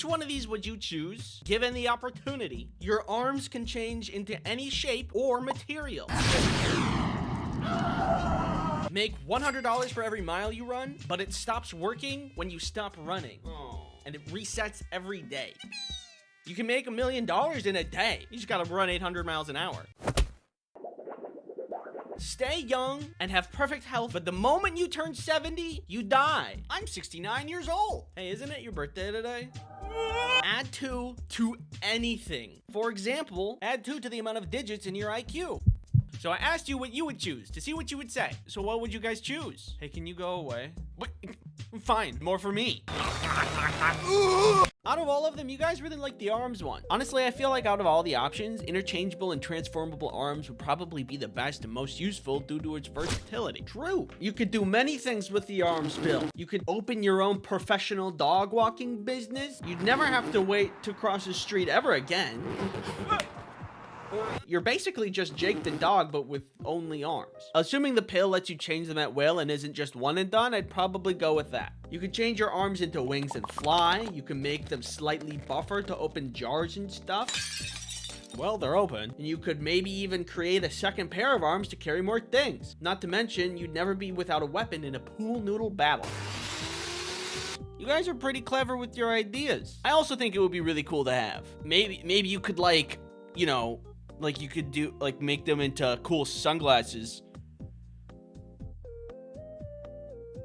Which one of these would you choose? Given the opportunity, your arms can change into any shape or material. Make $100 for every mile you run, but it stops working when you stop running. And it resets every day. You can make $1 million in a day. You just gotta run 800 miles an hour. Stay young and have perfect health, but the moment you turn 70, you die. I'm 69 years old. Hey, isn't it your birthday today? Add 2 to anything. For example, add 2 to the amount of digits in your IQ. So I asked you what you would choose to see what you would say. So what would you guys choose? Hey, can you go away? What? Fine, more for me. Out of all of them, you guys really like the arms one. Honestly, I feel like out of all the options, interchangeable and transformable arms would probably be the best and most useful due to its versatility. True. You could do many things with the arms pill. You could open your own professional dog walking business. You'd never have to wait to cross the street ever again. You're basically just Jake the dog, but with only arms. Assuming the pill lets you change them at will and isn't just one and done, I'd probably go with that. You could change your arms into wings and fly. You can make them slightly buffer to open jars and stuff. Well, they're open. And you could maybe even create a second pair of arms to carry more things. Not to mention, you'd never be without a weapon in a pool noodle battle. You guys are pretty clever with your ideas. I also think it would be really cool to have. Maybe you could like, you know, like you could do, like make them into cool sunglasses.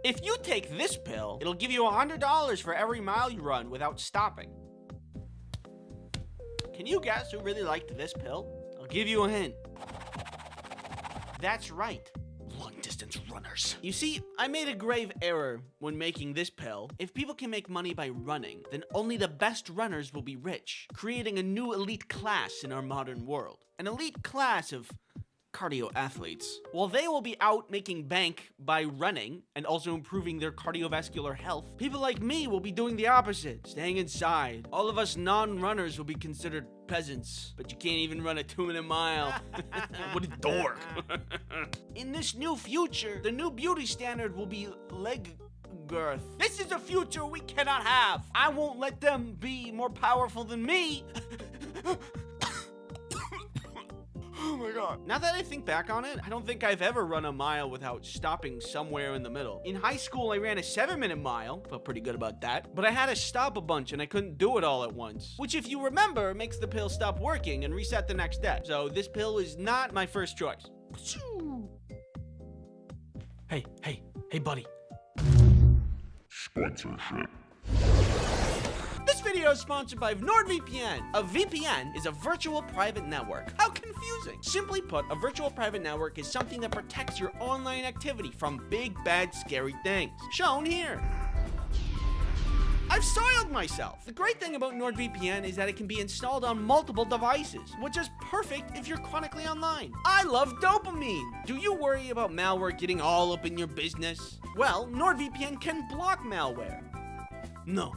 If you take this pill, it'll give you $100 for every mile you run without stopping. Can you guess who really liked this pill? I'll give you a hint. That's right. Long-distance runners. You see, I made a grave error when making this pill. If people can make money by running, then only the best runners will be rich, creating a new elite class in our modern world. An elite class of cardio athletes. While they will be out making bank by running and also improving their cardiovascular health, people like me will be doing the opposite, staying inside. All of us non-runners will be considered peasants, but you can't even run a 2-minute mile. What a dork. In this new future, the new beauty standard will be leg girth. This is a future we cannot have. I won't let them be more powerful than me. Oh my god. Now that I think back on it, I don't think I've ever run a mile without stopping somewhere in the middle. In high school, I ran a 7-minute mile. Felt pretty good about that. But I had to stop a bunch and I couldn't do it all at once. Which, if you remember, makes the pill stop working and reset the next day. So this pill is not my first choice. Hey, buddy. Sponsorship. This video is sponsored by NordVPN. A VPN is a virtual private network. How confusing. Simply put, a virtual private network is something that protects your online activity from big, bad, scary things. Shown here. I've soiled myself. The great thing about NordVPN is that it can be installed on multiple devices, which is perfect if you're chronically online. I love dopamine. Do you worry about malware getting all up in your business? Well, NordVPN can block malware. No.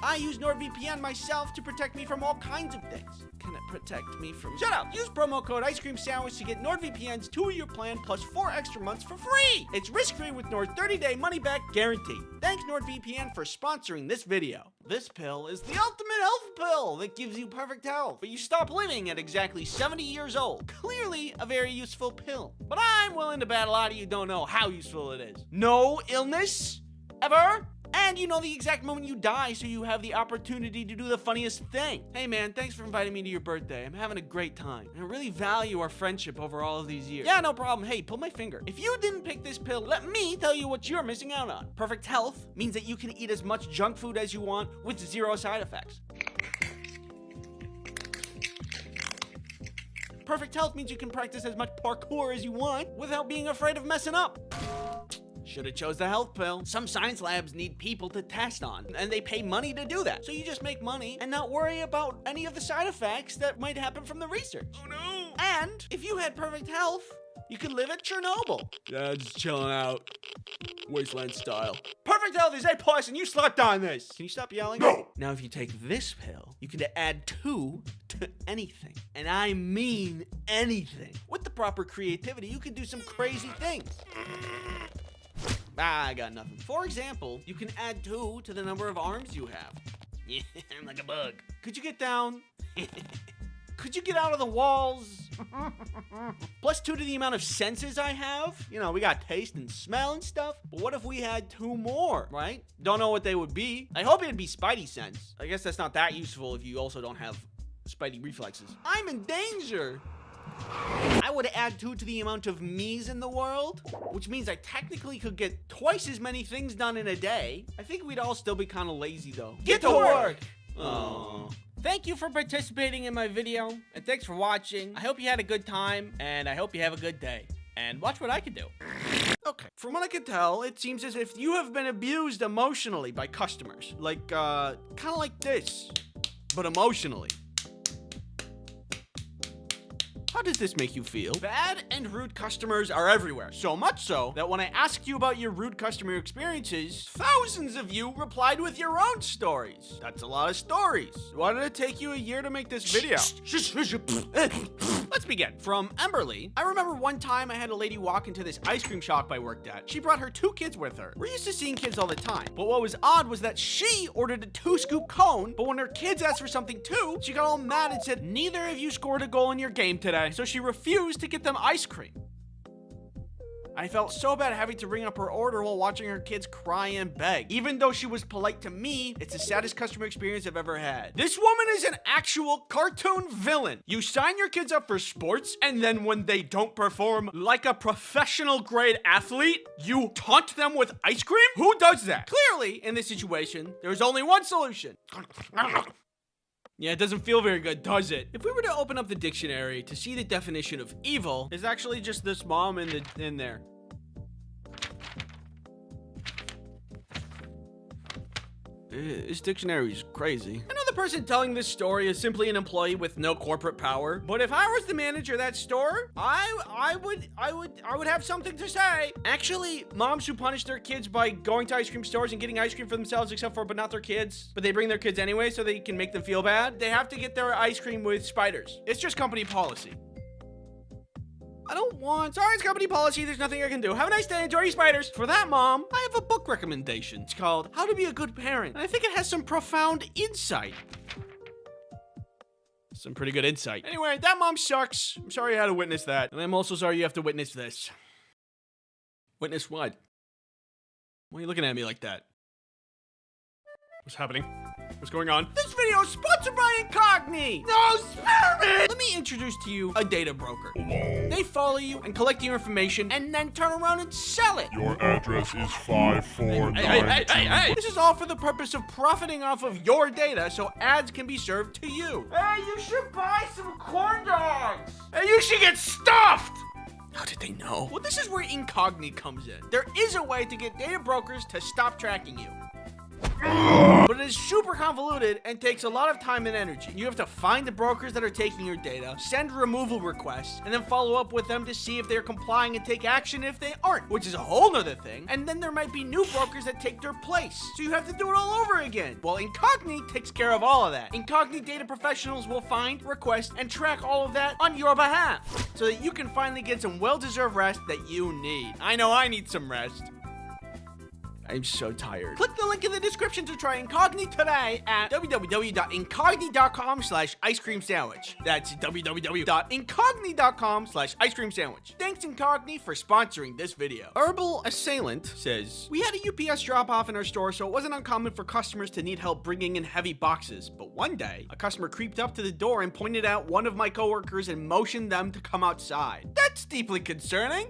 I use NordVPN myself to protect me from all kinds of things. Can it protect me from... Shut up! Use promo code Ice Cream Sandwich to get NordVPN's 2-year plan plus 4 extra months for free! It's risk-free with Nord's 30-day money-back guarantee. Thanks NordVPN for sponsoring this video. This pill is the ultimate health pill that gives you perfect health, but you stop living at exactly 70 years old. Clearly a very useful pill. But I'm willing to bet a lot of you don't know how useful it is. No illness? Ever? And you know the exact moment you die, so you have the opportunity to do the funniest thing. Hey man, thanks for inviting me to your birthday. I'm having a great time. I really value our friendship over all of these years. Yeah, no problem. Hey, pull my finger. If you didn't pick this pill, let me tell you what you're missing out on. Perfect health means that you can eat as much junk food as you want with 0 side effects. Perfect health means you can practice as much parkour as you want without being afraid of messing up. Should have chose the health pill. Some science labs need people to test on, and they pay money to do that. So you just make money and not worry about any of the side effects that might happen from the research. Oh no! And if you had perfect health, you could live at Chernobyl. Yeah, just chilling out. Wasteland style. Perfect health is A+, and you slept on this. Can you stop yelling? No! Now, if you take this pill, you can add 2 to anything. And I mean anything. With the proper creativity, you can do some crazy things. I got nothing. For example, you can add 2 to the number of arms you have. Yeah, I'm like a bug. Could you get down? Could you get out of the walls? Plus 2 to the amount of senses I have. You know, we got taste and smell and stuff. But what if we had 2 more, right? Don't know what they would be. I hope it'd be Spidey sense. I guess that's not that useful if you also don't have Spidey reflexes. I'm in danger. I would add 2 to the amount of me's in the world, which means I technically could get twice as many things done in a day. I think we'd all still be kind of lazy though. Get to work! Oh. Thank you for participating in my video, and thanks for watching. I hope you had a good time, and I hope you have a good day. And watch what I can do. Okay, from what I can tell, it seems as if you have been abused emotionally by customers. Like, kind of like this, but emotionally. How does this make you feel? Bad and rude customers are everywhere. So much so that when I asked you about your rude customer experiences, thousands of you replied with your own stories. That's a lot of stories. Why did it take you a year to make this video? Let's begin. From Emberly, I remember one time I had a lady walk into this ice cream shop I worked at. She brought her 2 kids with her. We're used to seeing kids all the time. But what was odd was that she ordered a 2-scoop cone, but when her kids asked for something too, she got all mad and said, "Neither of you scored a goal in your game today." So she refused to get them ice cream. I felt so bad having to ring up her order while watching her kids cry and beg. Even though she was polite to me, it's the saddest customer experience I've ever had. This woman is an actual cartoon villain. You sign your kids up for sports, and then when they don't perform like a professional grade athlete, you taunt them with ice cream? Who does that? Clearly, in this situation, there's only one solution. Yeah, it doesn't feel very good, does it? If we were to open up the dictionary to see the definition of evil, it's actually just this mom in there. This dictionary is crazy. Another person telling this story is simply an employee with no corporate power. But if I was the manager of that store, I would have something to say. Actually, moms who punish their kids by going to ice cream stores and getting ice cream for themselves, except for but not their kids, but they bring their kids anyway so they can make them feel bad, they have to get their ice cream with spiders. It's just company policy. Sorry, it's company policy. There's nothing I can do. Have a nice day. Enjoy your spiders. For that, Mom, I have a book recommendation. It's called How to Be a Good Parent. And I think it has some profound insight. Some pretty good insight. Anyway, that mom sucks. I'm sorry you had to witness that. And I'm also sorry you have to witness this. Witness what? Why are you looking at me like that? What's happening? What's going on? This video is sponsored by Incogni! No, spare me! Let me introduce to you a data broker. Hello. They follow you and collect your information and then turn around and sell it. Your address is 5492. Hey! This is all for the purpose of profiting off of your data so ads can be served to you. Hey, you should buy some corn dogs! Hey, you should get stuffed! How did they know? Well, this is where Incogni comes in. There is a way to get data brokers to stop tracking you. But it is super convoluted and takes a lot of time and energy. You have to find the brokers that are taking your data, send removal requests, and then follow up with them to see if they're complying and take action if they aren't, which is a whole nother thing. And then there might be new brokers that take their place. So you have to do it all over again. Well, Incogni takes care of all of that. Incogni data professionals will find, request, and track all of that on your behalf so that you can finally get some well-deserved rest that you need. I know I need some rest. I'm so tired. Click the link in the description to try Incogni today at www.incogni.com/ice cream sandwich. That's www.incogni.com/ice cream sandwich. Thanks Incogni for sponsoring this video. Herbal Assailant says, we had a UPS drop off in our store, so it wasn't uncommon for customers to need help bringing in heavy boxes. But one day, a customer creeped up to the door and pointed out one of my coworkers and motioned them to come outside. That's deeply concerning.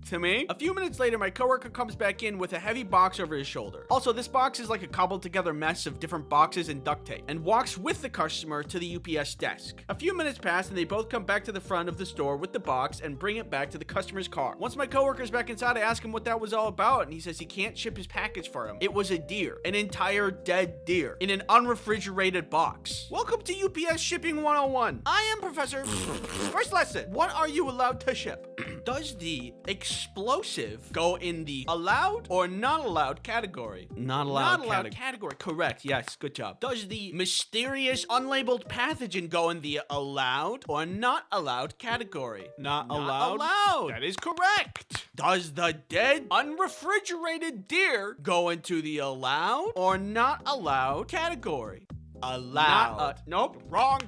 To me. A few minutes later, my coworker comes back in with a heavy box over his shoulder. Also, this box is like a cobbled together mess of different boxes and duct tape, and walks with the customer to the UPS desk. A few minutes pass and they both come back to the front of the store with the box and bring it back to the customer's car. Once my coworker's back inside, I ask him what that was all about, and he says he can't ship his package for him. It was a deer, an entire dead deer, in an unrefrigerated box. Welcome to UPS Shipping 101. I am Professor. First lesson, what are you allowed to ship? Does the explosive go in the allowed or not allowed category? Not allowed category. Correct. Yes. Good job. Does the mysterious unlabeled pathogen go in the allowed or not allowed category? Not allowed. That is correct. Does the dead unrefrigerated deer go into the allowed or not allowed category? Allowed. Nope. Wrong.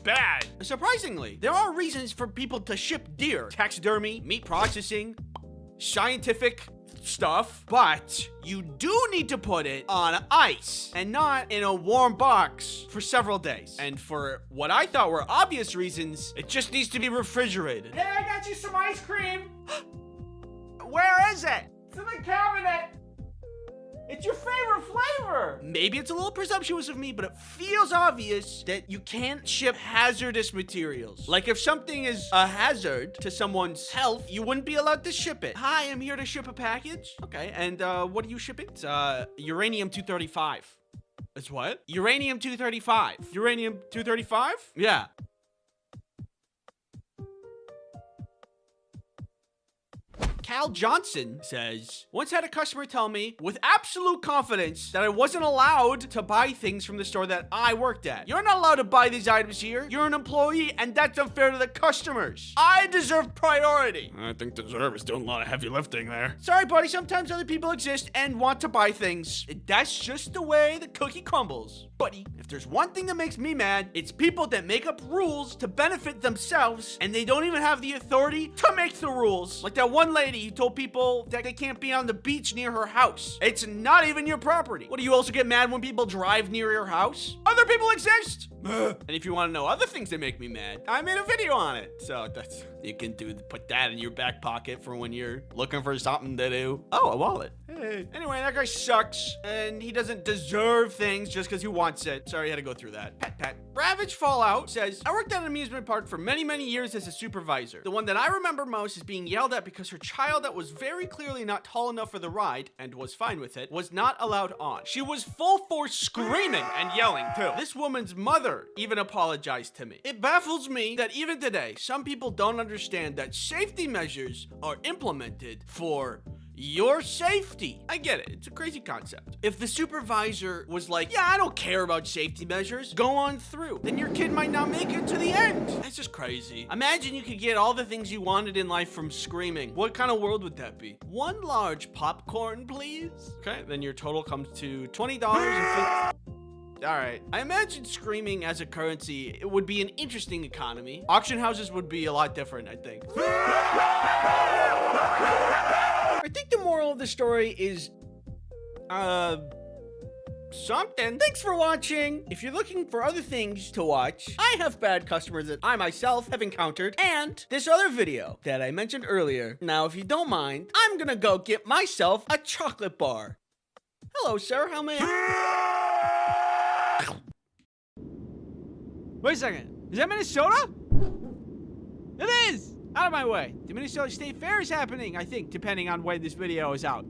Bad. Surprisingly, there are reasons for people to ship deer. Taxidermy, meat processing, scientific stuff, but you do need to put it on ice and not in a warm box for several days. And for what I thought were obvious reasons, it just needs to be refrigerated. Hey, I got you some ice cream. Where is it? It's in the cabinet. It's your favorite flavor! Maybe it's a little presumptuous of me, but it feels obvious that you can't ship hazardous materials. Like if something is a hazard to someone's health, you wouldn't be allowed to ship it. Hi, I'm here to ship a package. Okay, and what are you shipping? It's uranium-235. It's what? Uranium-235. Uranium-235? Yeah. Cal Johnson says, once had a customer tell me with absolute confidence that I wasn't allowed to buy things from the store that I worked at. You're not allowed to buy these items here. You're an employee and that's unfair to the customers. I deserve priority. I think deserve is doing a lot of heavy lifting there. Sorry, buddy. Sometimes other people exist and want to buy things. That's just the way the cookie crumbles. Buddy, if there's one thing that makes me mad, it's people that make up rules to benefit themselves and they don't even have the authority to make the rules. Like that one lady who told people that they can't be on the beach near her house. It's not even your property. What, do you also get mad when people drive near your house? Other people exist. And if you want to know other things that make me mad, I made a video on it. So that's, you can put that in your back pocket for when you're looking for something to do. Oh, a wallet. Hey. Anyway, that guy sucks and he doesn't deserve things just because he wants it. Sorry, I had to go through that. Pat. Ravage Fallout says, I worked at an amusement park for many, many years as a supervisor. The one that I remember most is being yelled at because her child that was very clearly not tall enough for the ride, and was fine with it, was not allowed on. She was full force screaming and yelling too. This woman's mother even apologized to me. It baffles me that even today, some people don't understand that safety measures are implemented for your safety. I get it. It's a crazy concept. If the supervisor was like, yeah, I don't care about safety measures, go on through, then your kid might not make it to the end. That's just crazy. Imagine you could get all the things you wanted in life from screaming. What kind of world would that be? One large popcorn, please. Okay, then your total comes to $20.50. All right. I imagine screaming as a currency, it would be an interesting economy. Auction houses would be a lot different, I think. I think the moral of the story is, something. Thanks for watching. If you're looking for other things to watch, I have bad customers that I myself have encountered, and this other video that I mentioned earlier. Now, if you don't mind, I'm gonna go get myself a chocolate bar. Hello, sir. How may I... Wait a second. Is that Minnesota? It is! Out of my way. The Minnesota State Fair is happening, I think, depending on when this video is out.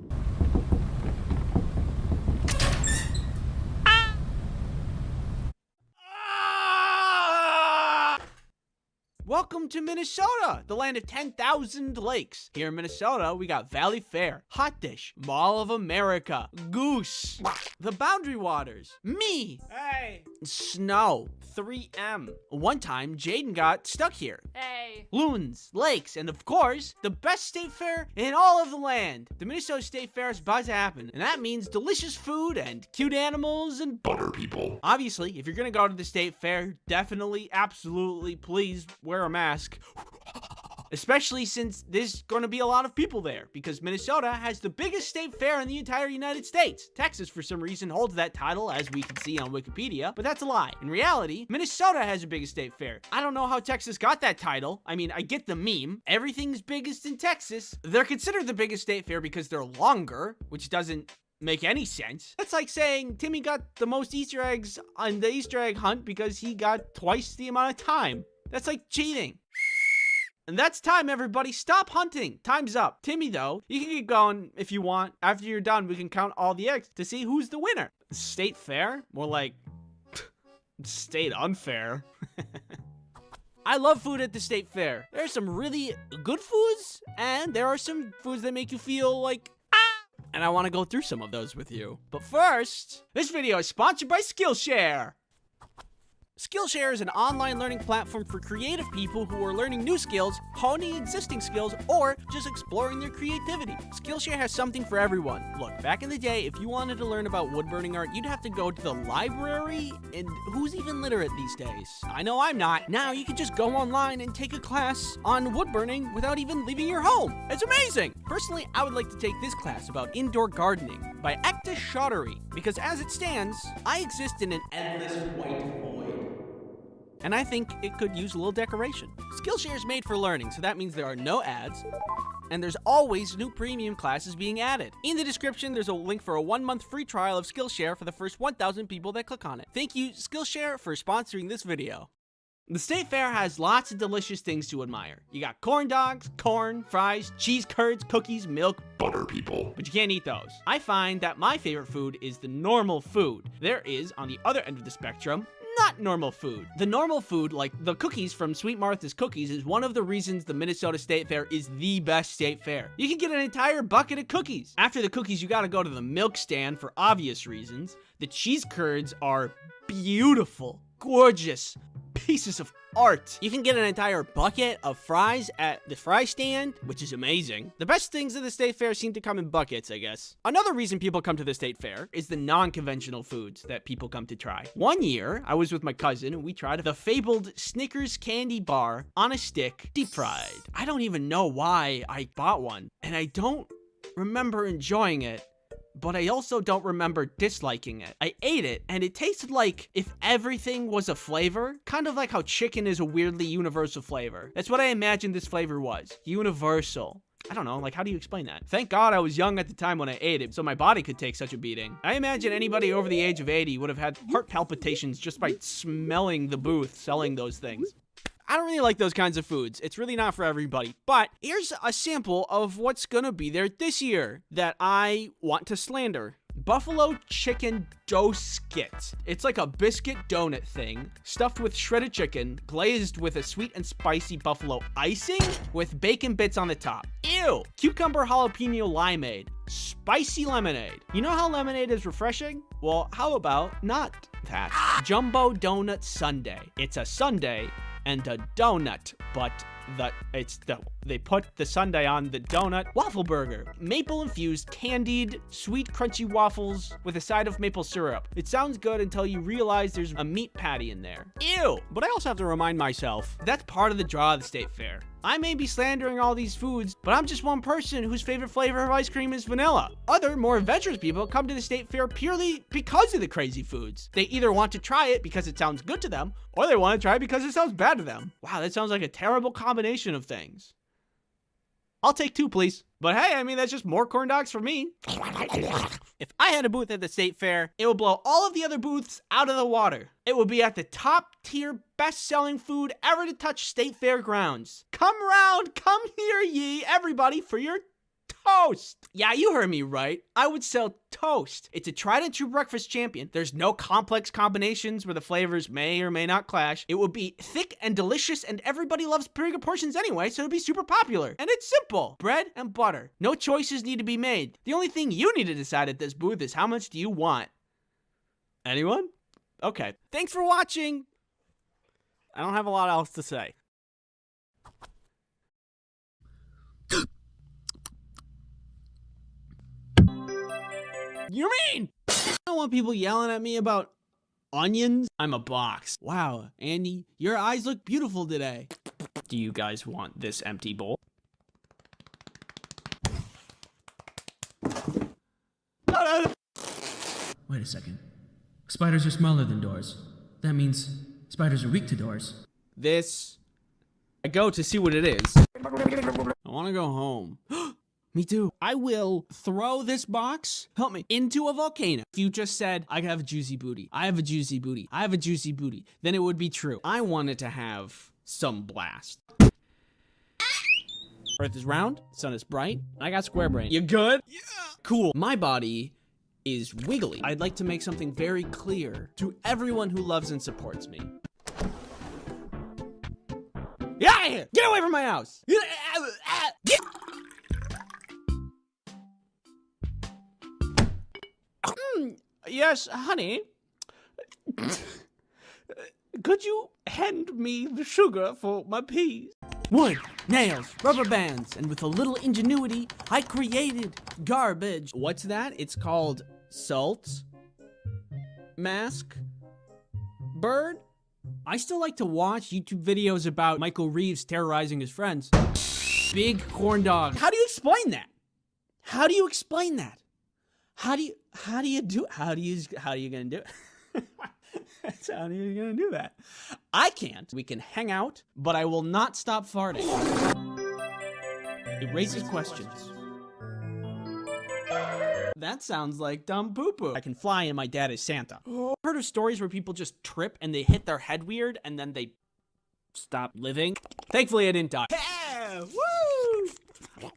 Welcome to Minnesota, the land of 10,000 lakes. Here in Minnesota, we got Valley Fair, Hot Dish, Mall of America, Goose, the Boundary Waters, me, hey, Snow, 3M. One time, Jaden got stuck here. Hey. Loons, lakes, and of course, the best state fair in all of the land. The Minnesota State Fair is about to happen, and that means delicious food and cute animals and Butter people. Obviously, if you're gonna go to the state fair, definitely, absolutely, please wear a mask. Especially since there's gonna be a lot of people there, because Minnesota has the biggest state fair in the entire United States. Texas, for some reason, holds that title, as we can see on Wikipedia, but that's a lie. In reality, Minnesota has the biggest state fair. I don't know how Texas got that title. I mean, I get the meme. Everything's biggest in Texas. They're considered the biggest state fair because they're longer, which doesn't make any sense. That's like saying Timmy got the most Easter eggs on the Easter egg hunt because he got twice the amount of time. That's like cheating. And that's time, everybody. Stop hunting. Time's up. Timmy, though, you can keep going if you want. After you're done, we can count all the eggs to see who's the winner. State fair? More like state unfair. I love food at the state fair. There are some really good foods, and there are some foods that make you feel like, and I want to go through some of those with you. But first, this video is sponsored by Skillshare. Skillshare is an online learning platform for creative people who are learning new skills, honing existing skills, or just exploring their creativity. Skillshare has something for everyone. Look, back in the day, if you wanted to learn about wood burning art, you'd have to go to the library, and who's even literate these days? I know I'm not. Now you can just go online and take a class on wood burning without even leaving your home. It's amazing! Personally, I would like to take this class about indoor gardening by Ekta Chaudhary, because as it stands, I exist in an endless white void. And I think it could use a little decoration. Skillshare is made for learning, so that means there are no ads, and there's always new premium classes being added. In the description, there's a link for a 1-month free trial of Skillshare for the first 1,000 people that click on it. Thank you, Skillshare, for sponsoring this video. The state fair has lots of delicious things to admire. You got corn dogs, corn, fries, cheese curds, cookies, milk, Butter people. but you can't eat those. I find that my favorite food is the normal food. There is, on the other end of the spectrum, not normal food. The normal food, like the cookies from Sweet Martha's Cookies, is one of the reasons the Minnesota State Fair is the best state fair. You can get an entire bucket of cookies. After the cookies, you gotta go to the milk stand for obvious reasons. The cheese curds are beautiful, gorgeous pieces of art. You can get an entire bucket of fries at the fry stand, which is amazing. The best things at the state fair seem to come in buckets, I guess. Another reason people come to the state fair is the non-conventional foods that people come to try. One year, I was with my cousin and we tried the fabled Snickers candy bar on a stick, deep fried. I don't even know why I bought one, and I don't remember enjoying it. But I also don't remember disliking it. I ate it, and it tasted like if everything was a flavor, kind of like how chicken is a weirdly universal flavor. That's what I imagined this flavor was. Universal. I don't know, like, how do you explain that? Thank God I was young at the time when I ate it, so my body could take such a beating. I imagine anybody over the age of 80 would have had heart palpitations just by smelling the booth selling those things. I don't really like those kinds of foods. It's really not for everybody. But here's a sample of what's gonna be there this year that I want to slander. Buffalo chicken dough skit. It's like a biscuit donut thing, stuffed with shredded chicken, glazed with a sweet and spicy buffalo icing, with bacon bits on the top. Ew! Cucumber jalapeno limeade. Spicy lemonade. You know how lemonade is refreshing? Well, how about not that? Jumbo donut sundae. It's a sundae and a donut, but they put the sundae on the donut. Waffle burger, maple infused candied sweet crunchy waffles with a side of maple syrup. It sounds good until you realize there's a meat patty in there. Ew! But I also have to remind myself that's part of the draw of the state fair. I may be slandering all these foods, but I'm just one person whose favorite flavor of ice cream is vanilla. Other, more adventurous people come to the state fair purely because of the crazy foods. They either want to try it because it sounds good to them, or they want to try it because it sounds bad to them. Wow, that sounds like a terrible combination of things. I'll take 2, please. But hey, I mean, that's just more corn dogs for me. If I had a booth at the state fair, it would blow all of the other booths out of the water. It would be at the top tier best-selling food ever to touch state fair grounds. Come round, come here ye, everybody, for your toast. Yeah, you heard me right. I would sell toast. It's a tried and true breakfast champion. There's no complex combinations where the flavors may or may not clash. It would be thick and delicious, and everybody loves bigger portions anyway, so it'd be super popular. And it's simple. Bread and butter. No choices need to be made. The only thing you need to decide at this booth is how much do you want. Anyone? Okay. Thanks for watching. I don't have a lot else to say. You mean? I don't want people yelling at me about onions. I'm a box. Wow, Andy, your eyes look beautiful today. Do you guys want this empty bowl? Wait a second. Spiders are smaller than doors. That means spiders are weak to doors. This. I go to see what it is. I want to go home. Me too. I will throw this box, help me, into a volcano. If you just said, I have a juicy booty, I have a juicy booty, I have a juicy booty, then it would be true. I wanted to have some blast. Earth is round, sun is bright, I got square brain. You good? Yeah. Cool. My body is wiggly. I'd like to make something very clear to everyone who loves and supports me. Get out of here! Get away from my house! Get- Yes, honey. Could you hand me the sugar for my peas? Wood, nails, rubber bands, and with a little ingenuity, I created garbage. What's that? It's called salt, mask, bird. I still like to watch YouTube videos about Michael Reeves terrorizing his friends. Big corn dog. How do you explain that? How do you explain that? How are you gonna do it? How are you gonna do that? I can't. We can hang out, but I will not stop farting. It raises questions. That sounds like dumb poo-poo. I can fly and my dad is Santa. Heard of stories where people just trip and they hit their head weird and then they stop living? Thankfully I didn't die. Yeah, woo!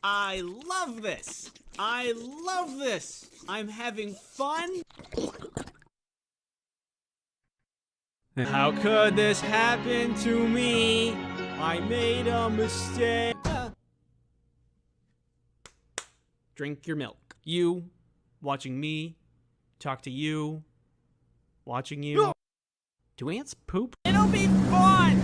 I love this. I love this. I'm having fun. How could this happen to me? I made a mistake. Drink your milk. You, watching me, talk to you, watching you. Do ants poop? It'll be fun!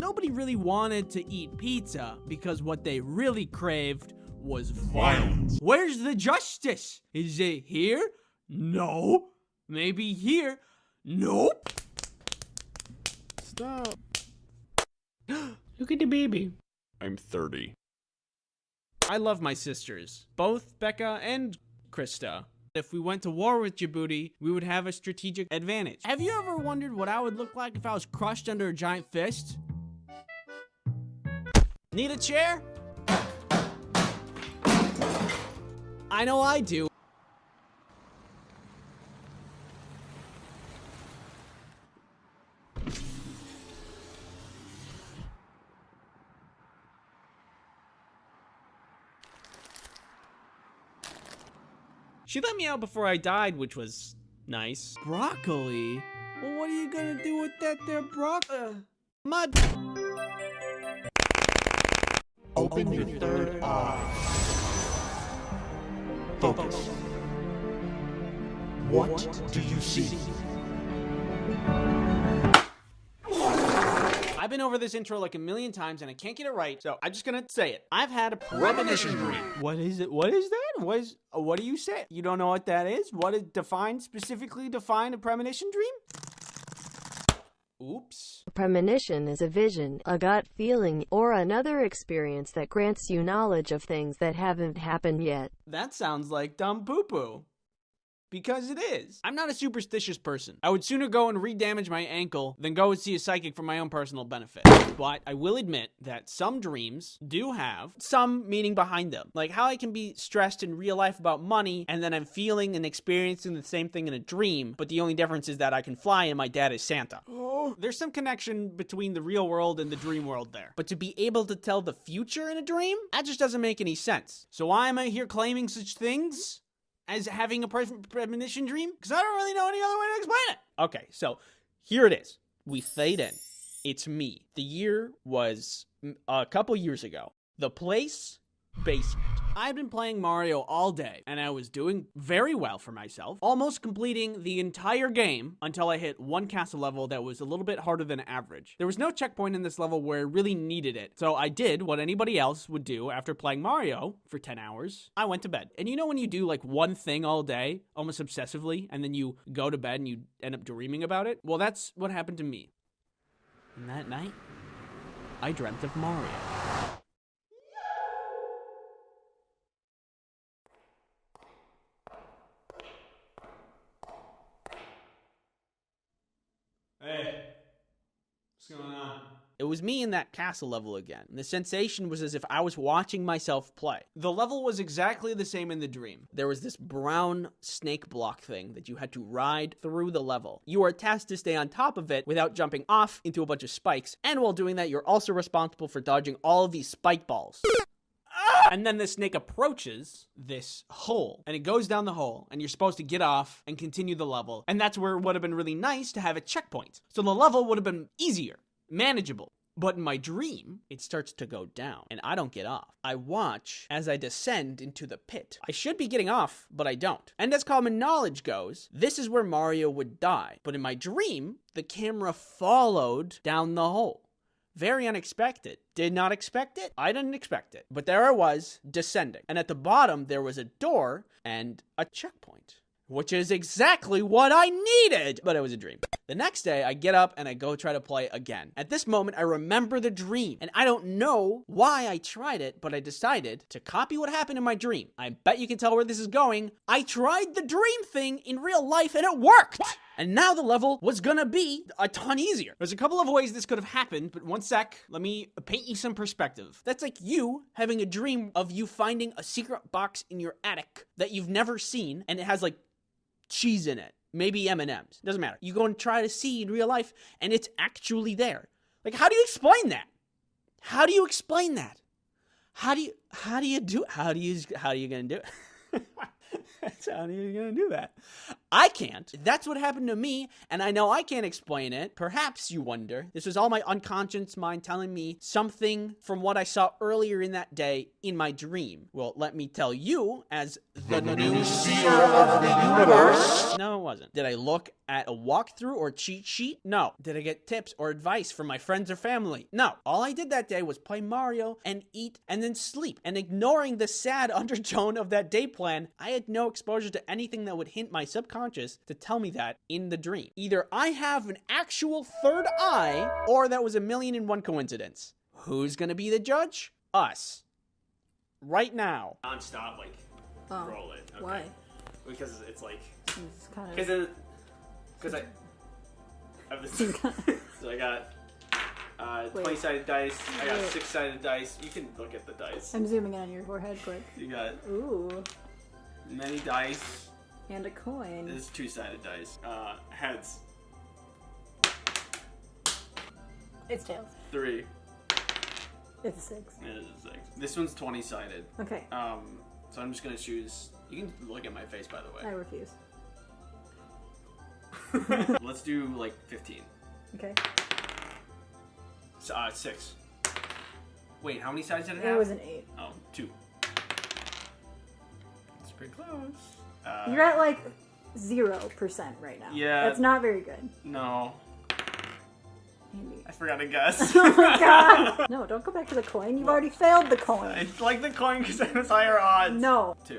Nobody really wanted to eat pizza because what they really craved was violence. Where's the justice? Is it here? No. Maybe here? Nope. Stop. Look at the baby. I'm 30. I love my sisters, both Becca and Krista. If we went to war with Djibouti, we would have a strategic advantage. Have you ever wondered what I would look like if I was crushed under a giant fist? Need a chair? I know I do. She let me out before I died, which was nice. Broccoli? Well, what are you gonna do with that there broccoli? Mud. Open your third eye. Focus. What do you see? I've been over this intro like a million times and I can't get it right, so I'm just gonna say it. I've had a premonition dream. What is it? What is that? What do you say? You don't know what that is? What is specifically define a premonition dream? Oops. A premonition is a vision, a gut feeling, or another experience that grants you knowledge of things that haven't happened yet. That sounds like dumb poo-poo. Because it is. I'm not a superstitious person. I would sooner go and re-damage my ankle than go and see a psychic for my own personal benefit. But I will admit that some dreams do have some meaning behind them. Like how I can be stressed in real life about money and then I'm feeling and experiencing the same thing in a dream, but the only difference is that I can fly and my dad is Santa. There's some connection between the real world and the dream world there. But to be able to tell the future in a dream? That just doesn't make any sense. So why am I here claiming such things as having a premonition dream? Because I don't really know any other way to explain it. Okay, so here it is. We fade in. It's me. The year was a couple years ago. The place, basement. I've been playing Mario all day, and I was doing very well for myself, almost completing the entire game until I hit one castle level that was a little bit harder than average. There was no checkpoint in this level where I really needed it, so I did what anybody else would do after playing Mario for 10 hours. I went to bed. And you know when you do like one thing all day, almost obsessively, and then you go to bed and you end up dreaming about it? Well, that's what happened to me. And that night, I dreamt of Mario. Hey, what's going on? It was me in that castle level again. The sensation was as if I was watching myself play. The level was exactly the same in the dream. There was this brown snake block thing that you had to ride through the level. You were tasked to stay on top of it without jumping off into a bunch of spikes. And while doing that, you're also responsible for dodging all of these spike balls. And then the snake approaches this hole, and it goes down the hole, and you're supposed to get off and continue the level. And that's where it would have been really nice to have a checkpoint. So the level would have been easier, manageable. But in my dream, it starts to go down, and I don't get off. I watch as I descend into the pit. I should be getting off, but I don't. And as common knowledge goes, this is where Mario would die. But in my dream, the camera followed down the hole. Very unexpected. Did not expect it. I didn't expect it. But there I was, descending. And at the bottom, there was a door and a checkpoint, which is exactly what I needed. But it was a dream. The next day, I get up and I go try to play again. At this moment, I remember the dream. And I don't know why I tried it, but I decided to copy what happened in my dream. I bet you can tell where this is going. I tried the dream thing in real life and it worked. What? And now the level was gonna be a ton easier. There's a couple of ways this could have happened, but one sec, let me paint you some perspective. That's like you having a dream of you finding a secret box in your attic that you've never seen, and it has like cheese in it. Maybe M&Ms. Doesn't matter. You go and try to see in real life, and it's actually there. Like, how do you explain that? How do you explain that? How are you gonna do it? How are you gonna do that? I can't. That's what happened to me, and I know I can't explain it. Perhaps you wonder. This was all my unconscious mind telling me something from what I saw earlier in that day in my dream. Well, let me tell you, as the new seer of the universe. No, it wasn't. Did I look at a walkthrough or cheat sheet? No. Did I get tips or advice from my friends or family? No. All I did that day was play Mario and eat and then sleep. And ignoring the sad undertone of that day plan, I had no exposure to anything that would hint my subconscious to tell me that in the dream. Either I have an actual third eye, or that was a 1,000,001 coincidence. Who's gonna be the judge? Us. Right now. Non-stop, like, roll it. Okay. Why? Because it's like... It's kind of... Because I have this... So I got 20-sided dice. I got 6-sided dice. You can look at the dice. I'm zooming in on your forehead quick. You got Ooh. many dice. And a coin. This is 2-sided dice. Heads. It's tails. 3. It's a 6. It is a 6. This one's 20-sided. Okay. So I'm just gonna choose... You can look at my face, by the I way. refuse. Let's do, like, 15. Okay. So, 6. Wait, how many sides did it have? It was an 8. Oh, 2. That's pretty close. You're at like 0% right now. Yeah. That's not very good. No. Andy. I forgot to guess. Oh my god! No, don't go back to the coin. You've already failed the coin. I like the coin because it has higher odds. No. 2.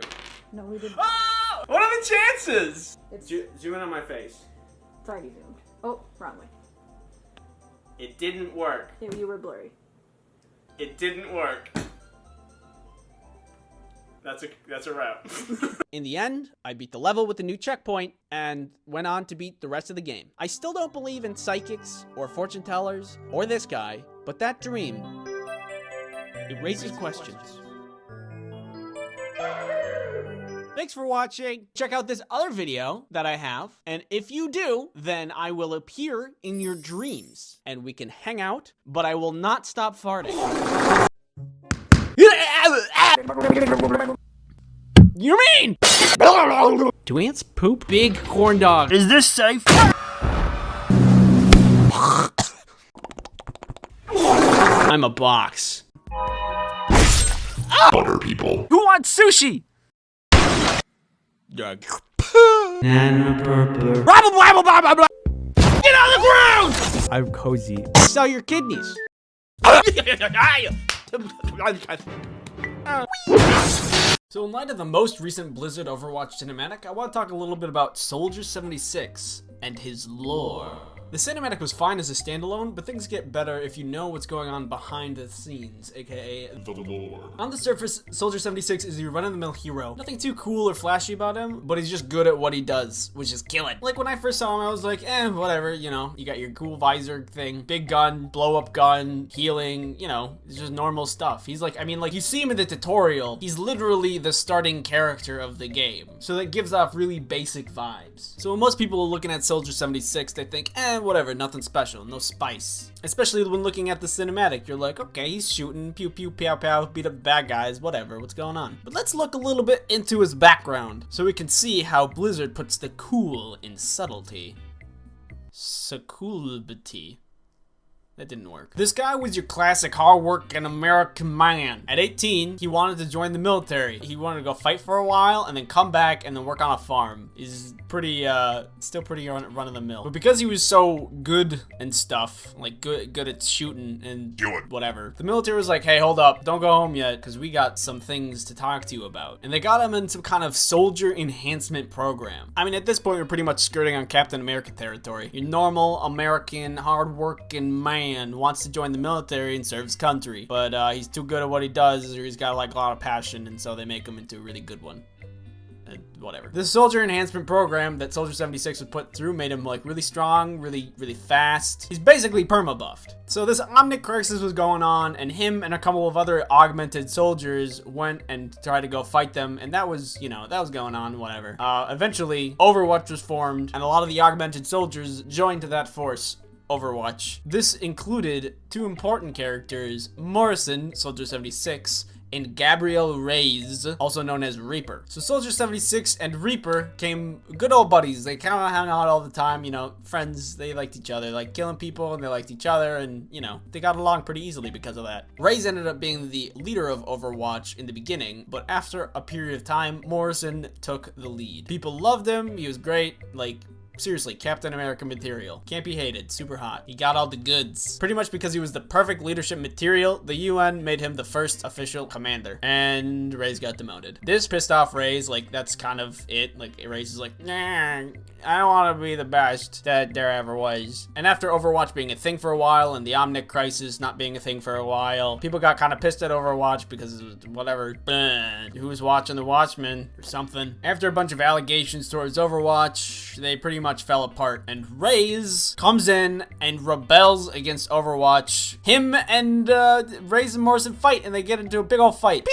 No, we didn't. Ah! What are the chances? It's Zoom in on my face. already zoomed. Oh, wrong way. It didn't work. You were blurry. It didn't work. That's a wrap. In the end, I beat the level with the new checkpoint and went on to beat the rest of the game. I still don't believe in psychics or fortune tellers or this guy, but that dream, it raises questions. Thanks for watching. Check out this other video that I have, and if you do, then I will appear in your dreams and we can hang out, but I will not stop farting. You mean? Do ants poop? Big corn dog. Is this safe? I'm a box. Butter people. Who wants sushi? Doug. Get on the ground! I'm cozy. Sell your kidneys. So in light of the most recent Blizzard Overwatch cinematic, I want to talk a little bit about Soldier 76 and his lore. The cinematic was fine as a standalone, but things get better if you know what's going on behind the scenes, aka The lore. on the surface, Soldier 76 is your run-of-the-mill hero. Nothing too cool or flashy about him, but he's just good at what he does, which is kill it. Like when I first saw him, I was like, whatever, you know, you got your cool visor thing, big gun, blow-up gun, healing, you know, it's just normal stuff. He's like, I mean, like you see him in the tutorial, he's literally the starting character of the game. So that gives off really basic vibes. So when most people are looking at Soldier 76, they think, whatever, nothing special, no spice. Especially when looking at the cinematic, you're like, okay, he's shooting, pew pew, pow pow, beat up bad guys, whatever, what's going on? But let's look a little bit into his background, so we can see how Blizzard puts the cool in subtlety. Suculbity. That didn't work. This guy was your classic hard-working American man. At 18, he wanted to join the military. He wanted to go fight for a while and then come back and then work on a farm. He's pretty, still pretty run-of-the-mill. But because he was so good and stuff, like good at shooting and whatever, the military was like, hey, hold up, don't go home yet, because we got some things to talk to you about. And they got him in some kind of soldier enhancement program. I mean, at this point, we're pretty much skirting on Captain America territory. Your normal American hard-working man wants to join the military and serve his country, but he's too good at what he does, or he's got like a lot of passion, and so they make him into a really good one. Whatever. This soldier enhancement program that Soldier 76 was put through made him like really strong, really fast. He's basically perma-buffed. So this Omnic crisis was going on, and him and a couple of other augmented soldiers went and tried to go fight them, and that was, you know, that was going on, whatever. Eventually, Overwatch was formed, and a lot of the augmented soldiers joined to that force. Overwatch. This included two important characters, Morrison, Soldier 76, and Gabriel Reyes, also known as Reaper. So Soldier 76 and Reaper became good old buddies. They kind of hung out all the time, you know, friends. They liked each other, like killing people, and they liked each other, and, you know, they got along pretty easily because of that. Reyes ended up being the leader of Overwatch in the beginning, but after a period of time, Morrison took the lead. People loved him. He was great, like, seriously, Captain America material. Can't be hated. Super hot. He got all the goods. Pretty much because he was the perfect leadership material, the UN made him the first official commander. And Reyes got demoted. This pissed off Reyes. Like, that's kind of it. Like, Reyes is like, nah, I don't want to be the best that there ever was. And after Overwatch being a thing for a while and the Omnic crisis not being a thing for a while, people got kind of pissed at Overwatch because it was whatever. Who was watching the Watchmen or something. After a bunch of allegations towards Overwatch, they pretty much fell apart, and Reyes comes in and rebels against Overwatch. Him and Reyes and Morrison fight, and they get into a big old fight.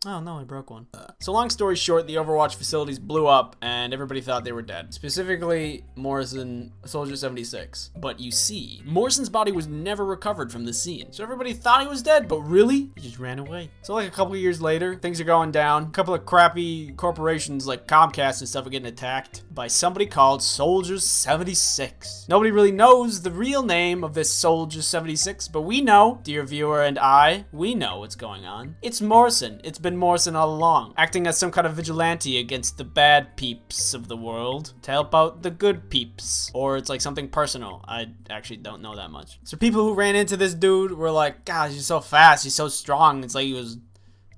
Oh no, I broke one. So long story short, the Overwatch facilities blew up and everybody thought they were dead. Specifically, Morrison, Soldier 76. But you see, Morrison's body was never recovered from the scene. So everybody thought he was dead, but really, he just ran away. So like a couple of years later, things are going down. A couple of crappy corporations like Comcast and stuff are getting attacked by somebody called Soldier 76. Nobody really knows the real name of this Soldier 76, but we know, dear viewer and I, we know what's going on. It's Morrison. It's been Morrison all along, acting as some kind of vigilante against the bad peeps of the world to help out the good peeps. Or it's like something personal. I actually don't know that much. So people who ran into this dude were like, gosh, he's so fast, he's so strong. It's like he was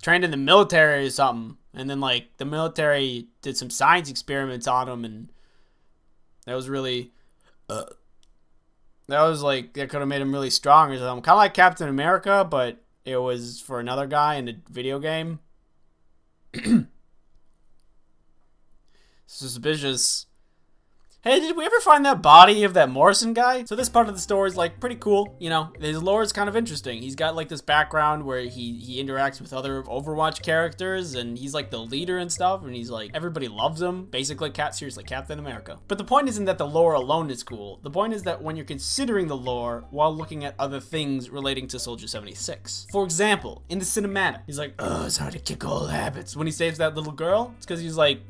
trained in the military or something. And then like the military did some science experiments on him, and that was really that could have made him really strong or something. Kind of like Captain America, but it was for another guy in a video game. Suspicious. Hey, did we ever find that body of that Morrison guy? So this part of the story is like pretty cool, you know. His lore is kind of interesting. He's got like this background where he interacts with other Overwatch characters, and he's like the leader and stuff, and he's like, everybody loves him. Basically, seriously, Captain America. But the point isn't that the lore alone is cool. The point is that when you're considering the lore while looking at other things relating to Soldier 76. For example, in the cinematic, he's like, oh, it's hard to kick old habits. When he saves that little girl, it's because he's like,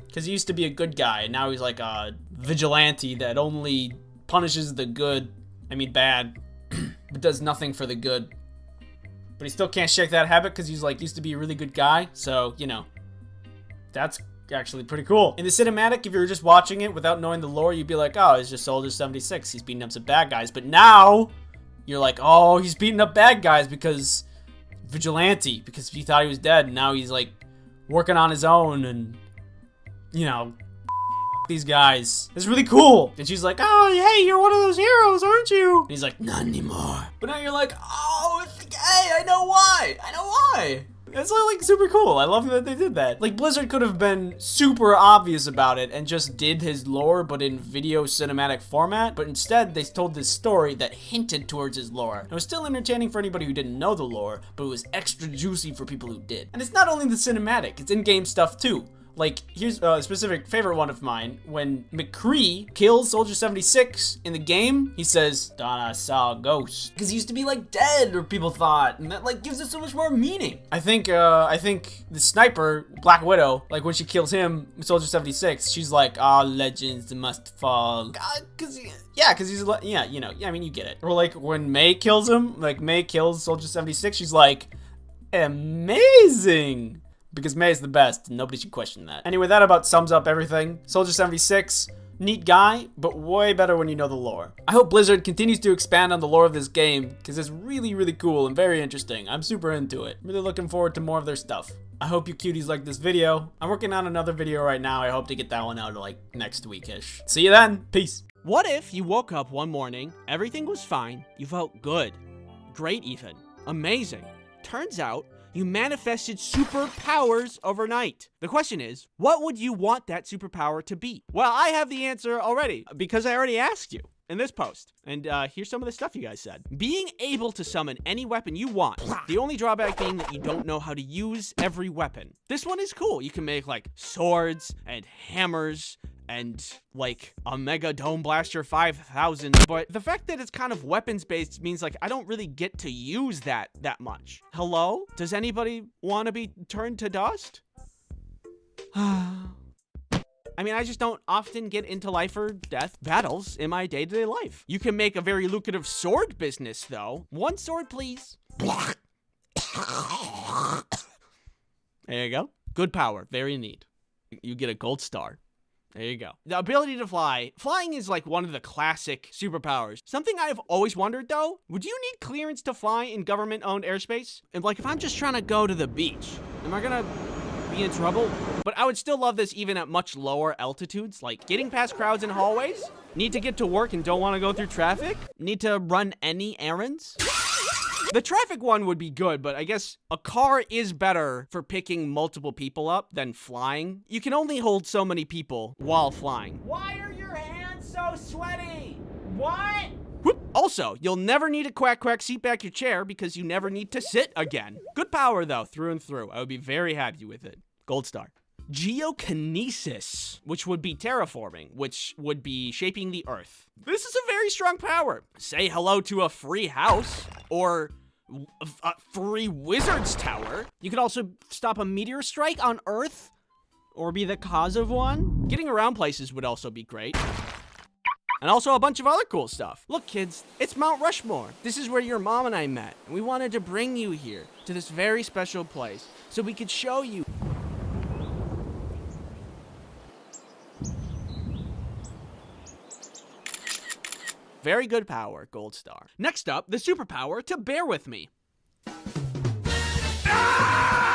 because he used to be a good guy, and now he's like a vigilante that only punishes the good, bad, but does nothing for the good. But he still can't shake that habit because he's like, used to be a really good guy, so, you know, that's actually pretty cool. In the cinematic, if you were just watching it without knowing the lore, you'd be like, oh, it's just Soldier 76, he's beating up some bad guys. But now, you're like, oh, he's beating up bad guys because vigilante, because he thought he was dead, and now he's like working on his own, and you know, these guys. It's really cool. And she's like, oh, hey, you're one of those heroes, aren't you? And he's like, not anymore. But now you're like, oh, hey, I know why. It's like super cool. I love that they did that. Like, Blizzard could have been super obvious about it and just did his lore, but in video cinematic format. But instead, they told this story that hinted towards his lore. It was still entertaining for anybody who didn't know the lore, but it was extra juicy for people who did. And it's not only the cinematic, it's in-game stuff too. Like, here's a specific favorite one of mine. When McCree kills Soldier 76 in the game, he says, "Thought I saw a ghost." Because he used to be like dead, or people thought, and that like gives it so much more meaning. I think the sniper, Black Widow, like when she kills him, Soldier 76, she's like, "All legends must fall." God, cause he's, you know, I mean, you get it. Or like when May kills him, like May kills Soldier 76, she's like, "Amazing." Because May's the best, and nobody should question that. Anyway, that about sums up everything. Soldier 76, neat guy, but way better when you know the lore. I hope Blizzard continues to expand on the lore of this game, because it's really, really cool and very interesting. I'm super into it. Really looking forward to more of their stuff. I hope you cuties like this video. I'm working on another video right now. I hope to get that one out like next week-ish. See you then. Peace. What if you woke up one morning, everything was fine, you felt good, great even, amazing. Turns out, you manifested superpowers overnight. The question is, what would you want that superpower to be? Well, I have the answer already, because I already asked you in this post. And here's some of the stuff you guys said. Being able to summon any weapon you want. The only drawback being that you don't know how to use every weapon. This one is cool. You can make like swords and hammers and like a Mega Dome Blaster 5000, but the fact that it's kind of weapons based means like I don't really get to use that much. Hello? Does anybody want to be turned to dust? I mean, I just don't often get into life or death battles in my day-to-day life. You can make a very lucrative sword business though. One sword, please. There you go. Good power, very neat. You get a gold star. There you go. The ability to fly. Flying is like one of the classic superpowers. Something I've always wondered though, would you need clearance to fly in government-owned airspace? And like if I'm just trying to go to the beach, am I gonna be in trouble? But I would still love this even at much lower altitudes, like getting past crowds in hallways, need to get to work and don't want to go through traffic, need to run any errands. The traffic one would be good, but I guess a car is better for picking multiple people up than flying. You can only hold so many people while flying. Why are your hands so sweaty? What? Whoop. Also, you'll never need a quack quack seat back your chair because you never need to sit again. Good power though, through and through. I would be very happy with it. Gold star. Geokinesis, which would be terraforming, which would be shaping the earth. This is a very strong power. Say hello to a free house or a free wizard's tower. You could also stop a meteor strike on Earth or be the cause of one. Getting around places would also be great. And also a bunch of other cool stuff. Look, kids, it's Mount Rushmore. This is where your mom and I met. We wanted to bring you here to this very special place so we could show you. Very good power, gold star. Next up, the superpower to bear with me.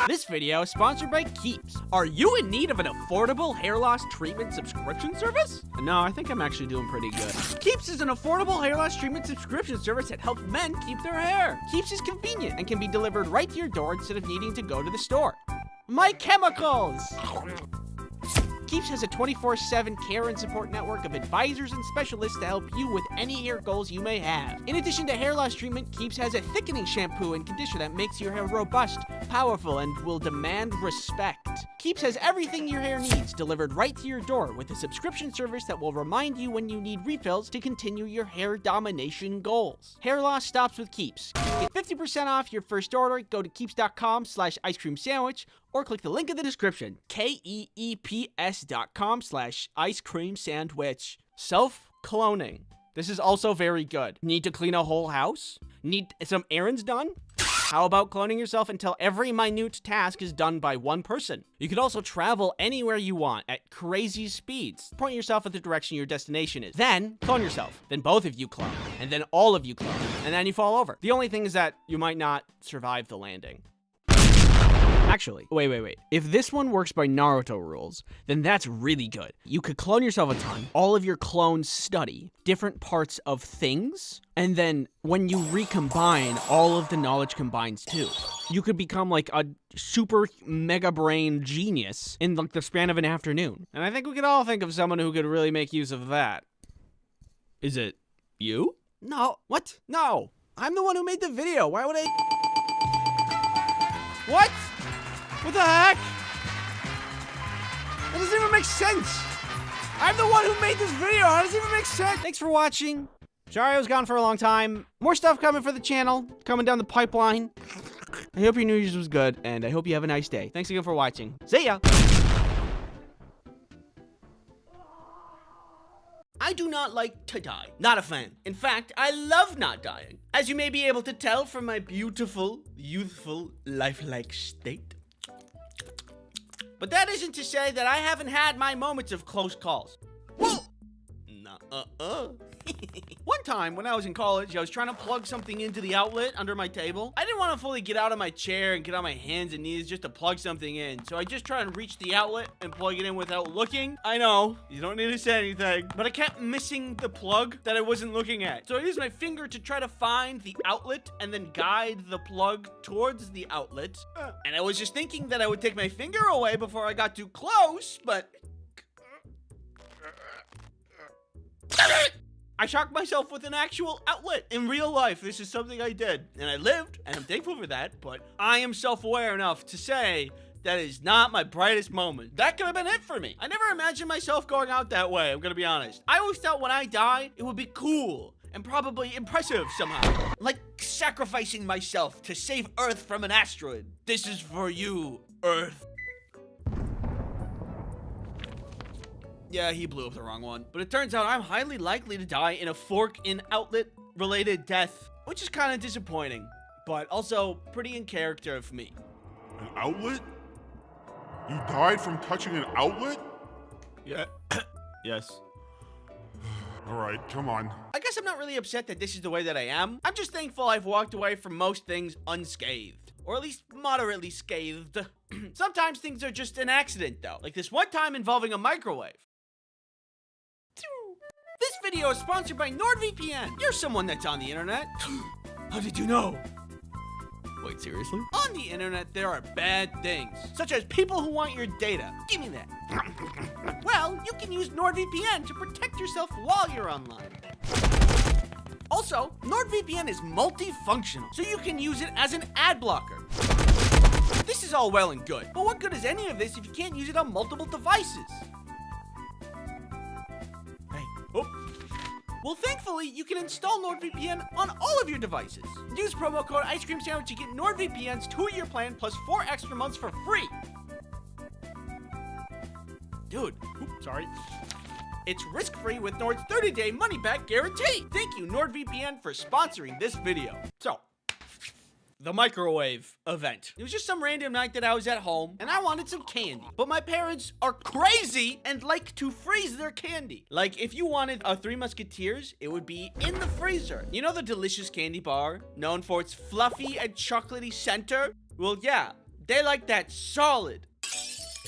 This video is sponsored by Keeps. Are you in need of an affordable hair loss treatment subscription service? No, I think I'm actually doing pretty good. Keeps is an affordable hair loss treatment subscription service that helps men keep their hair. Keeps is convenient and can be delivered right to your door instead of needing to go to the store. My chemicals! Keeps has a 24/7 care and support network of advisors and specialists to help you with any hair goals you may have. In addition to hair loss treatment, Keeps has a thickening shampoo and conditioner that makes your hair robust, powerful, and will demand respect. Keeps has everything your hair needs delivered right to your door with a subscription service that will remind you when you need refills to continue your hair domination goals. Hair loss stops with Keeps. Get 50% off your first order. Go to keeps.com/ice cream sandwich or click the link in the description. KEEPS.com/ice cream sandwich. Self-cloning. This is also very good. Need to clean a whole house? Need some errands done? How about cloning yourself until every minute task is done by one person? You could also travel anywhere you want at crazy speeds. Point yourself in the direction your destination is. Then clone yourself. Then both of you clone. And then all of you clone. And then you fall over. The only thing is that you might not survive the landing. Actually, wait. If this one works by Naruto rules, then that's really good. You could clone yourself a ton. All of your clones study different parts of things. And then when you recombine, all of the knowledge combines too. You could become like a super mega brain genius in like the span of an afternoon. And I think we could all think of someone who could really make use of that. Is it you? No. What? No. I'm the one who made the video. Why would I? What? What the heck? That doesn't even make sense. I'm the one who made this video. How does it even make sense? Thanks for watching. Sorry I was gone for a long time. More stuff coming for the channel, coming down the pipeline. I hope your New Year's was good, and I hope you have a nice day. Thanks again for watching. See ya. I do not like to die. Not a fan. In fact, I love not dying. As you may be able to tell from my beautiful, youthful, lifelike state. But that isn't to say that I haven't had my moments of close calls. Whoa! One time when I was in college, I was trying to plug something into the outlet under my table. I didn't want to fully get out of my chair and get on my hands and knees just to plug something in. So I just tried to reach the outlet and plug it in without looking. I know, you don't need to say anything, but I kept missing the plug that I wasn't looking at. So I used my finger to try to find the outlet and then guide the plug towards the outlet. And I was just thinking that I would take my finger away before I got too close, but I shocked myself with an actual outlet. In real life, this is something I did. And I lived, and I'm thankful for that, but I am self-aware enough to say that is not my brightest moment. That could have been it for me. I never imagined myself going out that way, I'm gonna be honest. I always thought when I die, it would be cool and probably impressive somehow. Like sacrificing myself to save Earth from an asteroid. This is for you, Earth. Yeah, he blew up the wrong one. But it turns out I'm highly likely to die in a fork-in-outlet-related death, which is kind of disappointing, but also pretty in character of me. An outlet? You died from touching an outlet? Yeah. Yes. Alright, come on. I guess I'm not really upset that this is the way that I am. I'm just thankful I've walked away from most things unscathed. Or at least moderately scathed. Sometimes things are just an accident, though. Like this one time involving a microwave. This video is sponsored by NordVPN. You're someone that's on the internet. How did you know? Wait, seriously? On the internet, there are bad things, such as people who want your data. Give me that. Well, you can use NordVPN to protect yourself while you're online. Also, NordVPN is multifunctional, so you can use it as an ad blocker. This is all well and good, but what good is any of this if you can't use it on multiple devices? Hey, oh. Well, thankfully, you can install NordVPN on all of your devices. Use promo code Ice Cream Sandwich to get NordVPN's 2-year plan plus 4 extra months for free. Dude, sorry. It's risk-free with Nord's 30-day money-back guarantee. Thank you, NordVPN, for sponsoring this video. So, the microwave event. It was just some random night that I was at home, and I wanted some candy. But my parents are crazy and like to freeze their candy. Like, if you wanted a Three Musketeers, it would be in the freezer. You know the delicious candy bar, known for its fluffy and chocolatey center? Well, yeah, they like that solid.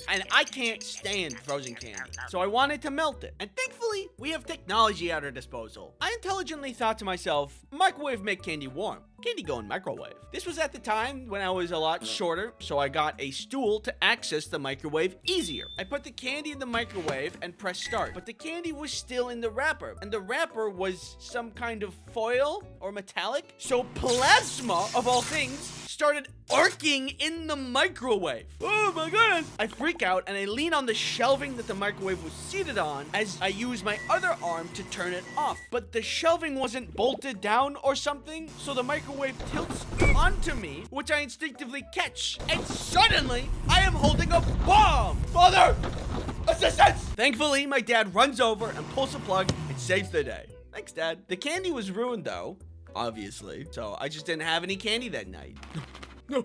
And I can't stand frozen candy, so I wanted to melt it. And thankfully, we have technology at our disposal. I intelligently thought to myself, microwave make candy warm. Candy go in microwave. This was at the time when I was a lot shorter, so I got a stool to access the microwave easier. I put the candy in the microwave and pressed start, but the candy was still in the wrapper, and the wrapper was some kind of foil or metallic. So plasma, of all things, started arcing in the microwave. Oh my goodness! I freak out and I lean on the shelving that the microwave was seated on as I use my other arm to turn it off. But the shelving wasn't bolted down or something, so the microwave tilts onto me, which I instinctively catch. And suddenly, I am holding a bomb! Father! Assistance! Thankfully, my dad runs over and pulls the plug and saves the day. Thanks, Dad. The candy was ruined, though. Obviously. So I just didn't have any candy that night. No.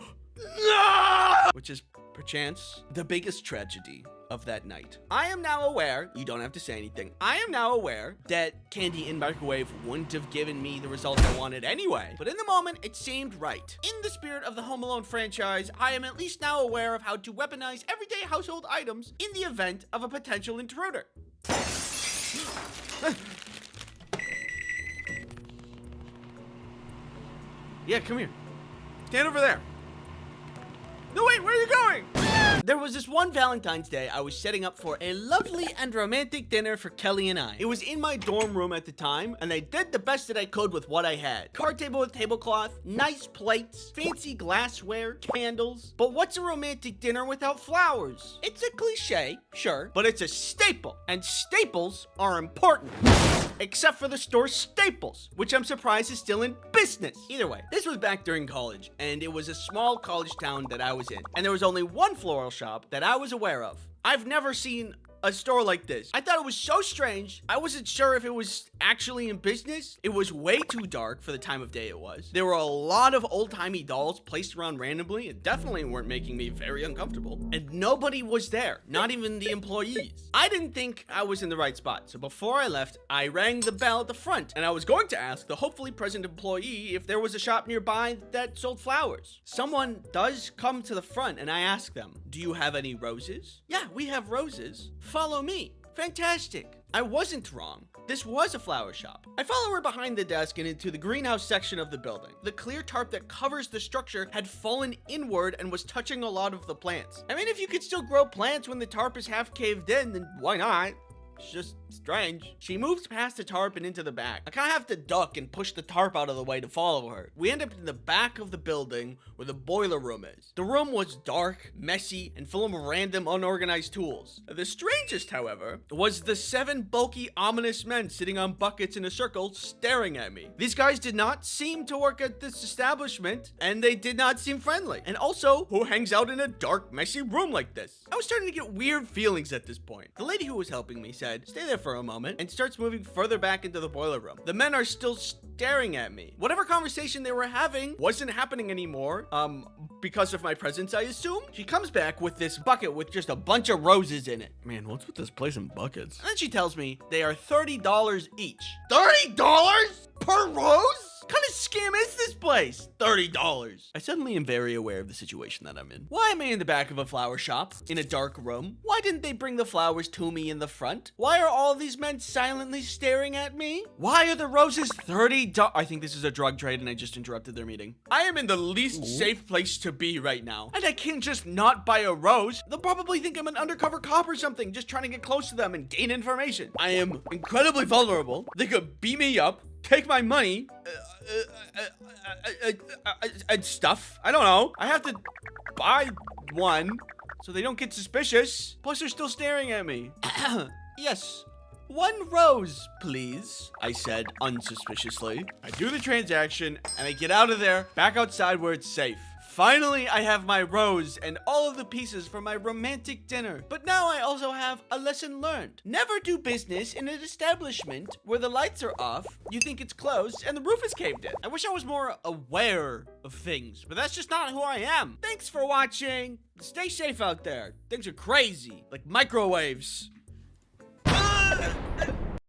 Which is, perchance, the biggest tragedy of that night. I am now aware, you don't have to say anything, I am now aware that candy in microwave wouldn't have given me the result I wanted anyway. But in the moment, it seemed right. In the spirit of the Home Alone franchise, I am at least now aware of how to weaponize everyday household items in the event of a potential intruder. Yeah, come here. Stand over there. No, wait, where are you going? There was this one Valentine's Day I was setting up for a lovely and romantic dinner for Kelly and I. It was in my dorm room at the time, and I did the best that I could with what I had. Card table with tablecloth, nice plates, fancy glassware, candles. But what's a romantic dinner without flowers? It's a cliche, sure, but it's a staple, and staples are important. Except for the store Staples, which I'm surprised is still in business. Either way, this was back during college, and it was a small college town that I was in, and there was only one floral shop that I was aware of. I've never seen a store like this. I thought it was so strange. I wasn't sure if it was actually in business. It was way too dark for the time of day it was. There were a lot of old-timey dolls placed around randomly and definitely weren't making me very uncomfortable. And nobody was there, not even the employees. I didn't think I was in the right spot, so before I left, I rang the bell at the front, and I was going to ask the hopefully present employee if there was a shop nearby that sold flowers. Someone does come to the front, and I ask them, "Do you have any roses?" "Yeah, we have roses. Follow me." Fantastic. I wasn't wrong. This was a flower shop. I follow her behind the desk and into the greenhouse section of the building. The clear tarp that covers the structure had fallen inward and was touching a lot of the plants. I mean, if you could still grow plants when the tarp is half caved in, then why not? It's just strange. She moves past the tarp and into the back. I kind of have to duck and push the tarp out of the way to follow her. We end up in the back of the building where the boiler room is. The room was dark, messy, and full of random unorganized tools. The strangest, however, was the 7 bulky, ominous men sitting on buckets in a circle staring at me. These guys did not seem to work at this establishment, and they did not seem friendly. And also, who hangs out in a dark, messy room like this? I was starting to get weird feelings at this point. The lady who was helping me said, "Stay there for a moment," and starts moving further back into the boiler room. The men are still staring at me. Whatever conversation they were having wasn't happening anymore, because of my presence, I assume. She comes back with this bucket with just a bunch of roses in it. Man, what's with this place in buckets? And then she tells me they are $30 each. $30 per rose? What kind of scam is this place? $30. I suddenly am very aware of the situation that I'm in. Why am I in the back of a flower shop in a dark room? Why didn't they bring the flowers to me in the front? Why are all these men silently staring at me? Why are the roses $30? I think this is a drug trade and I just interrupted their meeting. I am in the least safe place to be right now. And I can't just not buy a rose. They'll probably think I'm an undercover cop or something, just trying to get close to them and gain information. I am incredibly vulnerable. They could beat me up, take my money, and stuff. I don't know. I have to buy one so they don't get suspicious. Plus, they're still staring at me. Yes. 1 rose, please, I said unsuspiciously. I do the transaction and I get out of there, back outside where it's safe. Finally, I have my rose and all of the pieces for my romantic dinner. But now I also have a lesson learned. Never do business in an establishment where the lights are off, you think it's closed, and the roof is caved in. I wish I was more aware of things, but that's just not who I am. Thanks for watching. Stay safe out there. Things are crazy, like microwaves.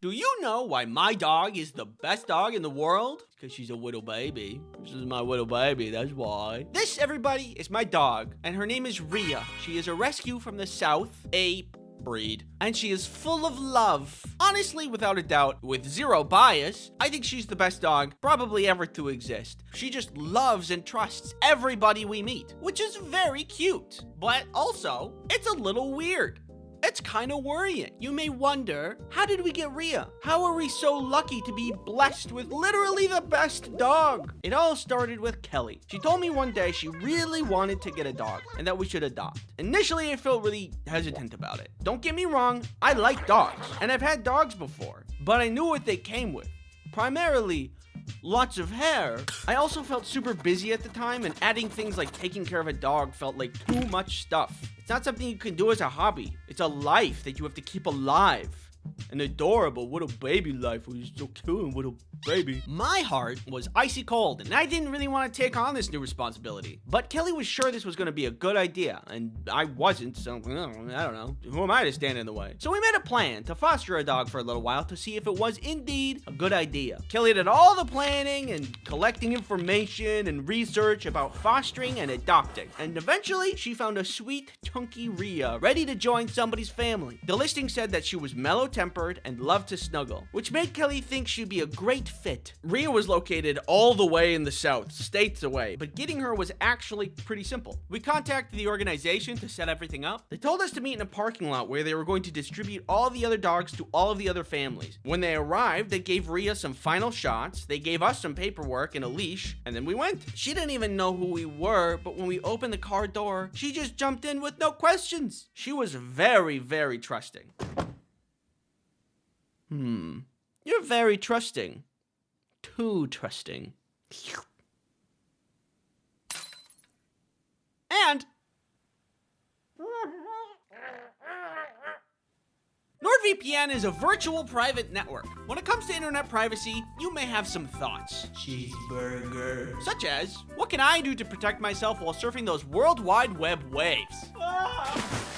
Do you know why my dog is the best dog in the world? Because she's a little baby. This is my little baby, that's why. This, everybody, is my dog, and her name is Rhea. She is a rescue from the South, a breed, and she is full of love. Honestly, without a doubt, with zero bias, I think she's the best dog probably ever to exist. She just loves and trusts everybody we meet, which is very cute. But also, it's a little weird. It's kind of worrying. You may wonder, how did we get Rhea? How are we so lucky to be blessed with literally the best dog? It all started with Kelly. She told me one day she really wanted to get a dog and that we should adopt. Initially, I felt really hesitant about it. Don't get me wrong, I like dogs and I've had dogs before, but I knew what they came with. Primarily, lots of hair. I also felt super busy at the time, and adding things like taking care of a dog felt like too much stuff. It's not something you can do as a hobby. It's a life that you have to keep alive. An adorable little baby life who's so cute, little baby. My heart was icy cold, and I didn't really want to take on this new responsibility. But Kelly was sure this was going to be a good idea, and I wasn't, so I don't know. Who am I to stand in the way? So we made a plan to foster a dog for a little while to see if it was indeed a good idea. Kelly did all the planning and collecting information and research about fostering and adopting. And eventually, she found a sweet, chunky Rhea ready to join somebody's family. The listing said that she was mellow short-tempered and loved to snuggle, which made Kelly think she'd be a great fit. Rhea was located all the way in the south, states away, but getting her was actually pretty simple. We contacted the organization to set everything up. They told us to meet in a parking lot where they were going to distribute all the other dogs to all of the other families. When they arrived, they gave Rhea some final shots, they gave us some paperwork and a leash, and then we went. She didn't even know who we were, but when we opened the car door, she just jumped in with no questions. She was very, very trusting. You're very trusting. Too trusting. And NordVPN is a virtual private network. When it comes to internet privacy, you may have some thoughts. Cheeseburger. Such as, what can I do to protect myself while surfing those World Wide Web waves?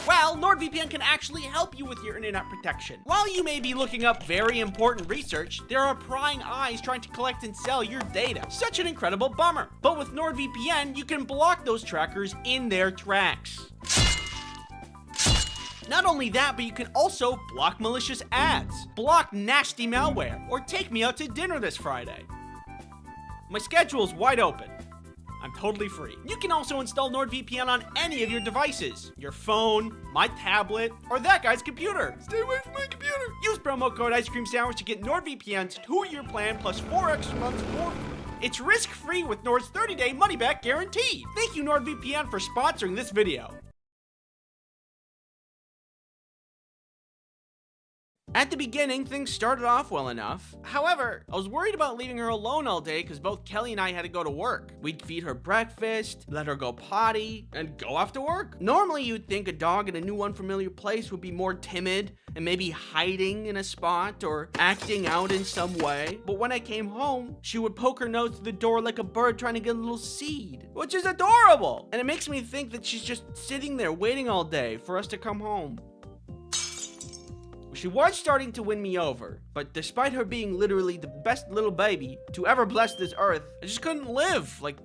Well, NordVPN can actually help you with your internet protection. While you may be looking up very important research, there are prying eyes trying to collect and sell your data. Such an incredible bummer. But with NordVPN, you can block those trackers in their tracks. Not only that, but you can also block malicious ads, block nasty malware, or take me out to dinner this Friday. My schedule's wide open. I'm totally free. You can also install NordVPN on any of your devices. Your phone, my tablet, or that guy's computer. Stay away from my computer. Use promo code Ice Cream Sandwich to get NordVPN's 2-year plan plus 4 extra months for free. It's risk-free with Nord's 30-day money-back guarantee. Thank you, NordVPN, for sponsoring this video. At the beginning, things started off well enough. However, I was worried about leaving her alone all day because both Kelly and I had to go to work. We'd feed her breakfast, let her go potty, and go off to work. Normally, you'd think a dog in a new unfamiliar place would be more timid and maybe hiding in a spot or acting out in some way. But when I came home, she would poke her nose through the door like a bird trying to get a little seed, which is adorable. And it makes me think that she's just sitting there waiting all day for us to come home. She was starting to win me over, but despite her being literally the best little baby to ever bless this earth, I just couldn't live like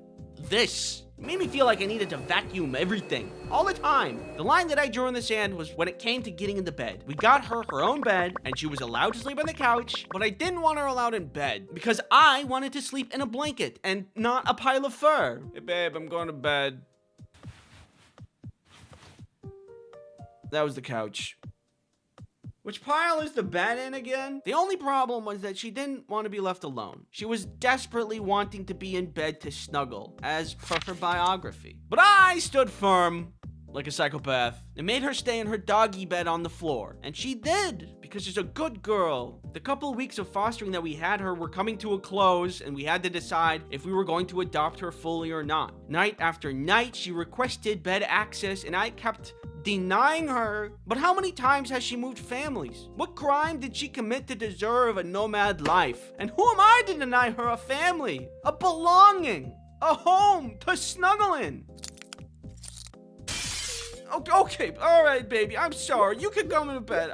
this. It made me feel like I needed to vacuum everything, all the time. The line that I drew in the sand was when it came to getting into bed. We got her her own bed, and she was allowed to sleep on the couch, but I didn't want her allowed in bed, because I wanted to sleep in a blanket, and not a pile of fur. Hey babe, I'm going to bed. That was the couch. Which pile is the bed in again? The only problem was that she didn't want to be left alone. She was desperately wanting to be in bed to snuggle, as per her biography. But I stood firm, like a psychopath, and made her stay in her doggy bed on the floor. And she did, because she's a good girl. The couple of weeks of fostering that we had her were coming to a close, and we had to decide if we were going to adopt her fully or not. Night after night, she requested bed access, and I kept denying her. But how many times has she moved families? What crime did she commit to deserve a nomad life? And who am I to deny her a family, a belonging, a home to snuggle in? Okay, all right, baby, I'm sorry. You can come to bed.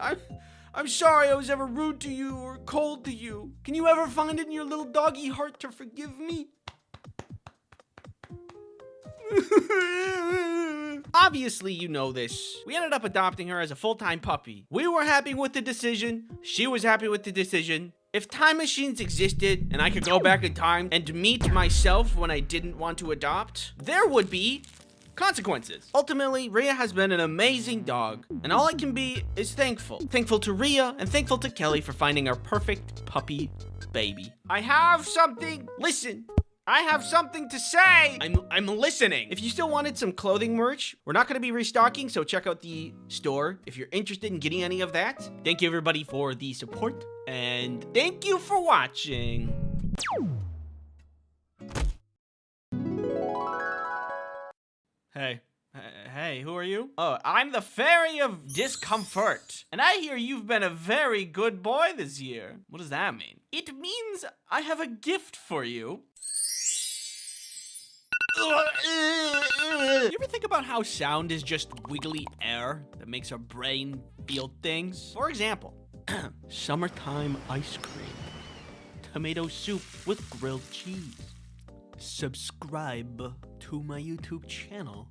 I'm sorry I was ever rude to you or cold to you. Can you ever find it in your little doggy heart to forgive me? Obviously, you know this. We ended up adopting her as a full-time puppy. We were happy with the decision. She was happy with the decision. If time machines existed and I could go back in time and meet myself when I didn't want to adopt, there would be consequences. Ultimately, Rhea has been an amazing dog, and all I can be is thankful. Thankful to Rhea and thankful to Kelly for finding our perfect puppy baby. I have something. Listen. I have something to say. I'm listening. If you still wanted some clothing merch, we're not going to be restocking, so check out the store if you're interested in getting any of that. Thank you everybody for the support, and thank you for watching. Hey, who are you? Oh, I'm the Fairy of Discomfort, and I hear you've been a very good boy this year. What does that mean? It means I have a gift for you. You ever think about how sound is just wiggly air that makes our brain feel things? For example, summertime ice cream, tomato soup with grilled cheese. Subscribe to my YouTube channel.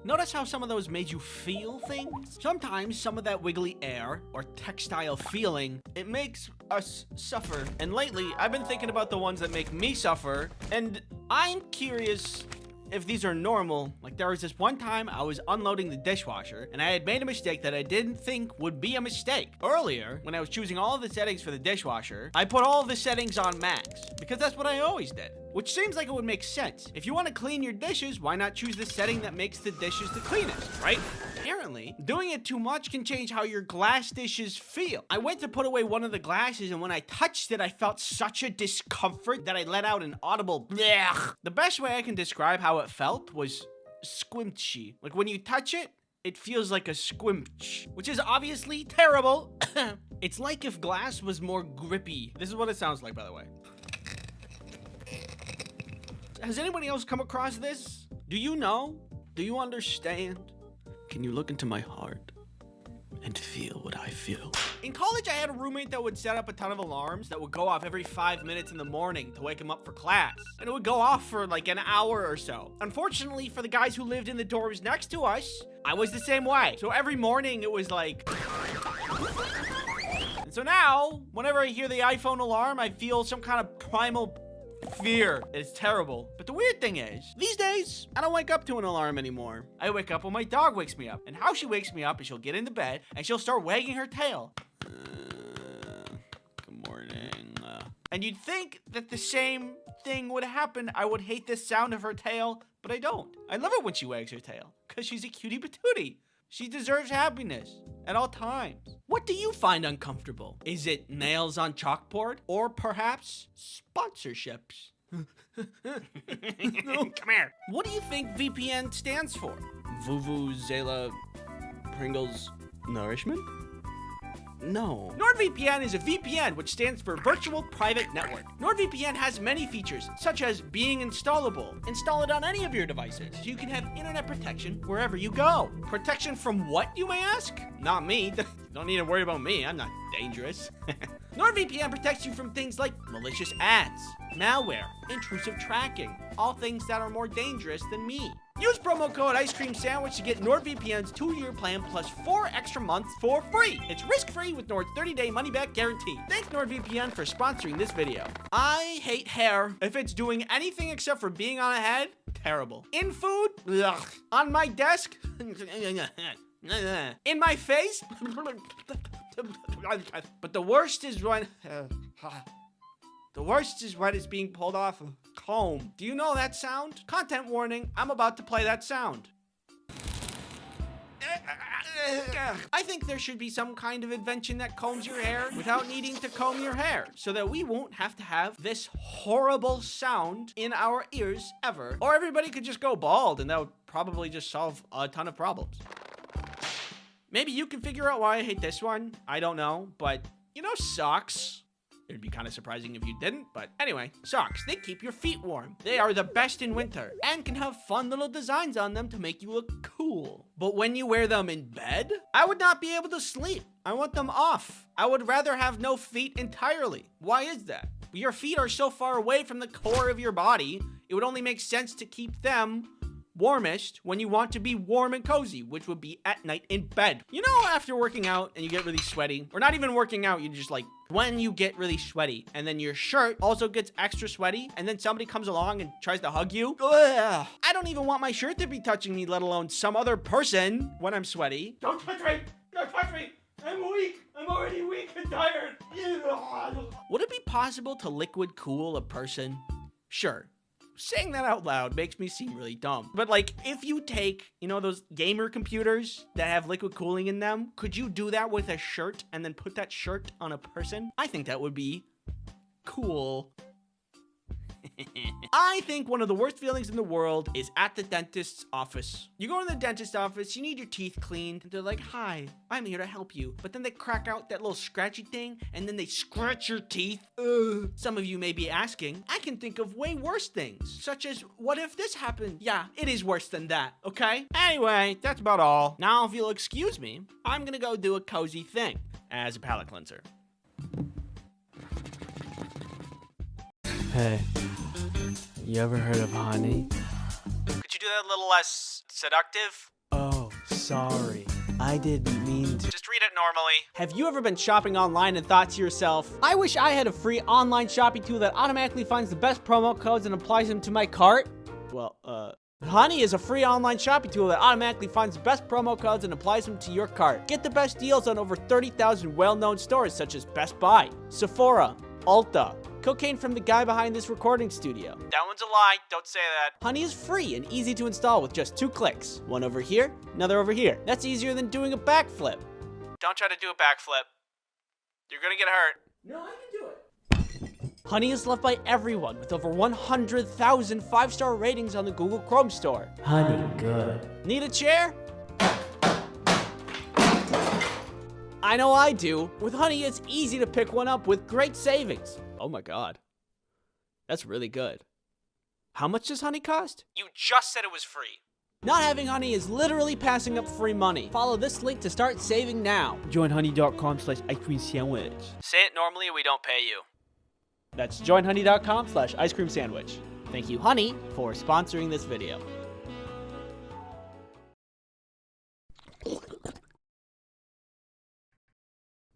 Notice how some of those made you feel things? Sometimes some of that wiggly air or textile feeling, it makes us suffer. And lately, I've been thinking about the ones that make me suffer, and I'm curious if these are normal. Like, there was this one time I was unloading the dishwasher and I had made a mistake that I didn't think would be a mistake. Earlier, when I was choosing all of the settings for the dishwasher, I put all of the settings on max because that's what I always did. Which seems like it would make sense. If you want to clean your dishes, why not choose the setting that makes the dishes the cleanest, right? Apparently, doing it too much can change how your glass dishes feel. I went to put away one of the glasses, and when I touched it, I felt such a discomfort that I let out an audible blech. The best way I can describe how it felt was squinchy. Like, when you touch it, it feels like a squinch, which is obviously terrible. It's like if glass was more grippy. This is what it sounds like, by the way. Has anybody else come across this? Do you know? Do you understand? Can you look into my heart and feel what I feel? In college, I had a roommate that would set up a ton of alarms that would go off every 5 minutes in the morning to wake him up for class. And it would go off for like an hour or so. Unfortunately, for the guys who lived in the dorms next to us, I was the same way. So every morning it was like... And so now, whenever I hear the iPhone alarm, I feel some kind of primal fear. It's terrible. But the weird thing is, these days, I don't wake up to an alarm anymore. I wake up when my dog wakes me up. And how she wakes me up is she'll get into bed and she'll start wagging her tail. Good morning. And you'd think that the same thing would happen. I would hate the sound of her tail, but I don't. I love it when she wags her tail because she's a cutie patootie. She deserves happiness at all times. What do you find uncomfortable? Is it nails on chalkboard or perhaps sponsorships? Come here. What do you think VPN stands for? Vuvuzela Pringles Nourishment? No. NordVPN is a VPN, which stands for Virtual Private Network. NordVPN has many features, such as being installable. Install it on any of your devices, so you can have internet protection wherever you go. Protection from what, you may ask? Not me. Don't need to worry about me. I'm not dangerous. NordVPN protects you from things like malicious ads, malware, intrusive tracking, all things that are more dangerous than me. Use promo code Ice Cream Sandwich to get NordVPN's 2-year plan plus 4 extra months for free. It's risk-free with Nord's 30-day money-back guarantee. Thanks NordVPN for sponsoring this video. I hate hair. If it's doing anything except for being on a head, terrible. In food, ugh. On my desk, in my face, but the worst is when... The worst is when it's being pulled off a comb. Do you know that sound? Content warning, I'm about to play that sound. I think there should be some kind of invention that combs your hair without needing to comb your hair, so that we won't have to have this horrible sound in our ears ever. Or everybody could just go bald, and that would probably just solve a ton of problems. Maybe you can figure out why I hate this one. I don't know, but you know socks? It'd be kind of surprising if you didn't, but anyway, socks, they keep your feet warm. They are the best in winter and can have fun little designs on them to make you look cool. But when you wear them in bed, I would not be able to sleep. I want them off. I would rather have no feet entirely. Why is that? Your feet are so far away from the core of your body, it would only make sense to keep them warmest when you want to be warm and cozy, which would be at night in bed. You know, after working out and you get really sweaty, or not even working out, you just like, when you get really sweaty and then your shirt also gets extra sweaty and then somebody comes along and tries to hug you. Ugh. I don't even want my shirt to be touching me, let alone some other person when I'm sweaty. Don't touch me! Don't touch me! I'm weak! I'm already weak and tired! Would it be possible to liquid cool a person? Sure. Saying that out loud makes me seem really dumb. But like, if you take, you know, those gamer computers that have liquid cooling in them, could you do that with a shirt and then put that shirt on a person? I think that would be cool. I think one of the worst feelings in the world is at the dentist's office. You go in the dentist's office, you need your teeth cleaned, and they're like, hi, I'm here to help you. But then they crack out that little scratchy thing, and then they scratch your teeth. Ugh. Some of you may be asking, I can think of way worse things, such as, what if this happened? Yeah, it is worse than that, okay? Anyway, that's about all. Now, if you'll excuse me, I'm gonna go do a cozy thing as a palate cleanser. Hey, you ever heard of honey? Could you do that a little less seductive? Oh, sorry. I didn't mean to. Just read it normally. Have you ever been shopping online and thought to yourself, I wish I had a free online shopping tool that automatically finds the best promo codes and applies them to my cart? Well, Honey is a free online shopping tool that automatically finds the best promo codes and applies them to your cart. Get the best deals on over 30,000 well-known stores such as Best Buy, Sephora, Ulta, cocaine from the guy behind this recording studio. That one's a lie. Don't say that. Honey is free and easy to install with just 2 clicks. One over here, another over here. That's easier than doing a backflip. Don't try to do a backflip. You're gonna get hurt. No, I can do it. Honey is loved by everyone with over 100,000 5-star ratings on the Google Chrome store. Honey, good. Need a chair? I know I do. With Honey, it's easy to pick one up with great savings. Oh my god. That's really good. How much does Honey cost? You just said it was free. Not having Honey is literally passing up free money. Follow this link to start saving now. Join honey.com/ice cream sandwich. Say it normally or we don't pay you. That's joinhoney.com/ice cream sandwich. Thank you, Honey, for sponsoring this video.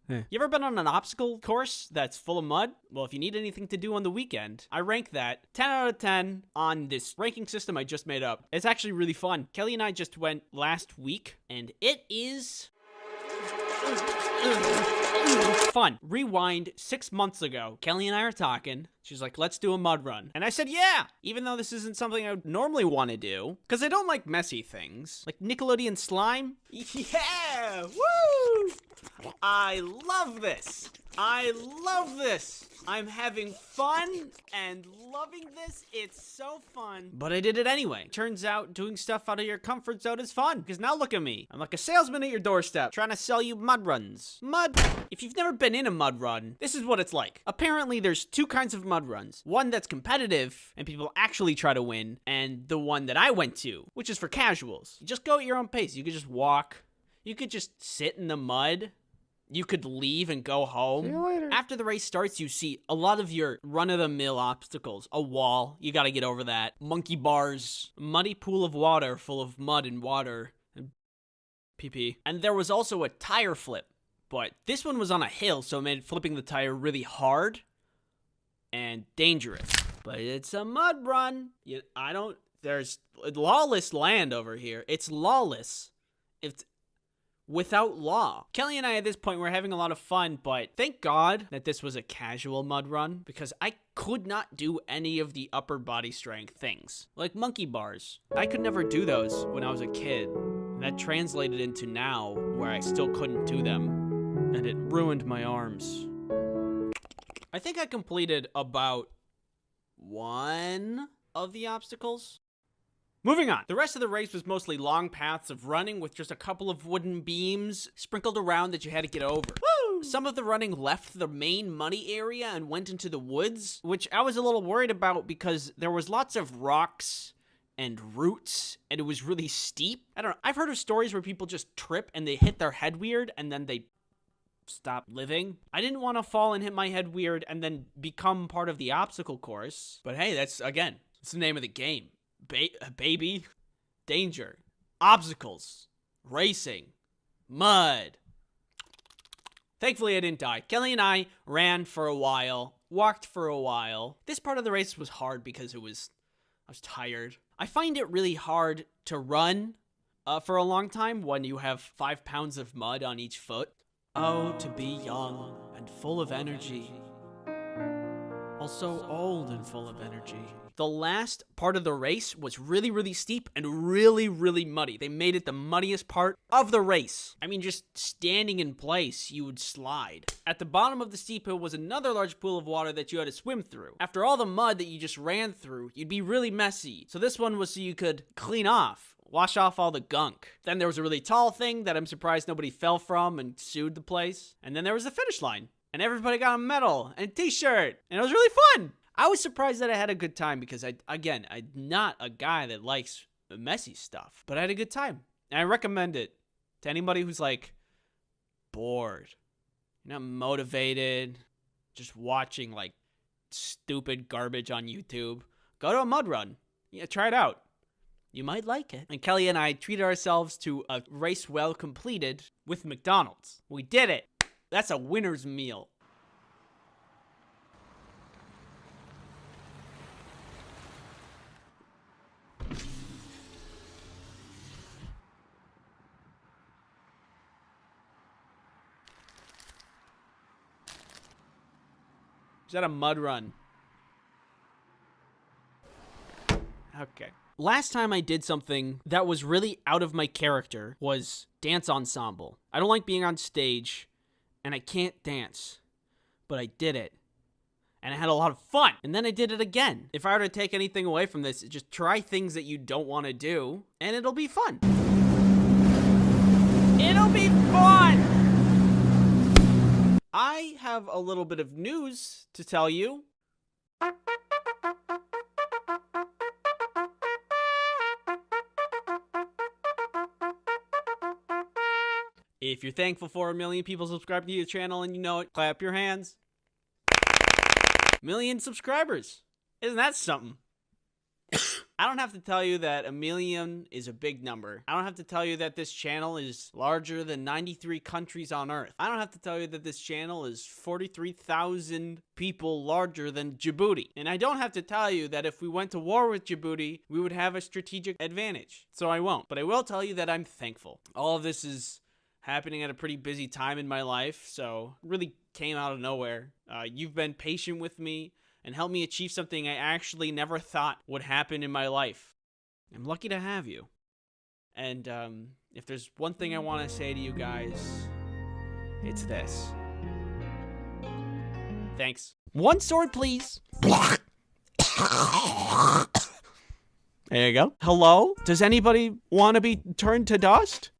You ever been on an obstacle course that's full of mud? Well, if you need anything to do on the weekend, I rank that 10 out of 10 on this ranking system I just made up. It's actually really fun. Kelly and I just went last week, and it is fun. Rewind 6 months ago. Kelly and I are talking. She's like, let's do a mud run. And I said, yeah, even though this isn't something I would normally want to do, because I don't like messy things. Like Nickelodeon slime. Yeah, woo! I love this. I love this. I'm having fun and loving this. It's so fun. But I did it anyway. Turns out doing stuff out of your comfort zone is fun. Because now look at me. I'm like a salesman at your doorstep trying to sell you mud runs. Mud. If you've never been in a mud run, this is what it's like. Apparently there's 2 kinds of mud runs. One that's competitive and people actually try to win. And the one that I went to, which is for casuals. You just go at your own pace. You could just walk. You could just sit in the mud. You could leave and go home. See you later. After the race starts, you see a lot of your run-of-the-mill obstacles. A wall, you gotta get over that. Monkey bars, muddy pool of water full of mud and water, and pee-pee. And there was also a tire flip, but this one was on a hill, so it made flipping the tire really hard and dangerous. But it's a mud run. There's lawless land over here. It's lawless. It's without law. Kelly and I at this point were having a lot of fun, but thank God that this was a casual mud run because I could not do any of the upper body strength things. Like monkey bars. I could never do those when I was a kid. And that translated into now where I still couldn't do them. And it ruined my arms. I think I completed about 1 of the obstacles. Moving on. The rest of the race was mostly long paths of running with just a couple of wooden beams sprinkled around that you had to get over. Woo! Some of the running left the main money area and went into the woods, which I was a little worried about because there was lots of rocks and roots and it was really steep. I don't know. I've heard of stories where people just trip and they hit their head weird and then they stop living. I didn't want to fall and hit my head weird and then become part of the obstacle course. But hey, that's the name of the game. Baby, danger, obstacles, racing, mud. Thankfully, I didn't die. Kelly and I ran for a while, walked for a while. This part of the race was hard because I was tired. I find it really hard to run for a long time when you have 5 pounds of mud on each foot. Oh, to be young and full of energy. Also old and full of energy. The last part of the race was really, really steep and really, really muddy. They made it the muddiest part of the race. I mean, just standing in place, you would slide. At the bottom of the steep hill was another large pool of water that you had to swim through. After all the mud that you just ran through, you'd be really messy. So this one was so you could clean off, wash off all the gunk. Then there was a really tall thing that I'm surprised nobody fell from and sued the place. And then there was the finish line. And everybody got a medal and a t-shirt. And it was really fun. I was surprised that I had a good time because, I'm not a guy that likes messy stuff. But I had a good time. And I recommend it to anybody who's, bored. You're not motivated. Just watching, stupid garbage on YouTube. Go to a mud run. Yeah, try it out. You might like it. And Kelly and I treated ourselves to a race well completed with McDonald's. We did it. That's a winner's meal. Is that a mud run? Okay. Last time I did something that was really out of my character was dance ensemble. I don't like being on stage, and I can't dance, but I did it, and I had a lot of fun, and then I did it again. If I were to take anything away from this, just try things that you don't want to do, and it'll be fun. It'll be fun! I have a little bit of news to tell you. If you're thankful for 1 million people subscribing to your channel and you know it, clap your hands. 1 million subscribers. Isn't that something? I don't have to tell you that 1 million is a big number. I don't have to tell you that this channel is larger than 93 countries on Earth. I don't have to tell you that this channel is 43,000 people larger than Djibouti. And I don't have to tell you that if we went to war with Djibouti, we would have a strategic advantage. So I won't. But I will tell you that I'm thankful. All of this is happening at a pretty busy time in my life, so it really came out of nowhere. You've been patient with me and helped me achieve something I actually never thought would happen in my life. I'm lucky to have you. And if there's one thing I want to say to you guys, it's this. Thanks. One sword, please. There you go. Hello? Does anybody want to be turned to dust?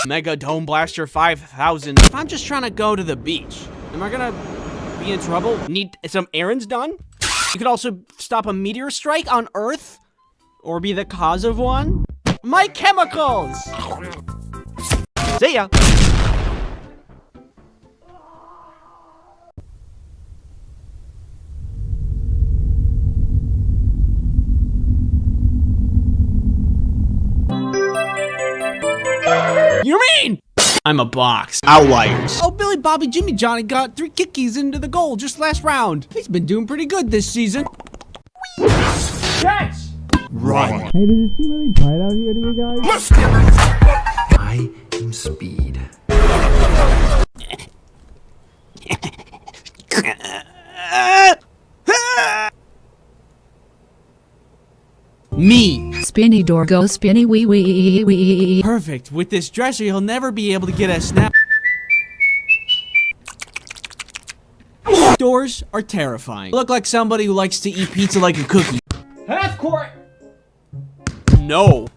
Mega Dome Blaster 5000. If I'm just trying to go to the beach, am I gonna be in trouble? Need some errands done? You could also stop a meteor strike on Earth, or be the cause of one. My chemicals! See ya! You mean? I'm a box. Outliers. Oh, Billy, Bobby, Jimmy, Johnny got 3 kickies into the goal just last round. He's been doing pretty good this season. Catch! Run. Hey, does it seem really bright out here to you guys? I am speed. Me. Spinny door go spinny wee wee wee. Perfect. With this dresser, he'll never be able to get a snap. Doors are terrifying. Look like somebody who likes to eat pizza like a cookie. Half court. No.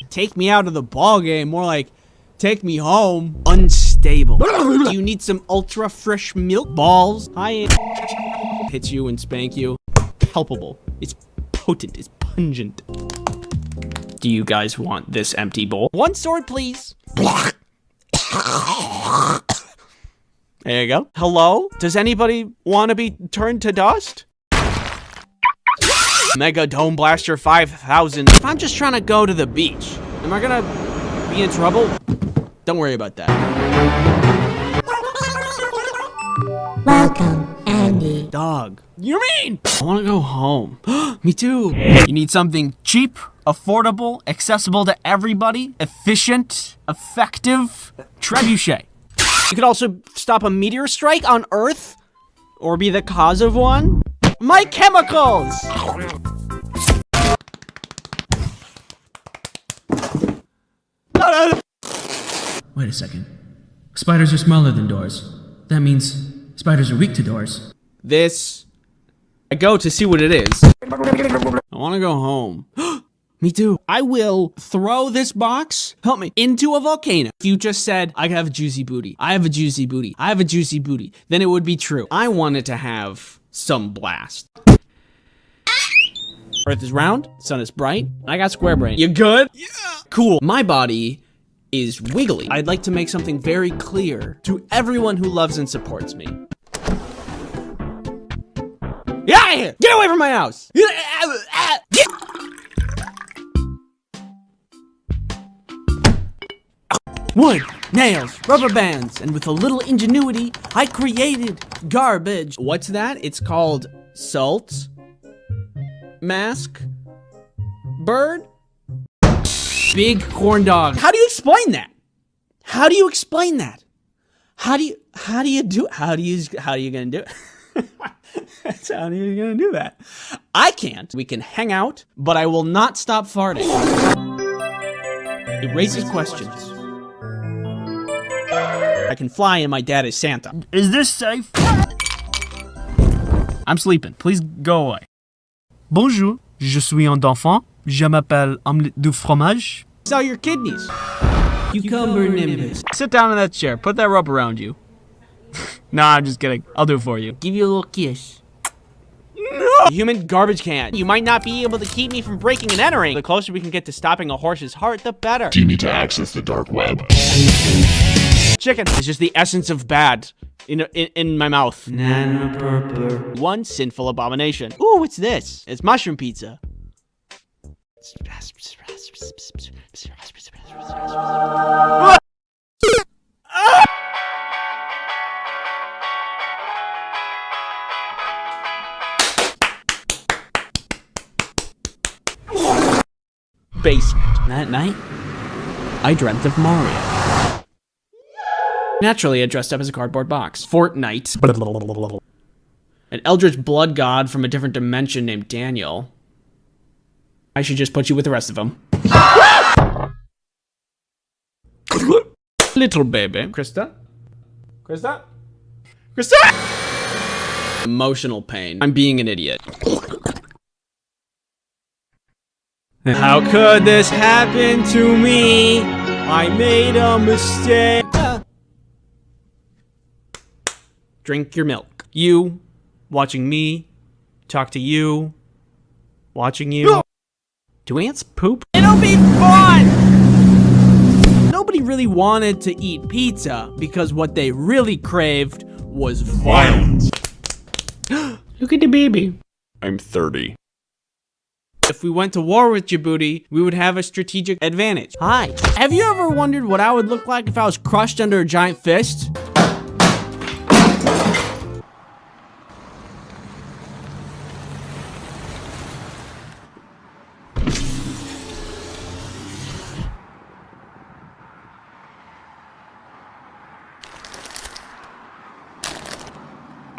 Take me out of the ball game. More like, take me home. Unstable. Do you need some ultra fresh milk? Balls. I hit you and spank you. Palpable. It's potent. It's pungent. Do you guys want this empty bowl? One sword, please. There you go. Hello? Does anybody want to be turned to dust? Mega Dome Blaster 5000. If I'm just trying to go to the beach, am I gonna be in trouble? Don't worry about that. Welcome, Andy. Dog. You mean? I want to go home. Me too. You need something cheap, affordable, accessible to everybody, efficient, effective. Trebuchet. You could also stop a meteor strike on Earth, or be the cause of one. My chemicals! Wait a second. Spiders are smaller than doors. That means spiders are weak to doors. This. I go to see what it is. I want to go home. Me too. I will throw this box, help me, into a volcano. If you just said, I have a juicy booty, I have a juicy booty, I have a juicy booty, then it would be true. I wanted to have some blast. Earth is round, sun is bright, I got square brain. You good? Yeah. Cool. My body is wiggly. I'd like to make something very clear to everyone who loves and supports me. Get out of here! Get away from my house! Wood, nails, rubber bands, and with a little ingenuity, I created garbage. What's that? It's called salt, mask, bird, big corn dog. How do you explain that? How do you explain that? How are you gonna do it? How are you gonna do that? I can't. We can hang out, but I will not stop farting. It raises questions. I can fly and my dad is Santa. Is this safe? I'm sleeping. Please go away. Bonjour, je suis un enfant. Je m'appelle omelette du fromage. Sell your kidneys. Cucumber nimbus. Sit down in that chair. Put that rope around you. Nah, I'm just kidding. I'll do it for you. Give you a little kiss. Human garbage can. You might not be able to keep me from breaking and entering. The closer we can get to stopping a horse's heart, the better. Do you need to access the dark web? Chicken is just the essence of bad in my mouth. One sinful abomination. Ooh, what's this? It's mushroom pizza. Basement. That night, I dreamt of Mario. Naturally, I dressed up as a cardboard box. Fortnite. An eldritch blood god from a different dimension named Daniel. I should just put you with the rest of them. Little baby. Krista? Krista? Krista? Emotional pain. I'm being an idiot. How could this happen to me? I made a mistake. Drink your milk. You, watching me, talk to you, watching you. Do ants poop? It'll be fun! Nobody really wanted to eat pizza because what they really craved was violence. Look at the baby. I'm 30. If we went to war with Djibouti, we would have a strategic advantage. Hi. Have you ever wondered what I would look like if I was crushed under a giant fist?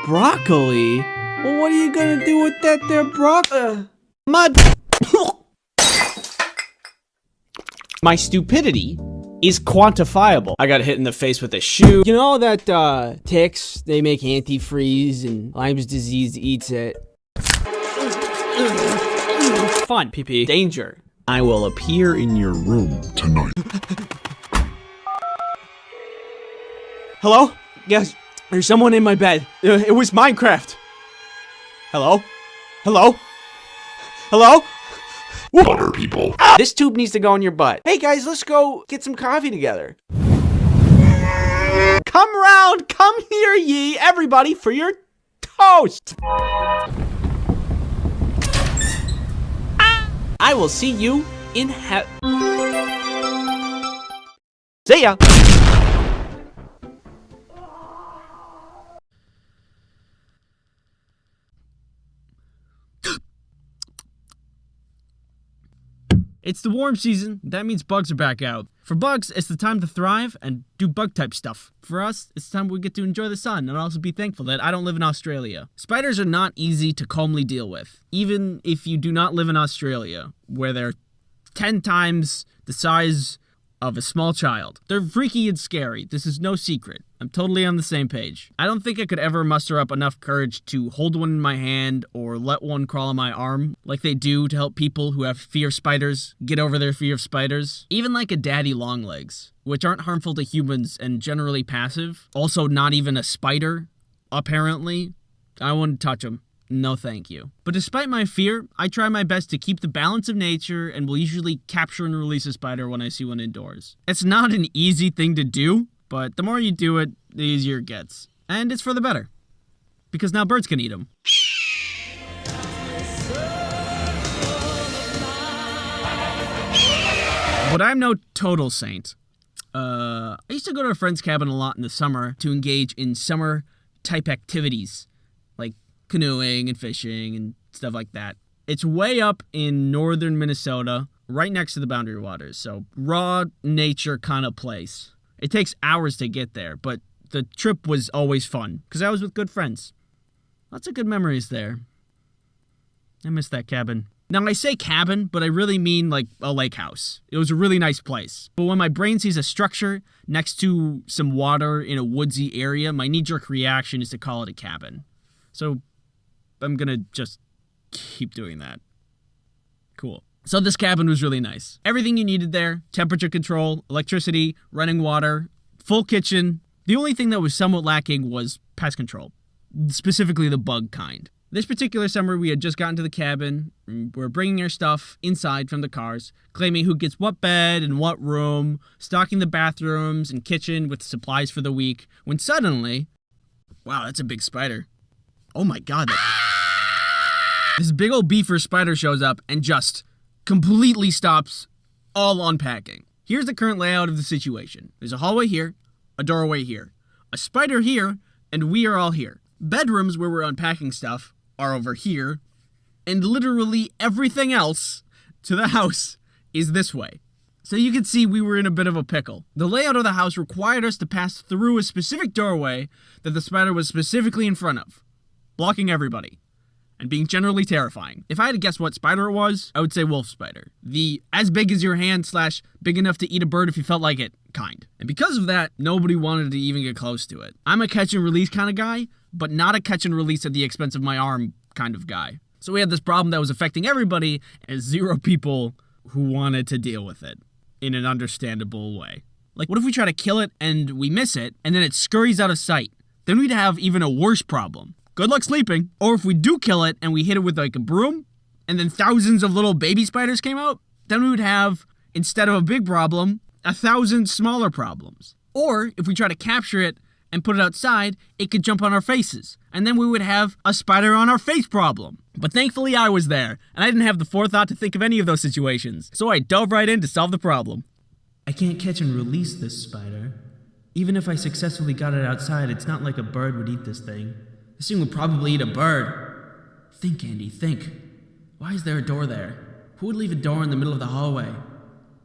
Broccoli? Well, what are you gonna do with that there broccoli? My stupidity is quantifiable. I got hit in the face with a shoe. You know that ticks, they make antifreeze and Lyme's disease eats it. Fun, PP. Danger. I will appear in your room Tonight. Hello? Yes, there's someone in my bed. It was Minecraft. Hello? Hello? Hello? Butter people. This tube needs to go in your butt. Hey guys, let's go get some coffee together. Come round, come here ye, everybody, for your toast. I will see you in See ya. It's the warm season. That means bugs are back out. For bugs, it's the time to thrive and do bug-type stuff. For us, it's the time we get to enjoy the sun and also be thankful that I don't live in Australia. Spiders are not easy to calmly deal with, even if you do not live in Australia, where they're 10 times the size of a small child. They're freaky and scary. This is no secret. I'm totally on the same page. I don't think I could ever muster up enough courage to hold one in my hand or let one crawl on my arm like they do to help people who have fear of spiders get over their fear of spiders. Even like a daddy longlegs, which aren't harmful to humans and generally passive. Also not even a spider, apparently. I wouldn't touch them. No thank you. But despite my fear, I try my best to keep the balance of nature and will usually capture and release a spider when I see one indoors. It's not an easy thing to do, but the more you do it, the easier it gets. And it's for the better. Because now birds can eat them. But I'm no total saint. I used to go to a friend's cabin a lot in the summer to engage in summer-type activities, like canoeing and fishing and stuff like that. It's way up in northern Minnesota, right next to the Boundary Waters, so raw nature kind of place. It takes hours to get there, but the trip was always fun, because I was with good friends. Lots of good memories there. I miss that cabin. Now, I say cabin, but I really mean like a lake house. It was a really nice place. But when my brain sees a structure next to some water in a woodsy area, my knee-jerk reaction is to call it a cabin. So I'm gonna just keep doing that. Cool. So this cabin was really nice. Everything you needed there, temperature control, electricity, running water, full kitchen. The only thing that was somewhat lacking was pest control, specifically the bug kind. This particular summer, we had just gotten to the cabin. We're bringing our stuff inside from the cars, claiming who gets what bed and what room, stocking the bathrooms and kitchen with supplies for the week, when suddenly... Wow, that's a big spider. Oh my god. This big old beaver spider shows up and just completely stops all unpacking. Here's the current layout of the situation. There's a hallway here, a doorway here, a spider here, and we are all here. Bedrooms where we're unpacking stuff are over here, and literally everything else to the house is this way. So you can see we were in a bit of a pickle. The layout of the house required us to pass through a specific doorway that the spider was specifically in front of, blocking everybody, and being generally terrifying. If I had to guess what spider it was, I would say wolf spider. The as big as your hand / big enough to eat a bird if you felt like it kind. And because of that, nobody wanted to even get close to it. I'm a catch and release kind of guy, but not a catch and release at the expense of my arm kind of guy. So we had this problem that was affecting everybody, and 0 people who wanted to deal with it in an understandable way. Like, what if we try to kill it and we miss it, and then it scurries out of sight? Then we'd have even a worse problem. Good luck sleeping. Or if we do kill it and we hit it with like a broom, and then thousands of little baby spiders came out, then we would have, instead of a big problem, 1,000 smaller problems. Or if we try to capture it and put it outside, it could jump on our faces, and then we would have a spider on our face problem. But thankfully I was there, and I didn't have the forethought to think of any of those situations, so I dove right in to solve the problem. I can't catch and release this spider. Even if I successfully got it outside, it's not like a bird would eat this thing. This thing would probably eat a bird. Think, Andy, think. Why is there a door there? Who would leave a door in the middle of the hallway?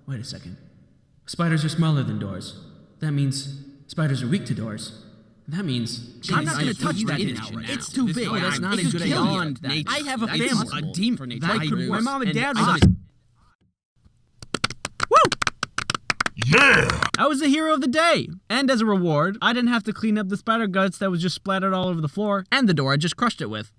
Wait a second. Spiders are smaller than doors. That means spiders are weak to doors. That means... I'm not going to touch that now. It's too big. Oh, that's not a good idea. I have a family. A demon for nature. My mom and dad I- Woo! Yeah! I was the hero of the day. And as a reward, I didn't have to clean up the spider guts that was just splattered all over the floor and the door I just crushed it with.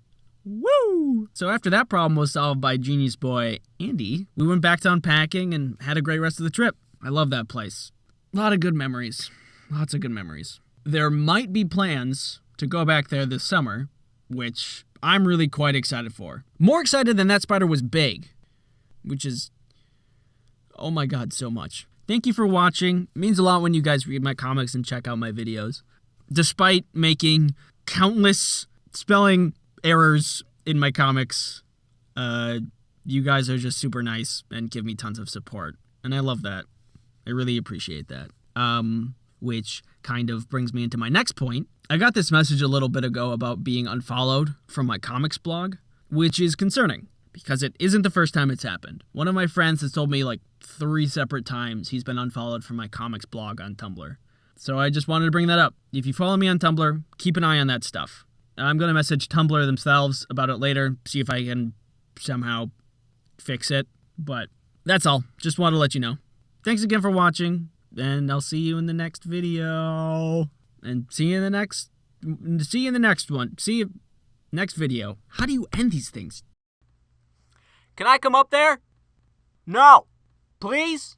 Woo! So after that problem was solved by genius boy Andy, we went back to unpacking and had a great rest of the trip. I love that place. A lot of good memories. Lots of good memories. There might be plans to go back there this summer, which I'm really quite excited for. More excited than that spider was big, which is, oh my god, so much. Thank you for watching. It means a lot when you guys read my comics and check out my videos. Despite making countless spelling errors in my comics, you guys are just super nice and give me tons of support. And I love that. I really appreciate that. Which kind of brings me into my next point. I got this message a little bit ago about being unfollowed from my comics blog, which is concerning because it isn't the first time it's happened. One of my friends has told me like 3 separate times he's been unfollowed from my comics blog on Tumblr. So I just wanted to bring that up. If you follow me on Tumblr, keep an eye on that stuff. I'm going to message Tumblr themselves about it later, see if I can somehow fix it. But that's all. Just wanted to let you know. Thanks again for watching, and I'll see you in the next video. And see you in the next one. See you next video. How do you end these things? Can I come up there? No. Please?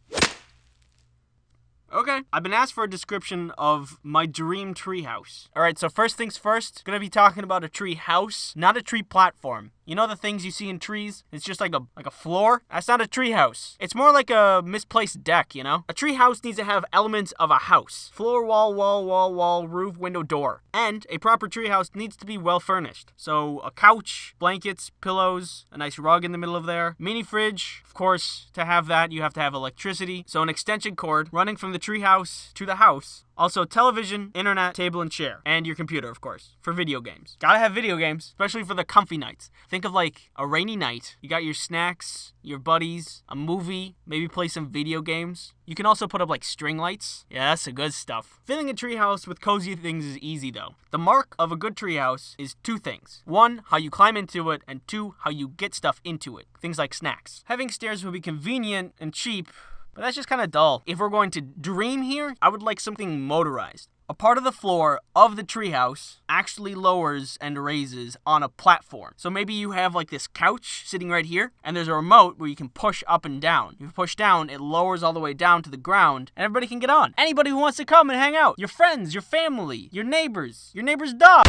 Okay. I've been asked for a description of my dream tree house. Alright, so first things first, gonna be talking about a tree house, not a tree platform. You know the things you see in trees? It's just like a floor? That's not a tree house. It's more like a misplaced deck, you know? A tree house needs to have elements of a house. Floor, wall, roof, window, door. And a proper tree house needs to be well furnished. So a couch, blankets, pillows, a nice rug in the middle of there, mini fridge. Of course, to have that, you have to have electricity. So an extension cord running from the tree house to the house. Also, television, internet, table, and chair. And your computer, of course, for video games. Gotta have video games, especially for the comfy nights. Think of like a rainy night. You got your snacks, your buddies, a movie, maybe play some video games. You can also put up like string lights. Yeah, that's the good stuff. Filling a treehouse with cozy things is easy though. The mark of a good treehouse is 2 things. 1, how you climb into it, and 2, how you get stuff into it. Things like snacks. Having stairs would be convenient and cheap, but that's just kind of dull. If we're going to dream here, I would like something motorized. A part of the floor of the treehouse actually lowers and raises on a platform. So maybe you have like this couch sitting right here, and there's a remote where you can push up and down. If you push down, it lowers all the way down to the ground, and everybody can get on. Anybody who wants to come and hang out. Your friends, your family, your neighbor's dog.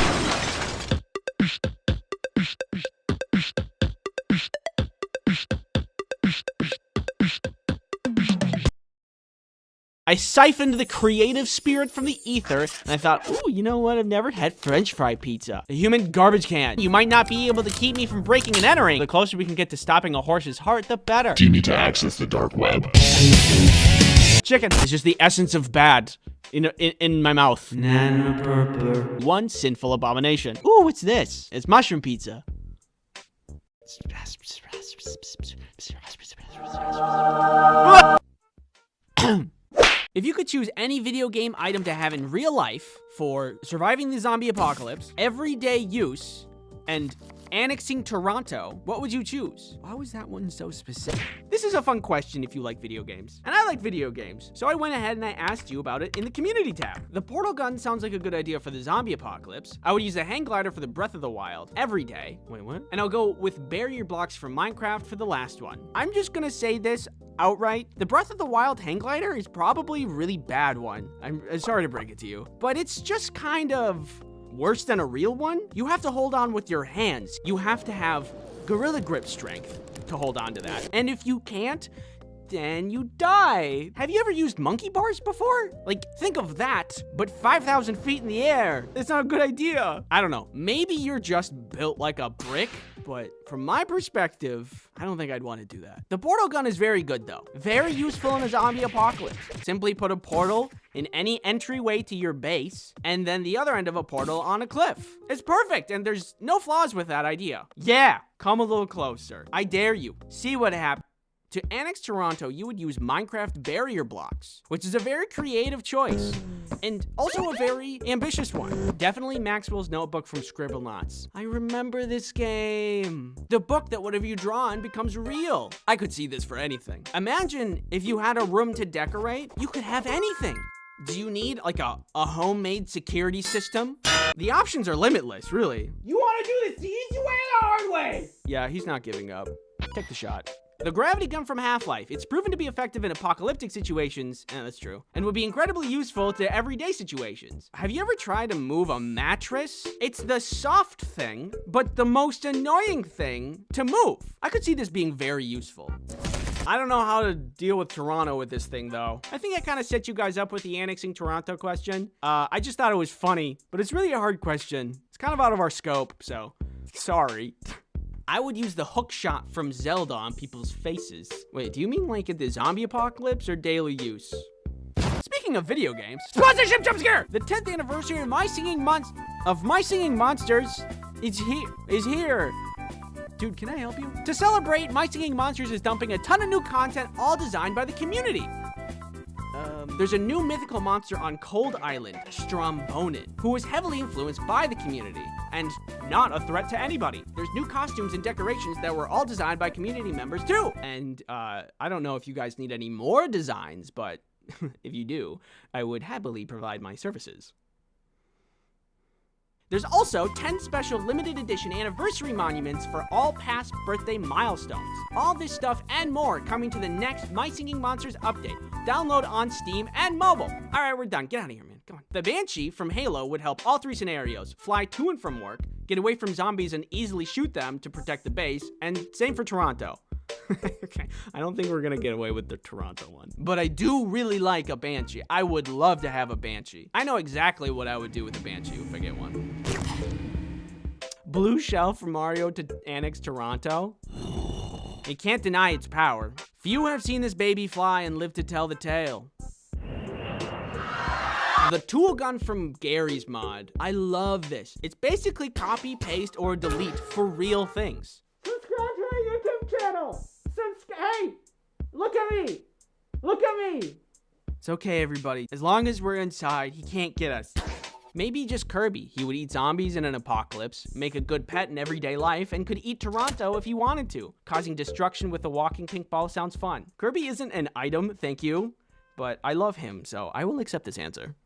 I siphoned the creative spirit from the ether, and I thought, ooh, you know what? I've never had French fry pizza. A human garbage can. You might not be able to keep me from breaking and entering. The closer we can get to stopping a horse's heart, the better. Do you need to access the dark web? Chicken is just the essence of bad in my mouth. One sinful abomination. Ooh, what's this? It's mushroom pizza. If you could choose any video game item to have in real life for surviving the zombie apocalypse, everyday use, and annexing Toronto, what would you choose? Why was that one so specific? This is a fun question if you like video games. And I like video games, so I went ahead and I asked you about it in the community tab. The portal gun sounds like a good idea for the zombie apocalypse. I would use a hang glider for the Breath of the Wild every day. Wait, what? And I'll go with barrier blocks from Minecraft for the last one. I'm just gonna say this outright. The Breath of the Wild hang glider is probably a really bad one. I'm sorry to break it to you, but it's just kind of worse than a real one. You have to hold on with your hands. You have to have gorilla grip strength to hold on to that. And if you can't, then you die. Have you ever used monkey bars before? Like, think of that, but 5,000 feet in the air. It's not a good idea. I don't know. Maybe you're just built like a brick, but from my perspective, I don't think I'd want to do that. The portal gun is very good though. Very useful in a zombie apocalypse. Simply put a portal in any entryway to your base, and then the other end of a portal on a cliff. It's perfect, and there's no flaws with that idea. Yeah, come a little closer. I dare you. See what happens. To annex Toronto, you would use Minecraft barrier blocks, which is a very creative choice, and also a very ambitious one. Definitely Maxwell's Notebook from Scribblenauts. I remember this game. The book that whatever you draw on becomes real. I could see this for anything. Imagine if you had a room to decorate, you could have anything. Do you need like a homemade security system? The options are limitless, really. You want to do this the easy way or the hard way? Yeah, he's not giving up. Take the shot. The gravity gun from Half-Life. It's proven to be effective in apocalyptic situations, that's true, and would be incredibly useful to everyday situations. Have you ever tried to move a mattress? It's the soft thing, but the most annoying thing to move. I could see this being very useful. I don't know how to deal with Toronto with this thing, though. I think I kind of set you guys up with the annexing Toronto question. I just thought it was funny, but it's really a hard question. It's kind of out of our scope, so sorry. I would use the hook shot from Zelda on people's faces. Wait, do you mean like at the zombie apocalypse or daily use? Speaking of video games, sponsorship jump scare! The 10th anniversary of My Singing Monsters is here. Dude, can I help you? To celebrate, My Singing Monsters is dumping a ton of new content, all designed by the community. There's a new mythical monster on Cold Island, Strombonin, who was heavily influenced by the community and not a threat to anybody. There's new costumes and decorations that were all designed by community members too. And I don't know if you guys need any more designs, but if you do, I would happily provide my services. There's also 10 special limited edition anniversary monuments for all past birthday milestones. All this stuff and more coming to the next My Singing Monsters update. Download on Steam and mobile. All right, we're done. Get out of here, man. Come on. The Banshee from Halo would help all 3 scenarios. Fly to and from work, get away from zombies and easily shoot them to protect the base, and same for Toronto. Okay, I don't think we're gonna get away with the Toronto one. But I do really like a Banshee. I would love to have a Banshee. I know exactly what I would do with a Banshee if I get one. Blue shell from Mario to annex Toronto. You can't deny its power. Few have seen this baby fly and live to tell the tale. The tool gun from Gary's mod. I love this. It's basically copy, paste, or delete for real things. Subscribe to my YouTube channel. Hey, look at me. Look at me. It's okay, everybody. As long as we're inside, he can't get us. Maybe just Kirby. He would eat zombies in an apocalypse, make a good pet in everyday life, and could eat Toronto if he wanted to. Causing destruction with a walking pink ball sounds fun. Kirby isn't an item, thank you, but I love him, so I will accept this answer.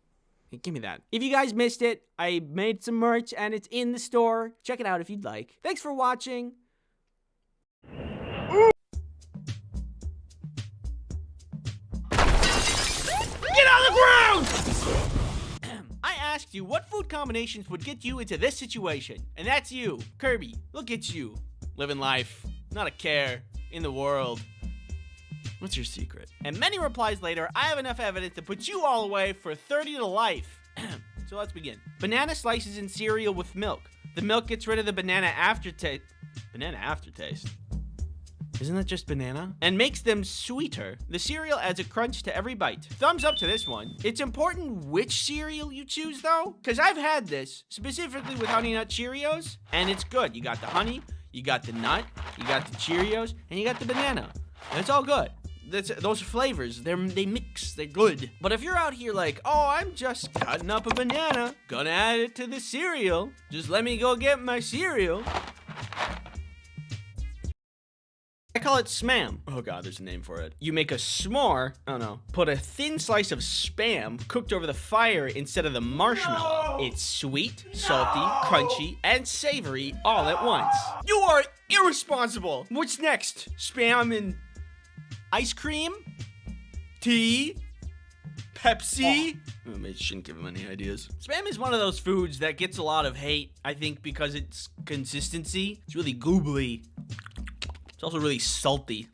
Hey, give me that. If you guys missed it, I made some merch and it's in the store. Check it out if you'd like. Thanks for watching. Get on the ground! I asked you what food combinations would get you into this situation, and that's you, Kirby. Look at you, living life, not a care in the world. What's your secret? And many replies later, I have enough evidence to put you all away for 30 to life. So let's begin. Banana slices in cereal with milk. The milk gets rid of the banana aftertaste. Banana aftertaste? Isn't that just banana? And makes them sweeter. The cereal adds a crunch to every bite. Thumbs up to this one. It's important which cereal you choose though, because I've had this, specifically with Honey Nut Cheerios, and it's good. You got the honey, you got the nut, you got the Cheerios, and you got the banana. And it's all good. Those flavors, they mix, they're good. But if you're out here like, oh, I'm just cutting up a banana, gonna add it to the cereal, just let me go get my cereal. I call it Spam. Oh god, there's a name for it. You make a s'more, oh no, put a thin slice of Spam cooked over the fire instead of the marshmallow. No! It's sweet, salty, crunchy, and savory all at once. You are irresponsible. What's next? Spam and ice cream? Tea? Pepsi? Oh, I shouldn't give him any ideas. Spam is one of those foods that gets a lot of hate, I think, because it's consistency. It's really goobly. It's also really salty.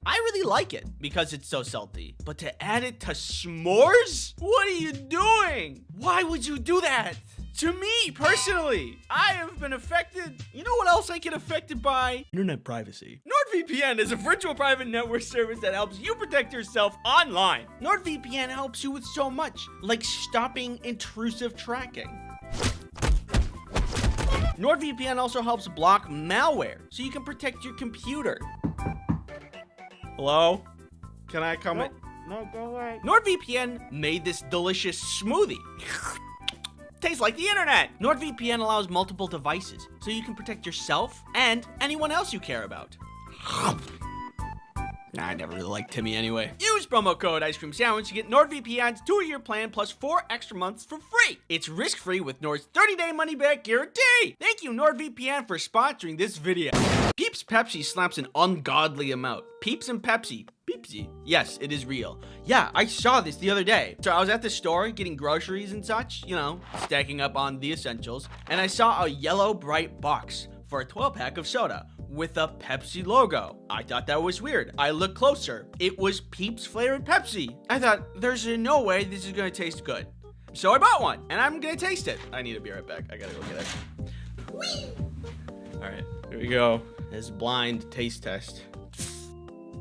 I really like it because it's so salty. But to add it to s'mores? What are you doing? Why would you do that? To me, personally, I have been affected. You know what else I get affected by? Internet privacy. NordVPN is a virtual private network service that helps you protect yourself online. NordVPN helps you with so much, like stopping intrusive tracking. NordVPN also helps block malware, so you can protect your computer. Hello? Can I come in? No, go away. NordVPN made this delicious smoothie. Tastes like the internet. NordVPN allows multiple devices, so you can protect yourself and anyone else you care about. Nah, I never really liked Timmy anyway. Use promo code Ice Cream Sandwich to get NordVPN's 2-year plan plus 4 extra months for free. It's risk-free with Nord's 30-day money-back guarantee. Thank you, NordVPN, for sponsoring this video. Peeps Pepsi slaps an ungodly amount. Peeps and Pepsi. Peepsy. Yes, it is real. Yeah, I saw this the other day. So I was at the store getting groceries and such, you know, stacking up on the essentials, and I saw a yellow bright box for a 12-pack of soda with a Pepsi logo. I thought that was weird. I looked closer. It was Peeps flavored Pepsi. I thought, there's no way this is gonna taste good. So I bought one, and I'm gonna taste it. I need to be right back. I gotta go get it. Whee! All right, here we go. This blind taste test.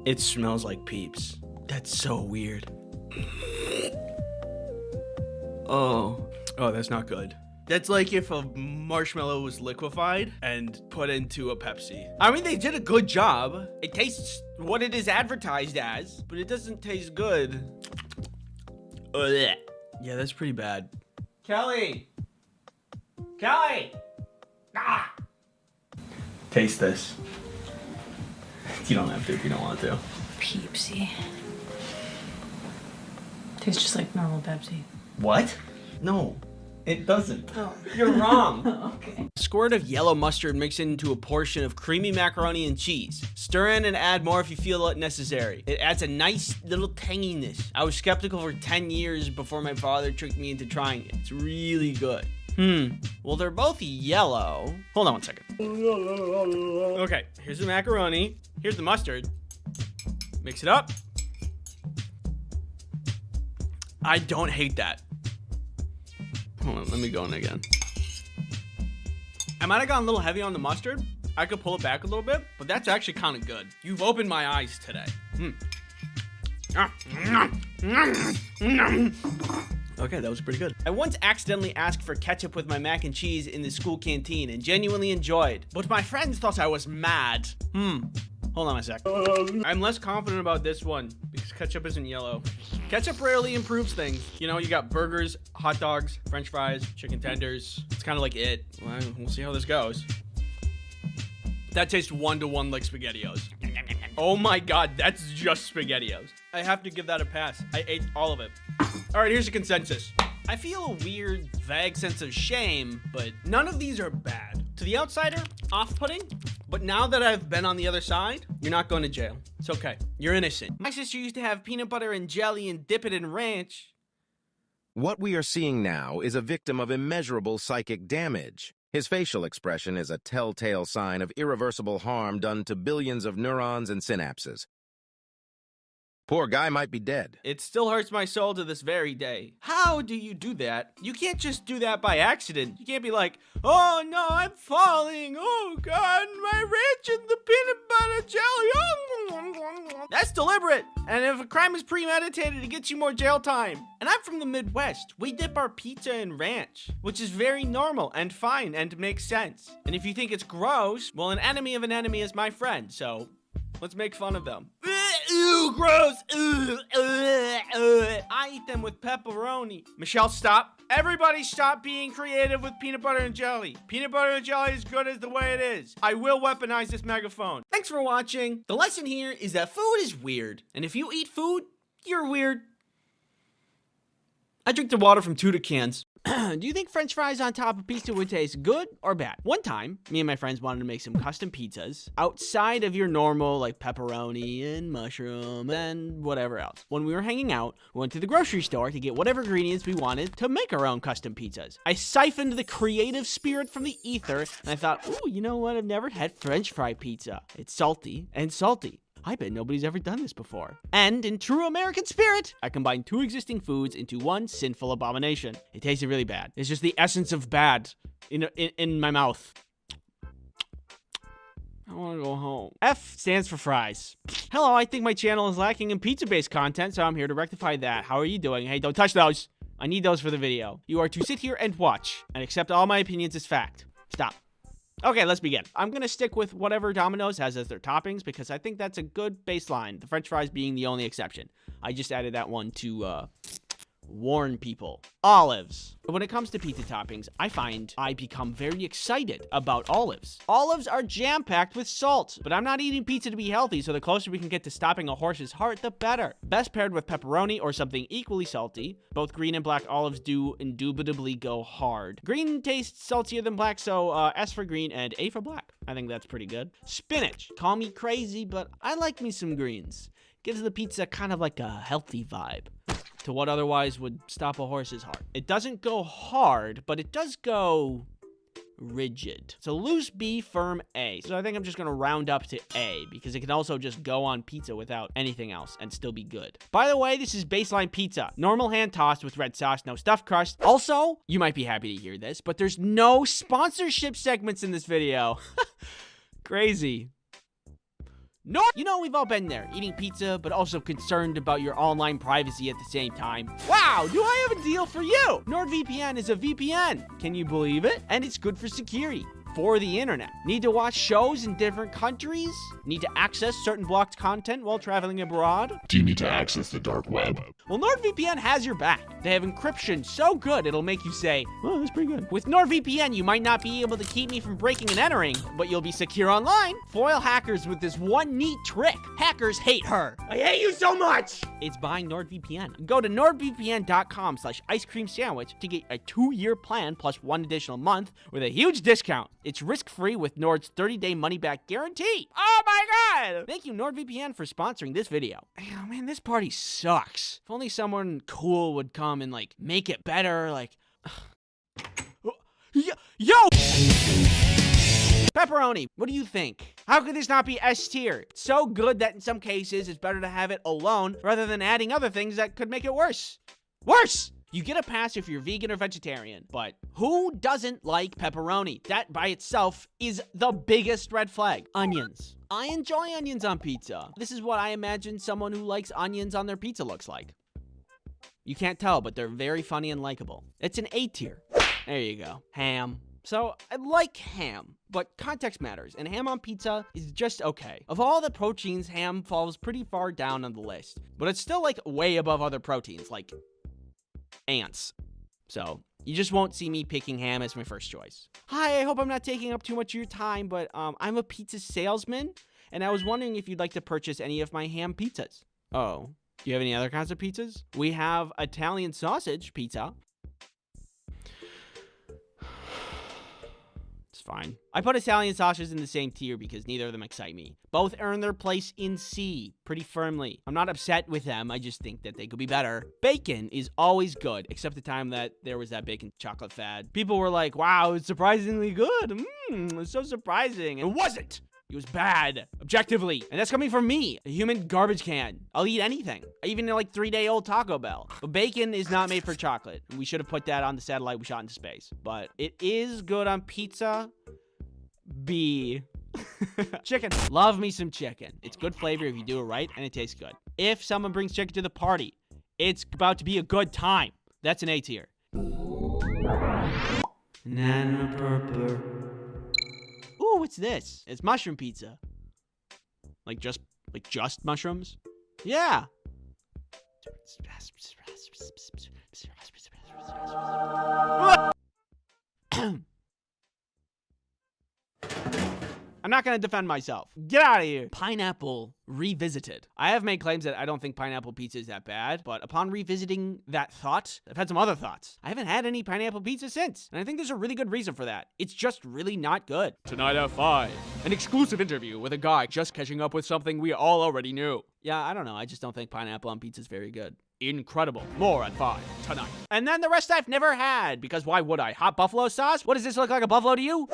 It smells like Peeps. That's so weird. Oh, that's not good. That's like if a marshmallow was liquefied and put into a Pepsi. I mean, they did a good job. It tastes what it is advertised as, but it doesn't taste good. Ugh. Yeah, that's pretty bad. Kelly! Kelly! Ah! Taste this. You don't have to if you don't want to. Peepsy. Tastes just like normal Pepsi. What? No. It doesn't. Oh. You're wrong. Okay. A squirt of yellow mustard mixed into a portion of creamy macaroni and cheese. Stir in and add more if you feel it necessary. It adds a nice little tanginess. I was skeptical for 10 years before my father tricked me into trying it. It's really good. Well, they're both yellow. Hold on one second. Okay, here's the macaroni. Here's the mustard. Mix it up. I don't hate that. Hold on, let me go in again. I might have gone a little heavy on the mustard. I could pull it back a little bit, but that's actually kind of good. You've opened my eyes today. Okay, that was pretty good. I once accidentally asked for ketchup with my mac and cheese in the school canteen and genuinely enjoyed, but my friends thought I was mad. Hold on a sec. I'm less confident about this one because ketchup isn't yellow. Ketchup rarely improves things. You know, you got burgers, hot dogs, french fries, chicken tenders. It's kind of like it. Well, we'll see how this goes. That tastes 1-to-1 like SpaghettiOs. Oh my God, that's just SpaghettiOs. I have to give that a pass. I ate all of it. All right, here's a consensus. I feel a weird, vague sense of shame, but none of these are bad. To the outsider, off-putting, but now that I've been on the other side, you're not going to jail. It's okay. You're innocent. My sister used to have peanut butter and jelly and dip it in ranch. What we are seeing now is a victim of immeasurable psychic damage. His facial expression is a telltale sign of irreversible harm done to billions of neurons and synapses. Poor guy might be dead. It still hurts my soul to this very day. How do you do that? You can't just do that by accident. You can't be like, oh no, I'm falling. Oh God, my ranch and the peanut butter jelly. That's deliberate. And if a crime is premeditated, it gets you more jail time. And I'm from the Midwest. We dip our pizza in ranch, which is very normal and fine and makes sense. And if you think it's gross, well, an enemy of an enemy is my friend. So let's make fun of them. Ew, gross. I eat them with pepperoni. Michelle, stop. Everybody stop being creative with peanut butter and jelly. Peanut butter and jelly is good as the way it is. I will weaponize this megaphone. Thanks for watching. The lesson here is that food is weird. And if you eat food, you're weird. I drink the water from Tuda cans. Do you think french fries on top of pizza would taste good or bad? One time, me and my friends wanted to make some custom pizzas outside of your normal, like pepperoni and mushroom and whatever else. When we were hanging out, we went to the grocery store to get whatever ingredients we wanted to make our own custom pizzas. I siphoned the creative spirit from the ether, and I thought, ooh, you know what? I've never had french fry pizza. It's salty and salty. I bet nobody's ever done this before. And in true American spirit, I combined two existing foods into one sinful abomination. It tasted really bad. It's just the essence of bad in my mouth. I want to go home. F stands for fries. Hello, I think my channel is lacking in pizza-based content, so I'm here to rectify that. How are you doing? Hey, don't touch those. I need those for the video. You are to sit here and watch and accept all my opinions as fact. Stop. Okay, let's begin. I'm going to stick with whatever Domino's has as their toppings because I think that's a good baseline, the french fries being the only exception. I just added that one to warn people. Olives. When it comes to pizza toppings, I find I become very excited about olives. Olives are jam-packed with salt, but I'm not eating pizza to be healthy, so the closer we can get to stopping a horse's heart, the better. Best paired with pepperoni or something equally salty. Both green and black olives do indubitably go hard. Green tastes saltier than black, so S for green and A for black. I think that's pretty good. Spinach. Call me crazy, but I like me some greens. Gives the pizza kind of like a healthy vibe to what otherwise would stop a horse's heart. It doesn't go hard, but it does go rigid. So loose B, firm A. So I think I'm just gonna round up to A because it can also just go on pizza without anything else and still be good. By the way, this is baseline pizza. Normal hand tossed with red sauce, no stuffed crust. Also, you might be happy to hear this, but there's no sponsorship segments in this video. Crazy. No, you know, we've all been there, eating pizza, but also concerned about your online privacy at the same time. Wow, do I have a deal for you? NordVPN is a VPN. Can you believe it? And it's good for security. For the internet. Need to watch shows in different countries? Need to access certain blocked content while traveling abroad? Do you need to access the dark web? Well, NordVPN has your back. They have encryption so good it'll make you say, oh, that's pretty good. With NordVPN, you might not be able to keep me from breaking and entering, but you'll be secure online. Foil hackers with this one neat trick. Hackers hate her. I hate you so much! It's buying NordVPN. Go to nordvpn.com/icecreamsandwich to get a 2-year plan plus 1 additional month with a huge discount. It's risk-free with Nord's 30-day money-back guarantee. Oh my God! Thank you, NordVPN, for sponsoring this video. Oh man, this party sucks. If only someone cool would come and, like, make it better, like... Yo! Pepperoni, what do you think? How could this not be S tier? It's so good that in some cases it's better to have it alone rather than adding other things that could make it worse. Worse! You get a pass if you're vegan or vegetarian, but who doesn't like pepperoni? That by itself is the biggest red flag. Onions. I enjoy onions on pizza. This is what I imagine someone who likes onions on their pizza looks like. You can't tell, but they're very funny and likable. It's an A tier. There you go. Ham. So, I like ham, but context matters, and ham on pizza is just okay. Of all the proteins, ham falls pretty far down on the list, but it's still like way above other proteins, like ants. So, you just won't see me picking ham as my first choice. Hi, I hope I'm not taking up too much of your time, but I'm a pizza salesman, and I was wondering if you'd like to purchase any of my ham pizzas. Oh, do you have any other kinds of pizzas? We have Italian sausage pizza. It's fine. I put Italian sausages in the same tier because neither of them excite me. Both earn their place in C pretty firmly. I'm not upset with them, I just think that they could be better. Bacon is always good, except the time that there was that bacon chocolate fad. People were like, wow, it's surprisingly good. It's so surprising. It wasn't. It was bad, objectively. And that's coming from me, a human garbage can. I'll eat anything. I even like 3-day-old Taco Bell. But bacon is not made for chocolate. We should have put that on the satellite we shot into space. But it is good on pizza. B. Chicken. Love me some chicken. It's good flavor if you do it right, and it tastes good. If someone brings chicken to the party, it's about to be a good time. That's an A tier. Nana purple. Ooh, what's this? It's mushroom pizza. Like just mushrooms? Yeah. I'm not gonna defend myself. Get out of here. Pineapple revisited. I have made claims that I don't think pineapple pizza is that bad, but upon revisiting that thought, I've had some other thoughts. I haven't had any pineapple pizza since, and I think there's a really good reason for that. It's just really not good. Tonight at 5, an exclusive interview with a guy just catching up with something we all already knew. Yeah, I don't know. I just don't think pineapple on pizza is very good. Incredible. More at 5 tonight. And then the rest I've never had, because why would I? Hot buffalo sauce? What does this look like, a buffalo to you?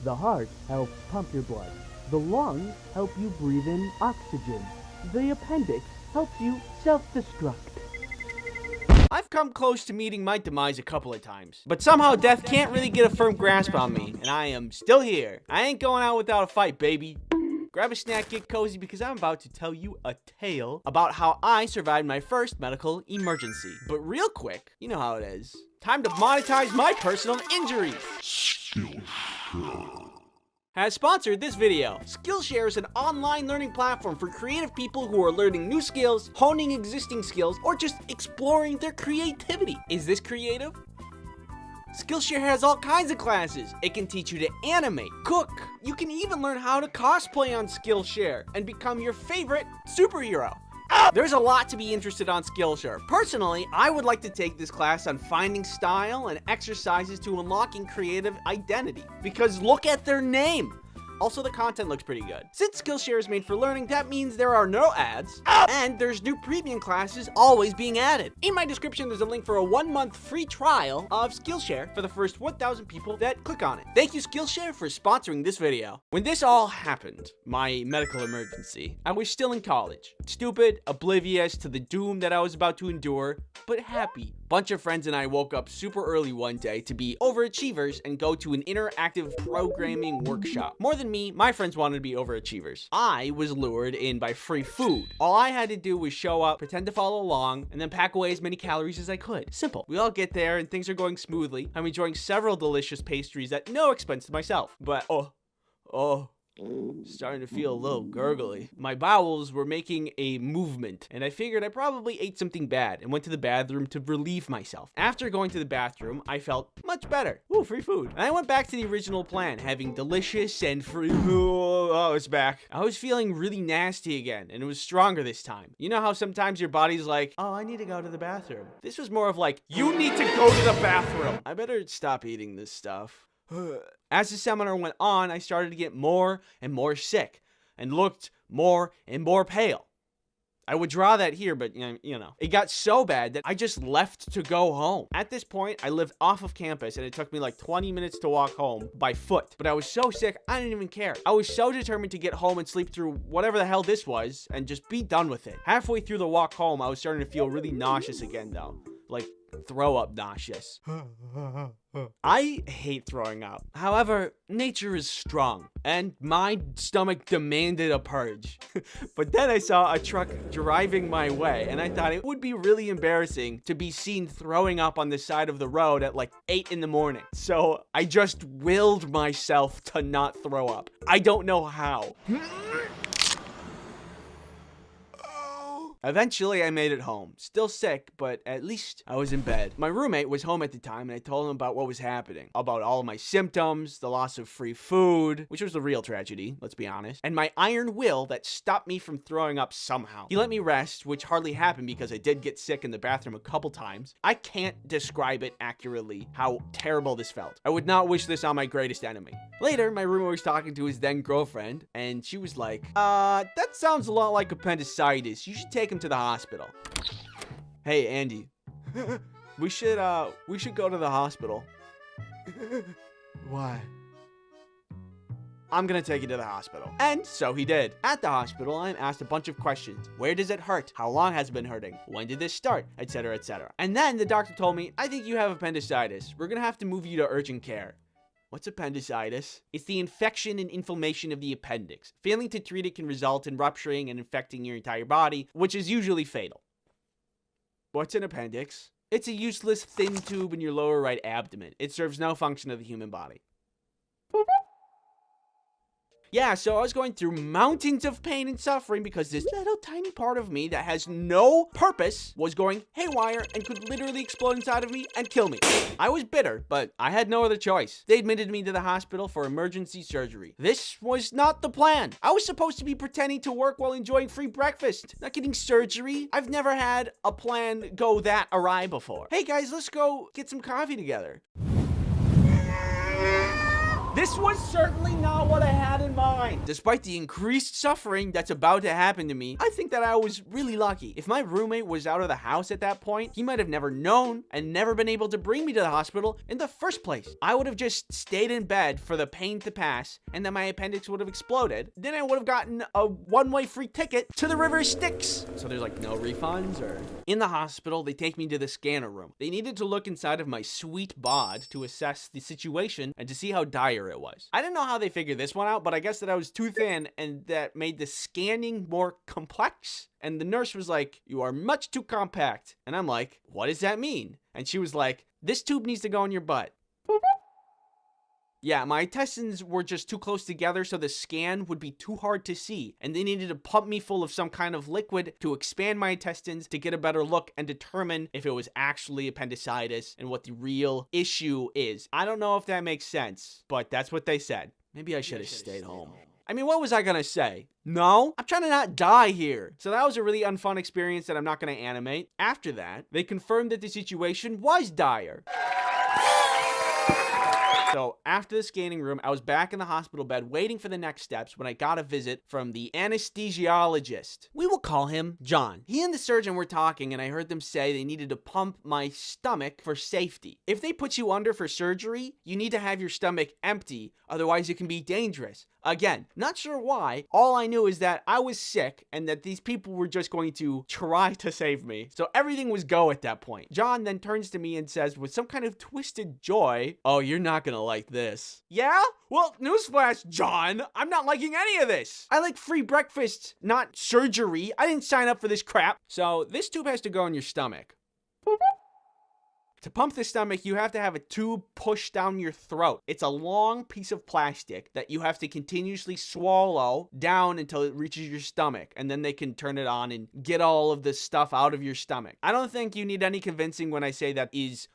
The heart helps pump your blood. The lungs help you breathe in oxygen. The appendix helps you self-destruct. I've come close to meeting my demise a couple of times, but somehow death can't really get a firm grasp on me, and I am still here. I ain't going out without a fight, baby. Grab a snack, get cozy, because I'm about to tell you a tale about how I survived my first medical emergency. But real quick, you know how it is. Time to monetize my personal injuries. Has sponsored this video. Skillshare is an online learning platform for creative people who are learning new skills, honing existing skills, or just exploring their creativity. Is this creative? Skillshare has all kinds of classes. It can teach you to animate, cook. You can even learn how to cosplay on Skillshare and become your favorite superhero. There's a lot to be interested on Skillshare. Personally, I would like to take this class on finding style and exercises to unlocking creative identity. Because look at their name. Also, the content looks pretty good. Since Skillshare is made for learning, that means there are no ads, and there's new premium classes always being added. In my description, there's a link for a 1-month free trial of Skillshare for the first 1,000 people that click on it. Thank you, Skillshare, for sponsoring this video. When this all happened, my medical emergency, I was still in college. Stupid, oblivious to the doom that I was about to endure, but happy. Bunch of friends and I woke up super early one day to be overachievers and go to an interactive programming workshop. More than me, my friends wanted to be overachievers. I was lured in by free food. All I had to do was show up, pretend to follow along, and then pack away as many calories as I could. Simple. We all get there and things are going smoothly. I'm enjoying several delicious pastries at no expense to myself. But starting to feel a little gurgly. My bowels were making a movement, and I figured I probably ate something bad and went to the bathroom to relieve myself. After going to the bathroom, I felt much better. Ooh, free food. And I went back to the original plan, having delicious and free. Oh, it's back. I was feeling really nasty again, and it was stronger this time. You know how sometimes your body's like, oh, I need to go to the bathroom. This was more of like, you need to go to the bathroom. I better stop eating this stuff. As the seminar went on, I started to get more and more sick and looked more and more pale. I would draw that here, but you know. It got so bad that I just left to go home. At this point, I lived off of campus and it took me like 20 minutes to walk home by foot. But I was so sick, I didn't even care. I was so determined to get home and sleep through whatever the hell this was and just be done with it. Halfway through the walk home, I was starting to feel really nauseous again though. Like throw up nauseous. I hate throwing up. However, nature is strong, and my stomach demanded a purge. But then I saw a truck driving my way, and I thought it would be really embarrassing to be seen throwing up on the side of the road at like 8 in the morning. So I just willed myself to not throw up. I don't know how. Eventually, I made it home. Still sick, but at least I was in bed. My roommate was home at the time, and I told him about what was happening. About all of my symptoms, the loss of free food, which was the real tragedy, let's be honest, and my iron will that stopped me from throwing up somehow. He let me rest, which hardly happened because I did get sick in the bathroom a couple times. I can't describe it accurately how terrible this felt. I would not wish this on my greatest enemy. Later, my roommate was talking to his then girlfriend, and she was like, that sounds a lot like appendicitis. You should take him to the hospital. Hey, Andy. we should go to the hospital. Why? I'm gonna take you to the hospital. And so he did. At the hospital, I'm asked a bunch of questions. Where does it hurt? How long has it been hurting? When did this start? Etc., etc. And then the doctor told me, I think you have appendicitis. We're gonna have to move you to urgent care. What's appendicitis? It's the infection and inflammation of the appendix. Failing to treat it can result in rupturing and infecting your entire body, which is usually fatal. What's an appendix? It's a useless thin tube in your lower right abdomen. It serves no function of the human body. Yeah, so I was going through mountains of pain and suffering because this little tiny part of me that has no purpose was going haywire and could literally explode inside of me and kill me. I was bitter, but I had no other choice. They admitted me to the hospital for emergency surgery. This was not the plan. I was supposed to be pretending to work while enjoying free breakfast, not getting surgery. I've never had a plan go that awry before. Hey guys, let's go get some coffee together. This was certainly not what I had in mind. Despite the increased suffering that's about to happen to me, I think that I was really lucky. If my roommate was out of the house at that point, he might have never known and never been able to bring me to the hospital in the first place. I would have just stayed in bed for the pain to pass, and then my appendix would have exploded. Then I would have gotten a one-way free ticket to the River Styx. So there's like no refunds or... In the hospital, they take me to the scanner room. They needed to look inside of my sweet bod to assess the situation and to see how dire it was. I didn't know how they figured this one out, but I guess that I was too thin and that made the scanning more complex. And the nurse was like, you are much too compact. And I'm like, what does that mean? And she was like, this tube needs to go in your butt. Yeah, my intestines were just too close together, so the scan would be too hard to see, and they needed to pump me full of some kind of liquid to expand my intestines to get a better look and determine if it was actually appendicitis and what the real issue is. I don't know if that makes sense, but that's what they said. Maybe I should have stayed home. I mean, what was I gonna say? No, I'm trying to not die here. So that was a really unfun experience that I'm not gonna animate. After that, they confirmed that the situation was dire. So after the scanning room, I was back in the hospital bed waiting for the next steps when I got a visit from the anesthesiologist. We will call him John. He and the surgeon were talking and I heard them say they needed to pump my stomach for safety. If they put you under for surgery, you need to have your stomach empty, otherwise it can be dangerous. Again, not sure why. All I knew is that I was sick and that these people were just going to try to save me. So everything was go at that point. John then turns to me and says with some kind of twisted joy, "Oh, you're not gonna like this." Yeah? Well, newsflash, John. I'm not liking any of this. I like free breakfast, not surgery. I didn't sign up for this crap. So this tube has to go in your stomach. To pump the stomach, you have to have a tube pushed down your throat. It's a long piece of plastic that you have to continuously swallow down until it reaches your stomach, and then they can turn it on and get all of the stuff out of your stomach. I don't think you need any convincing when I say that is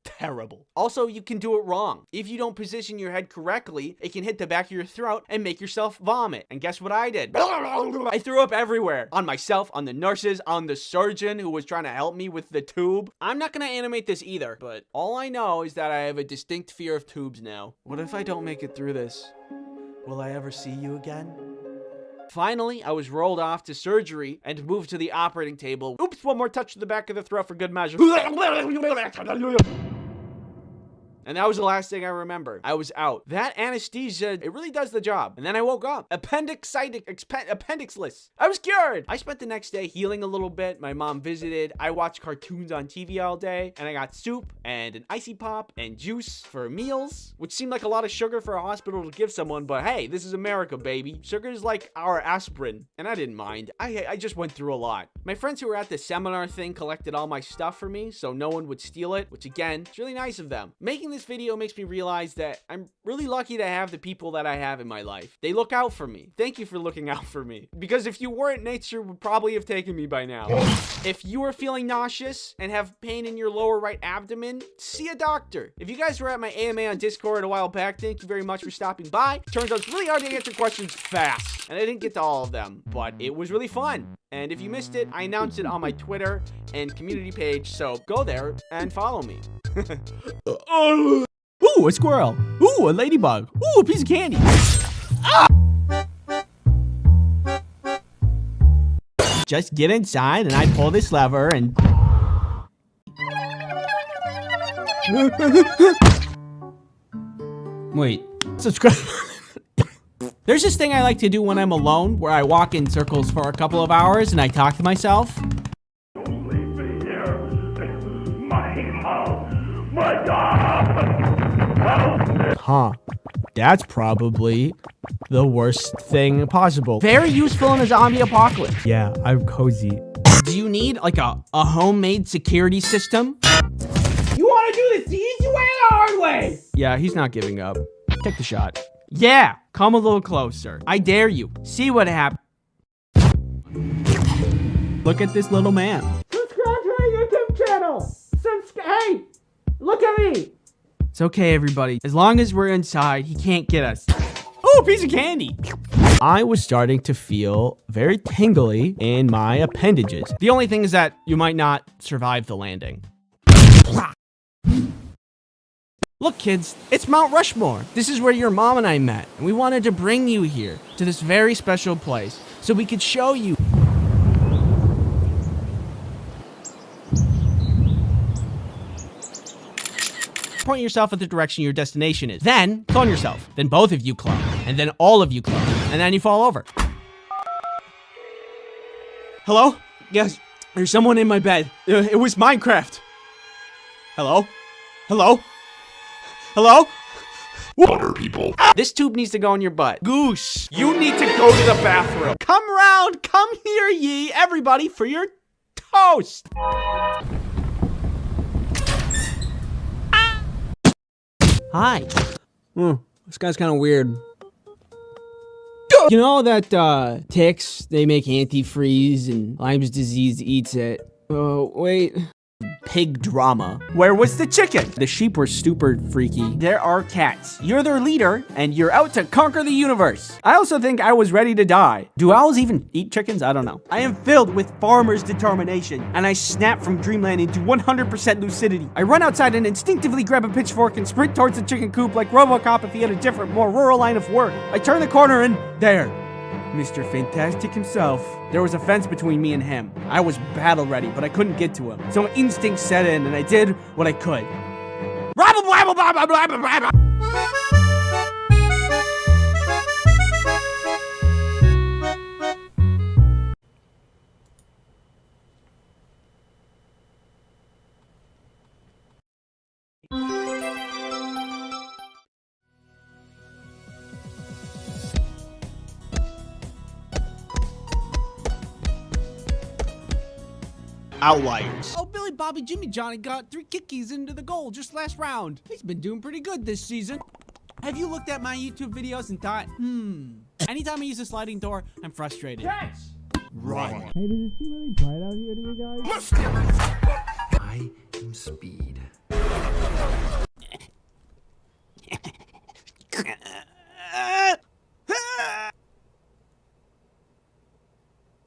terrible. Also, you can do it wrong. If you don't position your head correctly, it can hit the back of your throat and make yourself vomit. And guess what I did? I threw up everywhere. On myself, on the nurses, on the surgeon who was trying to help me with the tube. I'm not gonna animate this either, but all I know is that I have a distinct fear of tubes now. What if I don't make it through this? Will I ever see you again? Finally, I was rolled off to surgery and moved to the operating table. Oops, one more touch to the back of the throat for good measure. And that was the last thing I remember. I was out. That anesthesia, it really does the job. And then I woke up. Appendixless. I was cured. I spent the next day healing a little bit. My mom visited. I watched cartoons on TV all day. And I got soup and an icy pop and juice for meals, which seemed like a lot of sugar for a hospital to give someone. But hey, this is America, baby. Sugar is like our aspirin. And I didn't mind. I just went through a lot. My friends who were at the seminar thing collected all my stuff for me so no one would steal it, which again, it's really nice of them. Making this video makes me realize that I'm really lucky to have the people that I have in my life. They look out for me. Thank you for looking out for me. Because if you weren't, nature would probably have taken me by now. If you are feeling nauseous and have pain in your lower right abdomen, see a doctor. If you guys were at my AMA on Discord a while back, thank you very much for stopping by. Turns out it's really hard to answer questions fast, and I didn't get to all of them, but it was really fun. And if you missed it, I announced it on my Twitter and community page, so go there and follow me. Ooh, a squirrel. Ooh, a ladybug. Ooh, a piece of candy. Ah! Just get inside and I pull this lever and... Wait, subscribe. There's this thing I like to do when I'm alone where I walk in circles for a couple of hours and I talk to myself. Don't leave me here. My God! Huh. That's probably the worst thing possible. Very useful in a zombie apocalypse. Yeah, I'm cozy. Do you need like a homemade security system? You want to do this the easy way or the hard way? Yeah, he's not giving up. Take the shot. Yeah, come a little closer. I dare you. See what happens. Look at this little man. Subscribe to my YouTube channel. Hey, look at me. It's okay, everybody. As long as we're inside, he can't get us. Oh, a piece of candy. I was starting to feel very tingly in my appendages. The only thing is that you might not survive the landing. Look, kids, it's Mount Rushmore. This is where your mom and I met, and we wanted to bring you here to this very special place so we could show you. Point yourself at the direction your destination is. Then, clone yourself. Then both of you clone. And then all of you clone. And then you fall over. Hello? Yes, there's someone in my bed. It was Minecraft. Hello? Hello? Hello? Water people. This tube needs to go in your butt. Goose, you need to go to the bathroom. Come round, come here ye, everybody, for your toast. Hi. This guy's kind of weird. You know that ticks, they make antifreeze and Lyme's disease eats it. Oh, wait. Pig drama. Where was the chicken? The sheep were super freaky. There are cats. You're their leader, and you're out to conquer the universe. I also think I was ready to die. Do owls even eat chickens? I don't know. I am filled with farmer's determination, and I snap from dreamland into 100% lucidity. I run outside and instinctively grab a pitchfork and sprint towards the chicken coop like RoboCop if he had a different, more rural line of work. I turn the corner and there. Mr. Fantastic himself. There was a fence between me and him. I was battle ready, but I couldn't get to him. So instinct set in, and I did what I could. Outliers. Oh, Billy, Bobby, Jimmy, Johnny got 3 kickies into the goal just last round. He's been doing pretty good this season. Have you looked at my YouTube videos and thought, anytime I use a sliding door, I'm frustrated. Catch! Run. Hey, does it seem really bright out here to you guys? I am speed.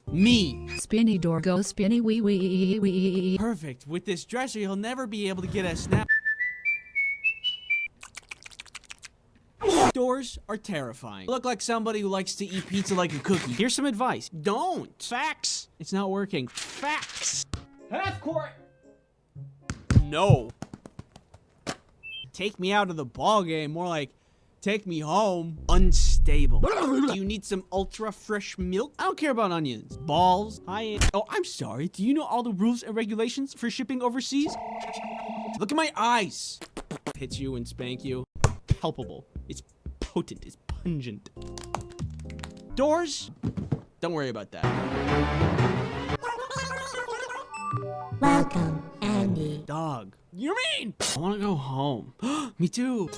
Me. Spinny door go spinny wee wee wee. Perfect. With this dresser, you'll never be able to get a snap. Doors are terrifying. Look like somebody who likes to eat pizza like a cookie. Here's some advice. Don't. Facts. It's not working. Facts. Half court. No. Take me out of the ball game. More like, take me home. Unstable. Do you need some ultra fresh milk? I don't care about onions. Balls. High-end. Oh, I'm sorry. Do you know all the rules and regulations for shipping overseas? Look at my eyes. Hits you and spank you. Palpable. It's potent. It's pungent. Doors? Don't worry about that. Welcome, Andy. Dog. You're mean! I want to go home. Me too.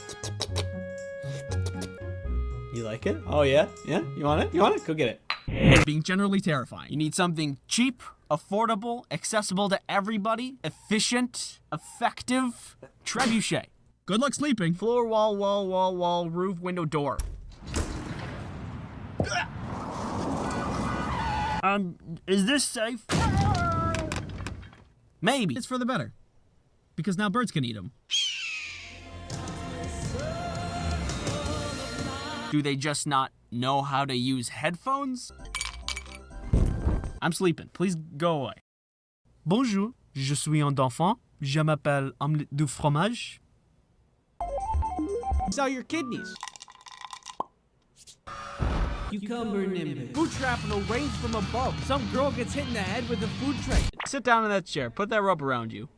You like it? Oh, yeah? Yeah? You want it? You want it? Go get it. Being generally terrifying. You need something cheap, affordable, accessible to everybody, efficient, effective. Trebuchet. Good luck sleeping. Floor, wall, roof, window, door. Is this safe? Maybe. It's for the better. Because now birds can eat them. Do they just not know how to use headphones? I'm sleeping. Please go away. Bonjour, je suis un enfant. Je m'appelle omelette du fromage. Sell your kidneys. Cucumber nimbus. Food shrapnel rains from above. Some girl gets hit in the head with a food tray. Sit down in that chair. Put that rope around you.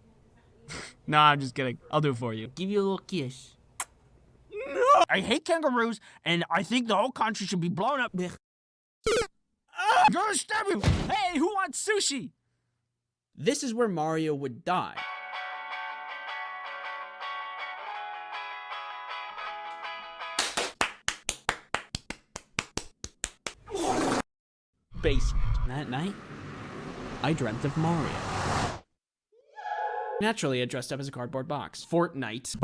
No, I'm just kidding. I'll do it for you. Give you a little kiss. No! I hate kangaroos, and I think the whole country should be blown up. Gonna stab you! Hey, who wants sushi? This is where Mario would die. Basement. That night, I dreamt of Mario. Naturally, I dressed up as a cardboard box. Fortnite.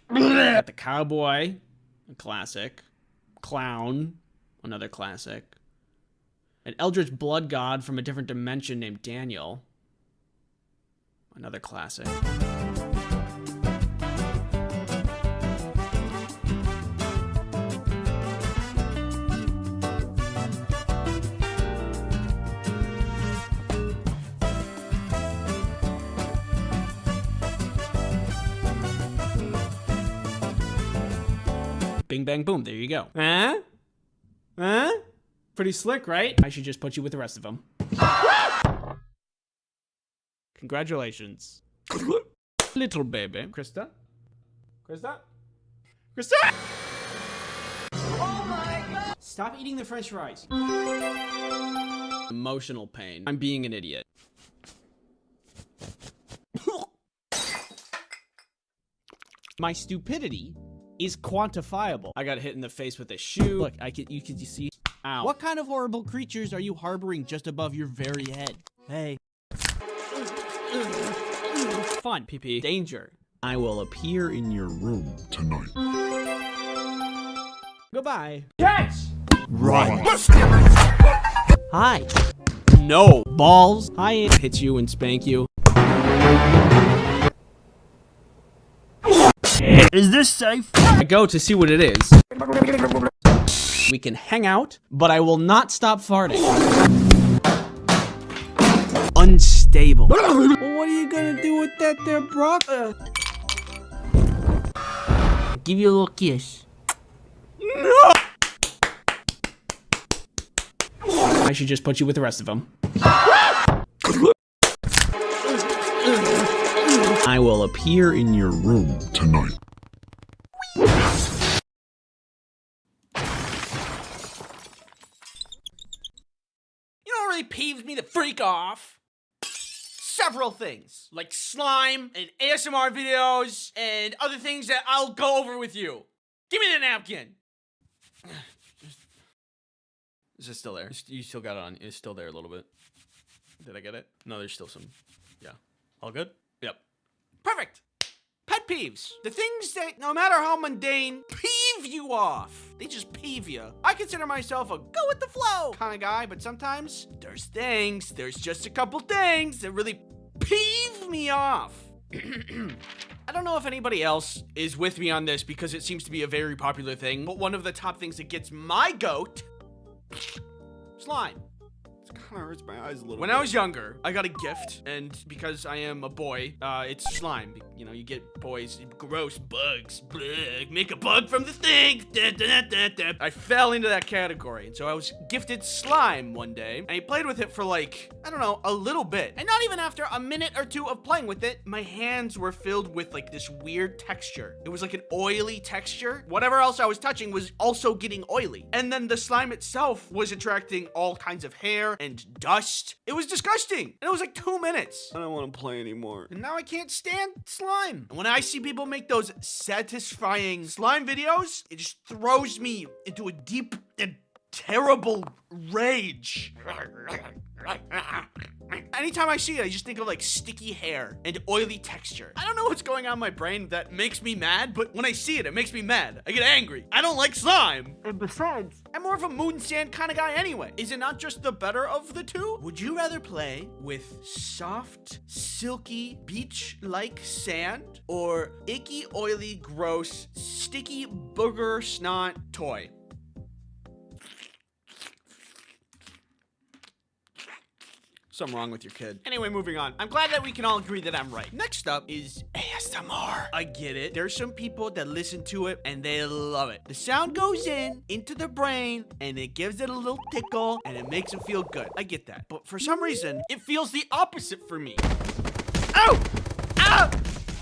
Got the cowboy, a classic. Clown, another classic. An eldritch blood god from a different dimension named Daniel, another classic. Bing, bang, boom. There you go. Huh? Huh? Pretty slick, right? I should just put you with the rest of them. Congratulations. Little baby. Krista? Krista? Krista! Oh my God! Stop eating the french fries. Emotional pain. I'm being an idiot. My stupidity is quantifiable. I got hit in the face with a shoe. Look, you see? Ow. What kind of horrible creatures are you harboring just above your very head? Hey. Fun, PP. Danger. I will appear in your room tonight. Goodbye. Catch! Run. Hi. No. Balls. Hi. Hit you and spank you. Is this safe? I go to see what it is. We can hang out, but I will not stop farting. Unstable. Well, what are you gonna do with that there, Brock? Give you a little kiss. No! I should just put you with the rest of them. I will appear in your room tonight. You know what really peeves me the freak off? Several things, like slime and ASMR videos and other things that I'll go over with you. Give me the napkin. Is it still there? You still got it on. It's still there a little bit. Did I get it? No, there's still some. Yeah. All good? Yep. Perfect. Pet peeves. The things that, no matter how mundane, peeve you off. They just peeve you. I consider myself a go with the flow kind of guy, but sometimes there's just a couple things that really peeve me off. I don't know if anybody else is with me on this because it seems to be a very popular thing, but one of the top things that gets my goat, slime. Kind of hurts my eyes a little bit. When I was younger, I got a gift, and because I am a boy, it's slime. You know, you get boys, gross bugs. Blech, make a bug from the thing. Da, da, da, da. I fell into that category, and so I was gifted slime one day, and I played with it for like, I don't know, a little bit. And not even after a minute or two of playing with it, my hands were filled with like this weird texture. It was like an oily texture. Whatever else I was touching was also getting oily. And then the slime itself was attracting all kinds of hair and dust. It was disgusting. And it was like 2 minutes. I don't want to play anymore. And now I can't stand slime. And when I see people make those satisfying slime videos, it just throws me into a deep and terrible rage. Anytime I see it, I just think of like sticky hair and oily texture. I don't know what's going on in my brain that makes me mad, but when I see it, it makes me mad. I get angry. I don't like slime. And besides, I'm more of a moon sand kind of guy anyway. Is it not just the better of the two? Would you rather play with soft, silky, beach-like sand or icky, oily, gross, sticky booger snot toy? Something wrong with your kid. Anyway, moving on. I'm glad that we can all agree that I'm right. Next up is ASMR. I get it. There's some people that listen to it and they love it. The sound goes into their brain and it gives it a little tickle and it makes them feel good. I get that. But for some reason, it feels the opposite for me. Ow! Ow!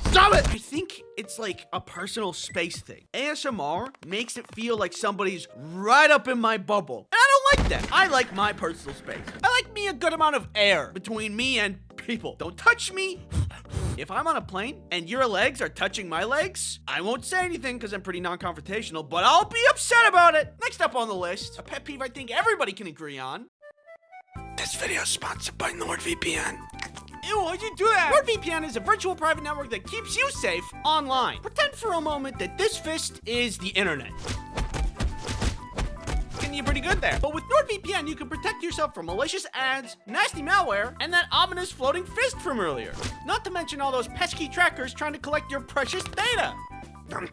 Stop it! I think it's like a personal space thing. ASMR makes it feel like somebody's right up in my bubble. And I don't like that. I like my personal space. I like me a good amount of air between me and people. Don't touch me. If I'm on a plane and your legs are touching my legs, I won't say anything because I'm pretty non-confrontational, but I'll be upset about it. Next up on the list, a pet peeve I think everybody can agree on. This video is sponsored by NordVPN. Ew, why'd you do that? NordVPN is a virtual private network that keeps you safe online. Pretend for a moment that this fist is the internet. And you're pretty good there. But with NordVPN, you can protect yourself from malicious ads, nasty malware, and that ominous floating fist from earlier. Not to mention all those pesky trackers trying to collect your precious data. You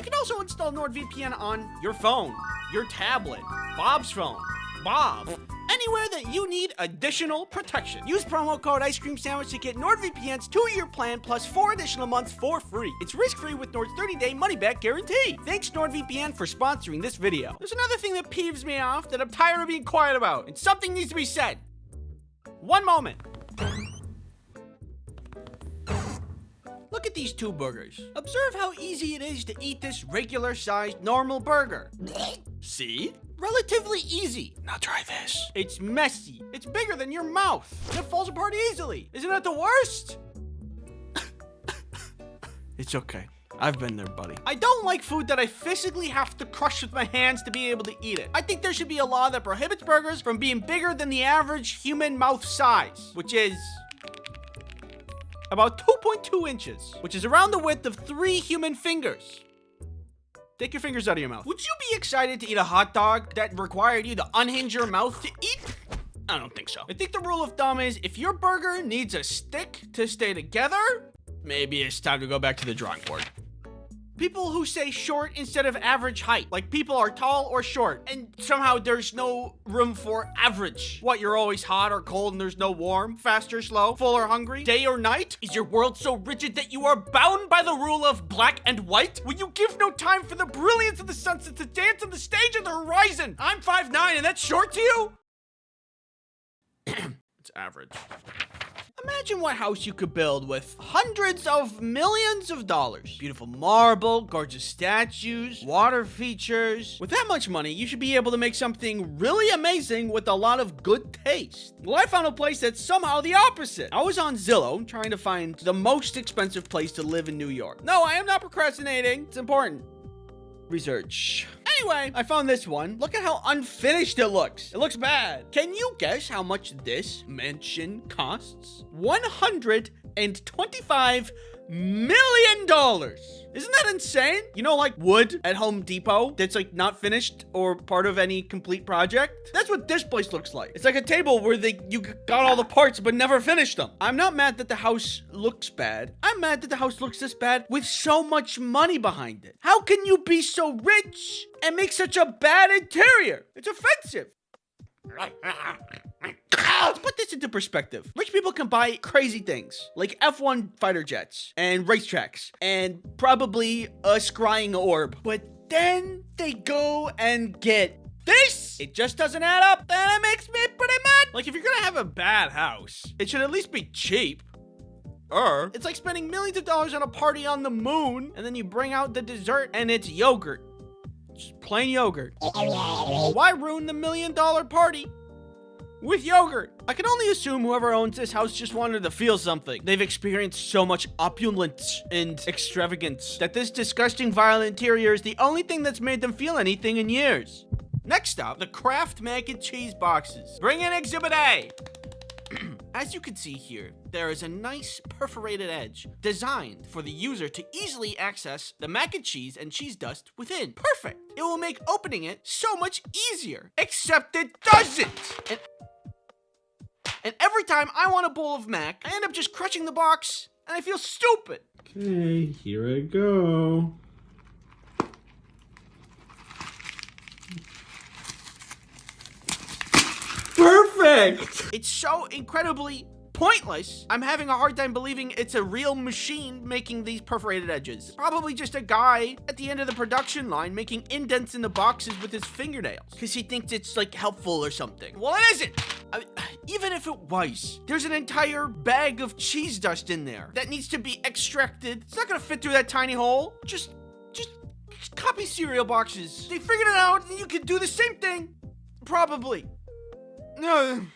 can also install NordVPN on your phone, your tablet, Bob's phone, Bob. Anywhere that you need additional protection. Use promo code Ice Cream Sandwich to get NordVPN's 2-year plan plus 4 additional months for free. It's risk-free with Nord's 30-day money-back guarantee. Thanks NordVPN for sponsoring this video. There's another thing that peeves me off that I'm tired of being quiet about, and something needs to be said. One moment. Look at these two burgers. Observe how easy it is to eat this regular-sized normal burger. See? Relatively easy. Now try this. It's messy. It's bigger than your mouth. It falls apart easily. Isn't that the worst? It's okay. I've been there, buddy. I don't like food that I physically have to crush with my hands to be able to eat it. I think there should be a law that prohibits burgers from being bigger than the average human mouth size, which is about 2.2 inches, which is around the width of 3 human fingers. Take your fingers out of your mouth. Would you be excited to eat a hot dog that required you to unhinge your mouth to eat? I don't think so. I think the rule of thumb is if your burger needs a stick to stay together, maybe it's time to go back to the drawing board. People who say short instead of average height, like people are tall or short, and somehow there's no room for average. What, you're always hot or cold and there's no warm, fast or slow, full or hungry, day or night? Is your world so rigid that you are bound by the rule of black and white? Will you give no time for the brilliance of the sunset to dance on the stage of the horizon? I'm 5'9" and that's short to you? It's average. Imagine what house you could build with hundreds of millions of dollars. Beautiful marble, gorgeous statues, water features. With that much money, you should be able to make something really amazing with a lot of good taste. Well, I found a place that's somehow the opposite. I was on Zillow trying to find the most expensive place to live in New York. No, I am not procrastinating. It's important. Research. Anyway, I found this one. Look at how unfinished it looks. It looks bad. Can you guess how much this mansion costs? $125 million. Isn't that insane? You know, like wood at Home Depot that's like not finished or part of any complete project? That's what this place looks like. It's like a table where you got all the parts but never finished them. I'm not mad that the house looks bad. I'm mad that the house looks this bad with so much money behind it. How can you be so rich and make such a bad interior? It's offensive. Let's put this into perspective. Rich people can buy crazy things like F1 fighter jets and racetracks and probably a scrying orb. But then they go and get this. It just doesn't add up. And it makes me pretty mad. Like, if you're gonna have a bad house, it should at least be cheap. It's like spending millions of dollars on a party on the moon and then you bring out the dessert and it's yogurt. Just plain yogurt. Why ruin the $1 million party with yogurt? I can only assume whoever owns this house just wanted to feel something. They've experienced so much opulence and extravagance that this disgusting vile interior is the only thing that's made them feel anything in years. Next up, the Kraft mac and cheese boxes. Bring in Exhibit A. As you can see here, there is a nice perforated edge designed for the user to easily access the mac and cheese dust within. Perfect! It will make opening it so much easier, except it doesn't! And every time I want a bowl of mac, I end up just crushing the box, and I feel stupid. Okay, here I go. Perfect! It's so incredibly pointless. I'm having a hard time believing it's a real machine making these perforated edges. Probably just a guy at the end of the production line making indents in the boxes with his fingernails because he thinks it's like helpful or something. Well, it isn't. Even if it was, there's an entire bag of cheese dust in there that needs to be extracted. It's not gonna fit through that tiny hole. Just copy cereal boxes. They figured it out and you can do the same thing. Probably. No.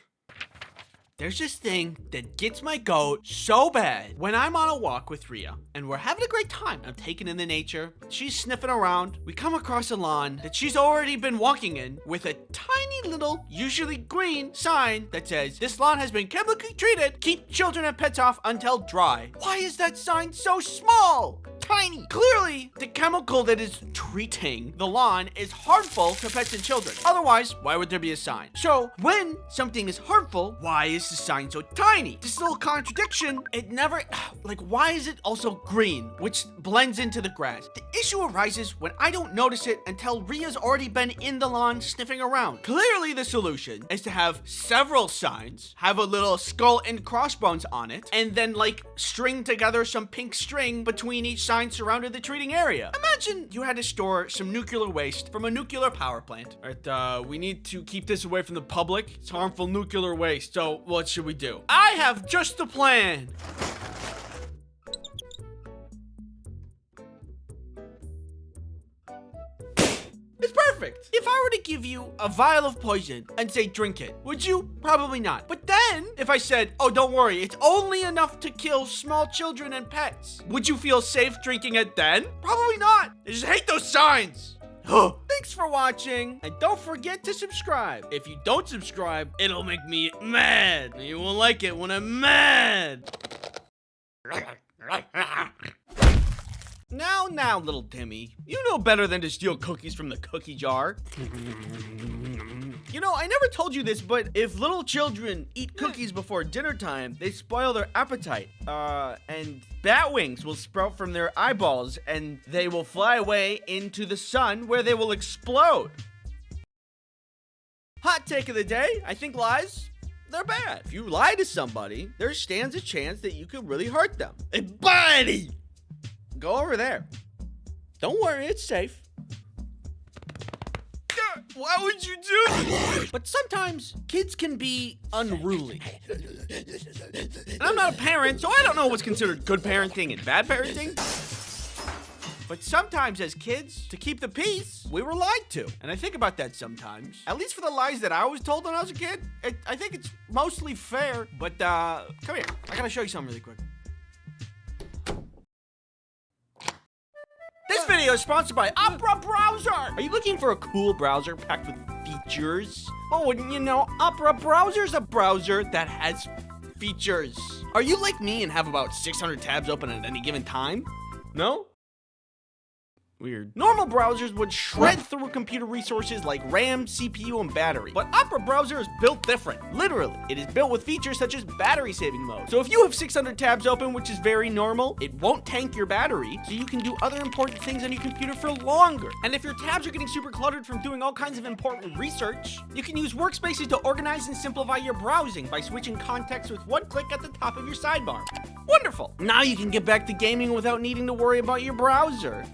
There's this thing that gets my goat so bad when I'm on a walk with Rhea and we're having a great time. I'm taking in the nature. She's sniffing around. We come across a lawn that she's already been walking in with a tiny little, usually green sign that says, "This lawn has been chemically treated. Keep children and pets off until dry." Why is that sign so small? Tiny. Clearly, the chemical that is treating the lawn is harmful to pets and children. Otherwise, why would there be a sign? So, when something is harmful, why is the sign so tiny? This little contradiction, it never, like, why is it also green, which blends into the grass? The issue arises when I don't notice it until Rhea's already been in the lawn sniffing around. Clearly, the solution is to have several signs, have a little skull and crossbones on it, and then, like, string together some pink string between each sign surrounded the treating area. Imagine you had to store some nuclear waste from a nuclear power plant. All right, we need to keep this away from the public. It's harmful nuclear waste, so what should we do? I have just the plan. It's perfect. If I were to give you a vial of poison and say drink it, would you? Probably not. But then, if I said, oh, don't worry, it's only enough to kill small children and pets, would you feel safe drinking it then? Probably not. I just hate those signs. Thanks for watching, and don't forget to subscribe. If you don't subscribe, it'll make me mad. And you won't like it when I'm mad. Now, little Timmy, you know better than to steal cookies from the cookie jar. You know, I never told you this, but if little children eat cookies before dinner time, they spoil their appetite. And bat wings will sprout from their eyeballs, and they will fly away into the sun where they will explode. Hot take of the day, I think lies, they're bad. If you lie to somebody, there stands a chance that you could really hurt them. Hey, buddy! Go over there. Don't worry, it's safe. Why would you do that? But sometimes kids can be unruly. And I'm not a parent, so I don't know what's considered good parenting and bad parenting. But sometimes as kids, to keep the peace, we were lied to. And I think about that sometimes. At least for the lies that I was told when I was a kid, I think it's mostly fair. But come here, I gotta show you something really quick. This video is sponsored by Opera Browser! Are you looking for a cool browser packed with features? Oh, wouldn't you know, Opera Browser is a browser that has features. Are you like me and have about 600 tabs open at any given time? No? Weird. Normal browsers would shred through computer resources like RAM, CPU, and battery. But Opera browser is built different. Literally, it is built with features such as battery saving mode. So if you have 600 tabs open, which is very normal, it won't tank your battery, so you can do other important things on your computer for longer. And if your tabs are getting super cluttered from doing all kinds of important research, you can use workspaces to organize and simplify your browsing by switching context with one click at the top of your sidebar. Wonderful! Now you can get back to gaming without needing to worry about your browser.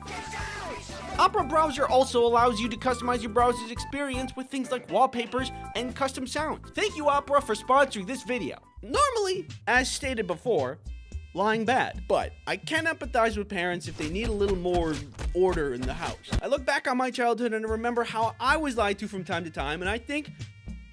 Opera browser also allows you to customize your browser's experience with things like wallpapers and custom sounds. Thank you, Opera, for sponsoring this video. Normally, as stated before, lying bad, but I can empathize with parents if they need a little more order in the house. I look back on my childhood and remember how I was lied to from time to time, and I think,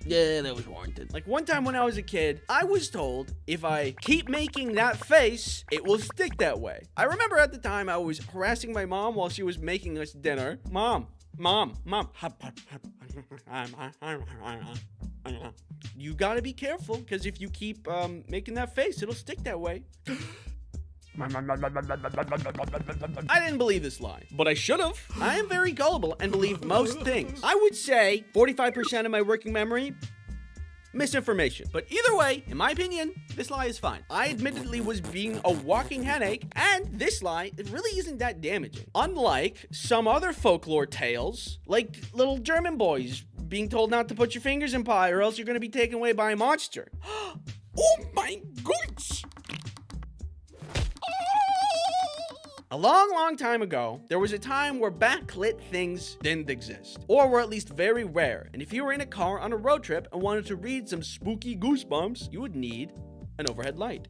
yeah, that was warranted. Like one time when I was a kid, I was told if I keep making that face, it will stick that way. I remember at the time I was harassing my mom while she was making us dinner. Mom. You gotta be careful, because if you keep making that face, it'll stick that way. I didn't believe this lie, but I should have. I am very gullible and believe most things. I would say 45% of my working memory, misinformation. But either way, in my opinion, this lie is fine. I admittedly was being a walking headache, and this lie, it really isn't that damaging. Unlike some other folklore tales, like little German boys being told not to put your fingers in pie or else you're gonna be taken away by a monster. Oh my goodness! A long time ago, there was a time where backlit things didn't exist, or were at least very rare, and if you were in a car on a road trip and wanted to read some spooky goosebumps, you would need an overhead light.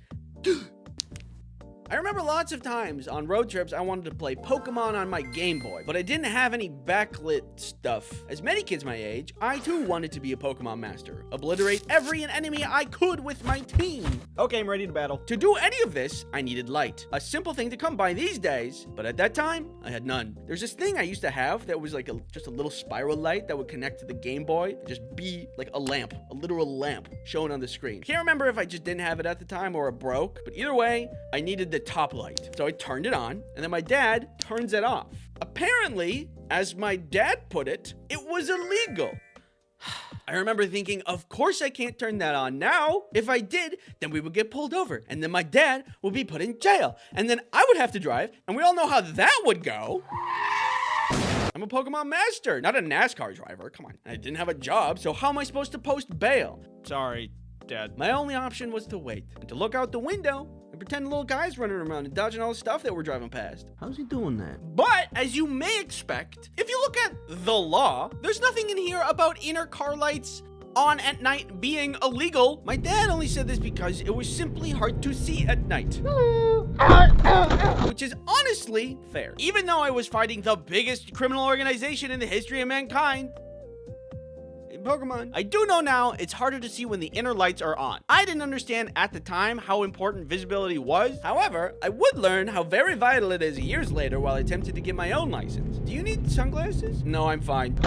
I remember lots of times on road trips I wanted to play Pokemon on my Game Boy, but I didn't have any backlit stuff. As many kids my age, I too wanted to be a Pokemon master, obliterate every enemy I could with my team. Okay, I'm ready to battle. To do any of this, I needed light. A simple thing to come by these days, but at that time, I had none. There's this thing I used to have that was like just a little spiral light that would connect to the Game Boy and just be like a lamp, a literal lamp shown on the screen. Can't remember if I just didn't have it at the time or it broke, but either way, I needed the top light. So I turned it on, and then my dad turns it off. Apparently, as my dad put it, it was illegal. I remember thinking, of course I can't turn that on now. If I did, then we would get pulled over, and then my dad would be put in jail, and then I would have to drive, and we all know how that would go. I'm a Pokemon master, not a NASCAR driver. Come on. I didn't have a job, so how am I supposed to post bail? Sorry, Dad. My only option was to wait and to look out the window and pretend little guys running around and dodging all the stuff that we're driving past. How's he doing that? But, as you may expect, if you look at the law, there's nothing in here about inner car lights on at night being illegal. My dad only said this because it was simply hard to see at night. Which is honestly fair. Even though I was fighting the biggest criminal organization in the history of mankind, Pokemon. I do know now it's harder to see when the inner lights are on. I didn't understand at the time how important visibility was. However, I would learn how very vital it is years later while I attempted to get my own license. Do you need sunglasses? No, I'm fine.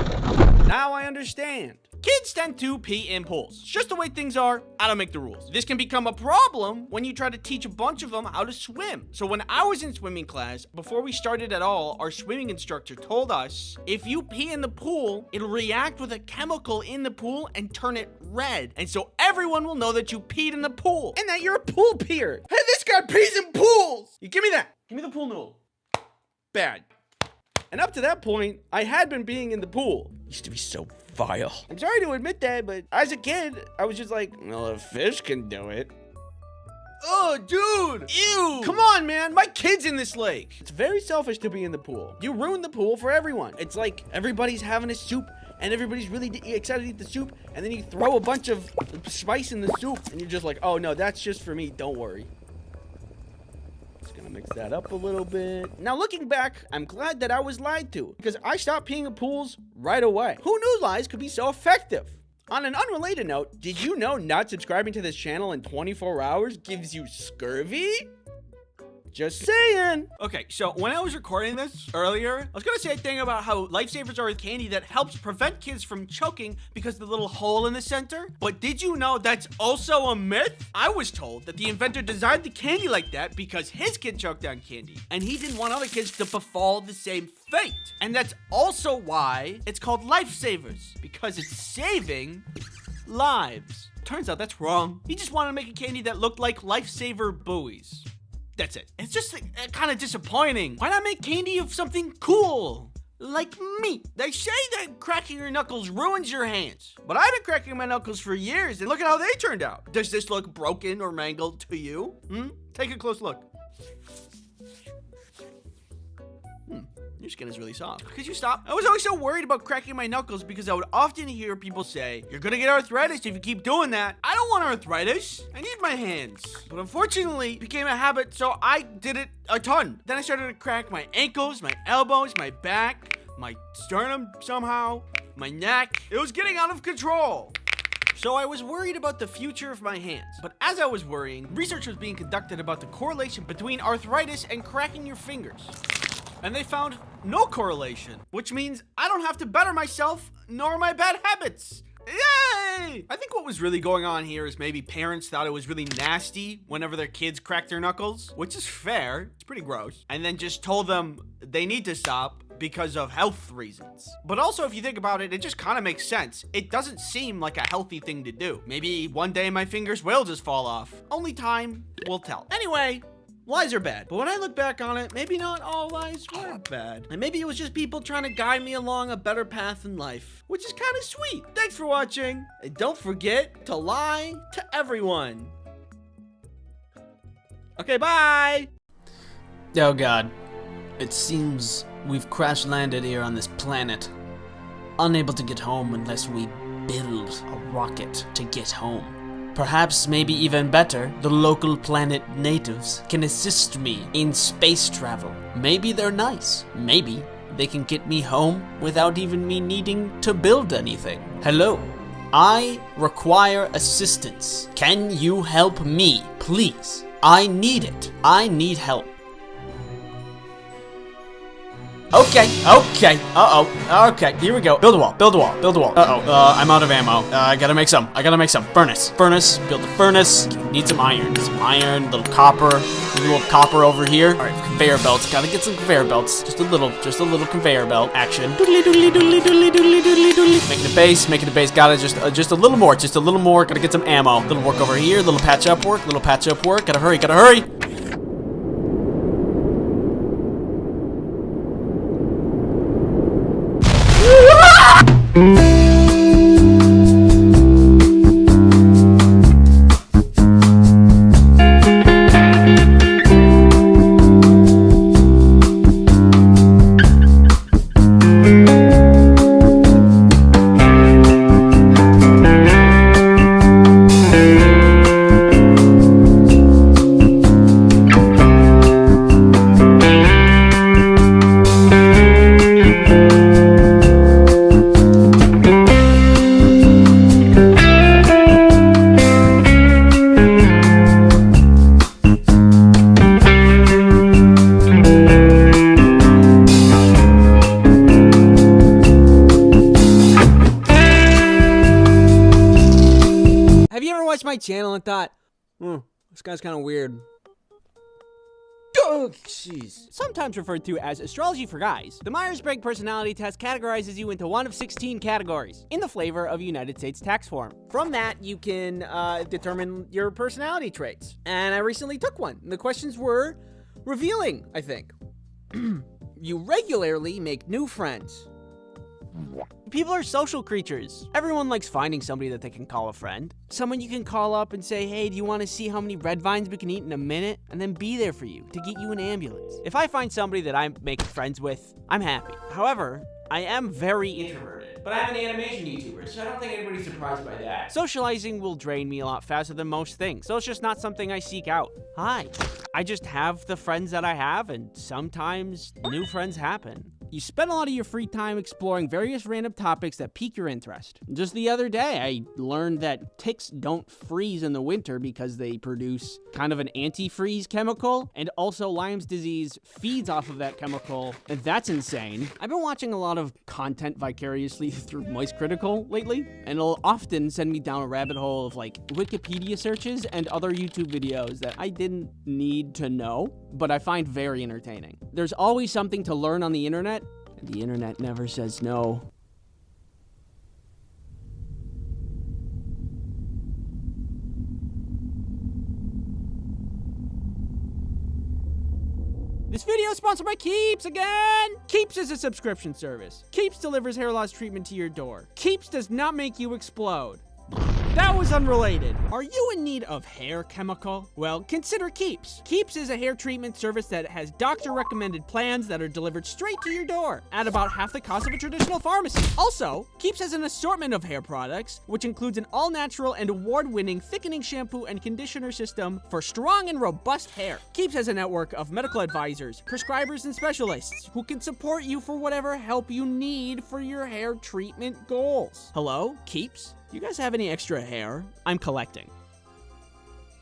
Now I understand. Kids tend to pee in pools. It's just the way things are. I don't make the rules. This can become a problem when you try to teach a bunch of them how to swim. So when I was in swimming class, before we started at all, our swimming instructor told us, if you pee in the pool, it'll react with a chemical in the pool and turn it red. And so everyone will know that you peed in the pool and that you're a pool peer. Hey, this guy pees in pools. You give me that. Give me the pool noodle. Bad. And up to that point, I had been peeing in the pool. Used to be so vile. I'm sorry to admit that, but as a kid, I was just like, well, a fish can do it. Oh, dude! Ew! Come on, man! My kid's in this lake! It's very selfish to be in the pool. You ruin the pool for everyone. It's like everybody's having a soup, and everybody's really excited to eat the soup, and then you throw a bunch of spice in the soup, and you're just like, oh no, that's just for me, don't worry. Just gonna mix that up a little bit. Now looking back, I'm glad that I was lied to, because I stopped peeing in pools right away. Who knew lies could be so effective? On an unrelated note, did you know not subscribing to this channel in 24 hours gives you scurvy? Just saying. Okay, so when I was recording this earlier, I was gonna say a thing about how lifesavers are a candy that helps prevent kids from choking because of the little hole in the center. But did you know that's also a myth? I was told that the inventor designed the candy like that because his kid choked on candy, and he didn't want other kids to befall the same fate. And that's also why it's called Lifesavers, because it's saving lives. Turns out that's wrong. He just wanted to make a candy that looked like Lifesaver buoys. That's it. It's just kind of disappointing. Why not make candy of something cool? Like meat. They say that cracking your knuckles ruins your hands. But I've been cracking my knuckles for years, and look at how they turned out. Does this look broken or mangled to you? Take a close look. Your skin is really soft. Could you stop? I was always so worried about cracking my knuckles because I would often hear people say, you're gonna get arthritis if you keep doing that. I don't want arthritis. I need my hands. But unfortunately, it became a habit, so I did it a ton. Then I started to crack my ankles, my elbows, my back, my sternum somehow, my neck. It was getting out of control. So I was worried about the future of my hands. But as I was worrying, research was being conducted about the correlation between arthritis and cracking your fingers. And they found no correlation, which means I don't have to better myself nor my bad habits. Yay! I think what was really going on here is maybe parents thought it was really nasty whenever their kids cracked their knuckles, which is fair. It's pretty gross. And then just told them they need to stop because of health reasons. But also, if you think about it, it just kind of makes sense. It doesn't seem like a healthy thing to do. Maybe one day my fingers will just fall off. Only time will tell. Anyway, lies are bad, but when I look back on it, maybe not all lies were bad. And maybe it was just people trying to guide me along a better path in life, which is kind of sweet. Thanks for watching, and don't forget to lie to everyone. Okay, bye! Oh god. It seems we've crash landed here on this planet. Unable to get home unless we build a rocket to get home. Perhaps, maybe even better, the local planet natives can assist me in space travel. Maybe they're nice. Maybe they can get me home without even me needing to build anything. Hello, I require assistance. Can you help me, please? I need it. I need help. Okay, okay, here we go. Build a wall, build a wall, build a wall. I'm out of ammo. I gotta make some. Furnace, build a furnace. Need some iron, little copper over here. All right, conveyor belts, gotta get some conveyor belts. Just a little conveyor belt action. Doodly, doodly, doodly, doodly, doodly, doodly, doodly. Making a base, gotta just a little more, gotta get some ammo. Little work over here, little patch up work, gotta hurry. My channel and thought, this guy's kind of weird. Oh, jeez. Sometimes referred to as astrology for guys, the Myers-Briggs personality test categorizes you into one of 16 categories in the flavor of United States tax form. From that, you can determine your personality traits. And I recently took one. The questions were revealing, I think. You regularly make new friends. People are social creatures. Everyone likes finding somebody that they can call a friend. Someone you can call up and say, hey, do you want to see how many red vines we can eat in a minute? And then be there for you to get you an ambulance. If I find somebody that I'm making friends with, I'm happy. However, I am very introverted. But I'm an animation YouTuber, so I don't think anybody's surprised by that. Socializing will drain me a lot faster than most things, so it's just not something I seek out. Hi. I just have the friends that I have, and sometimes new friends happen. You spend a lot of your free time exploring various random topics that pique your interest. Just the other day, I learned that ticks don't freeze in the winter because they produce kind of an antifreeze chemical, and also Lyme's disease feeds off of that chemical, and that's insane. I've been watching a lot of content vicariously through Moist Critical lately, and it'll often send me down a rabbit hole of like Wikipedia searches and other YouTube videos that I didn't need to know, but I find very entertaining. There's always something to learn on the internet, and the internet never says no. This video is sponsored by Keeps again! Keeps is a subscription service. Keeps delivers hair loss treatment to your door. Keeps does not make you explode. That was unrelated. Are you in need of hair chemical? Well, consider Keeps. Keeps is a hair treatment service that has doctor-recommended plans that are delivered straight to your door at about half the cost of a traditional pharmacy. Also, Keeps has an assortment of hair products, which includes an all-natural and award-winning thickening shampoo and conditioner system for strong and robust hair. Keeps has a network of medical advisors, prescribers, and specialists who can support you for whatever help you need for your hair treatment goals. Hello, Keeps? Do you guys have any extra hair? I'm collecting.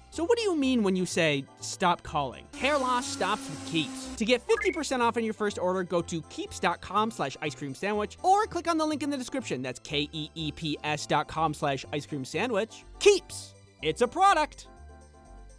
So what do you mean when you say, stop calling? Hair loss stops with Keeps. To get 50% off on your first order, go to keeps.com/ice cream sandwich or click on the link in the description. That's keeps.com/ice cream sandwich. Keeps. It's a product.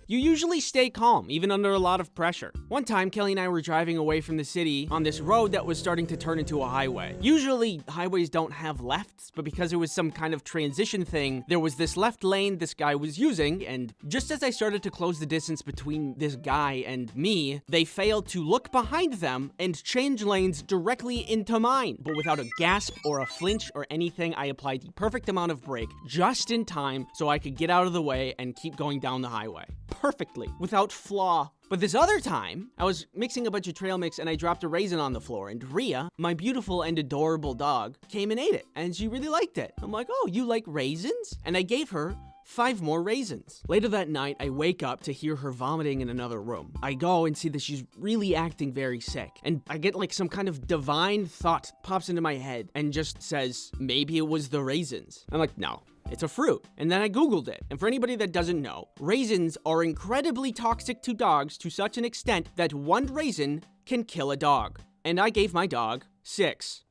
You usually stay calm, even under a lot of pressure. One time, Kelly and I were driving away from the city on this road that was starting to turn into a highway. Usually, highways don't have lefts, but because it was some kind of transition thing, there was this left lane this guy was using, and just as I started to close the distance between this guy and me, they failed to look behind them and change lanes directly into mine. But without a gasp or a flinch or anything, I applied the perfect amount of brake just in time so I could get out of the way and keep going down the highway. Perfectly, without flaw. But this other time, I was mixing a bunch of trail mix and I dropped a raisin on the floor, and Rhea, my beautiful and adorable dog, came and ate it, and she really liked it. I'm like, oh, you like raisins? And I gave her 5 more raisins. Later that night, I wake up to hear her vomiting in another room. I go and see that she's really acting very sick, and I get like some kind of divine thought pops into my head and just says, maybe it was the raisins. I'm like, no. It's a fruit. And then I Googled it. And for anybody that doesn't know, raisins are incredibly toxic to dogs to such an extent that 1 raisin can kill a dog. And I gave my dog 6.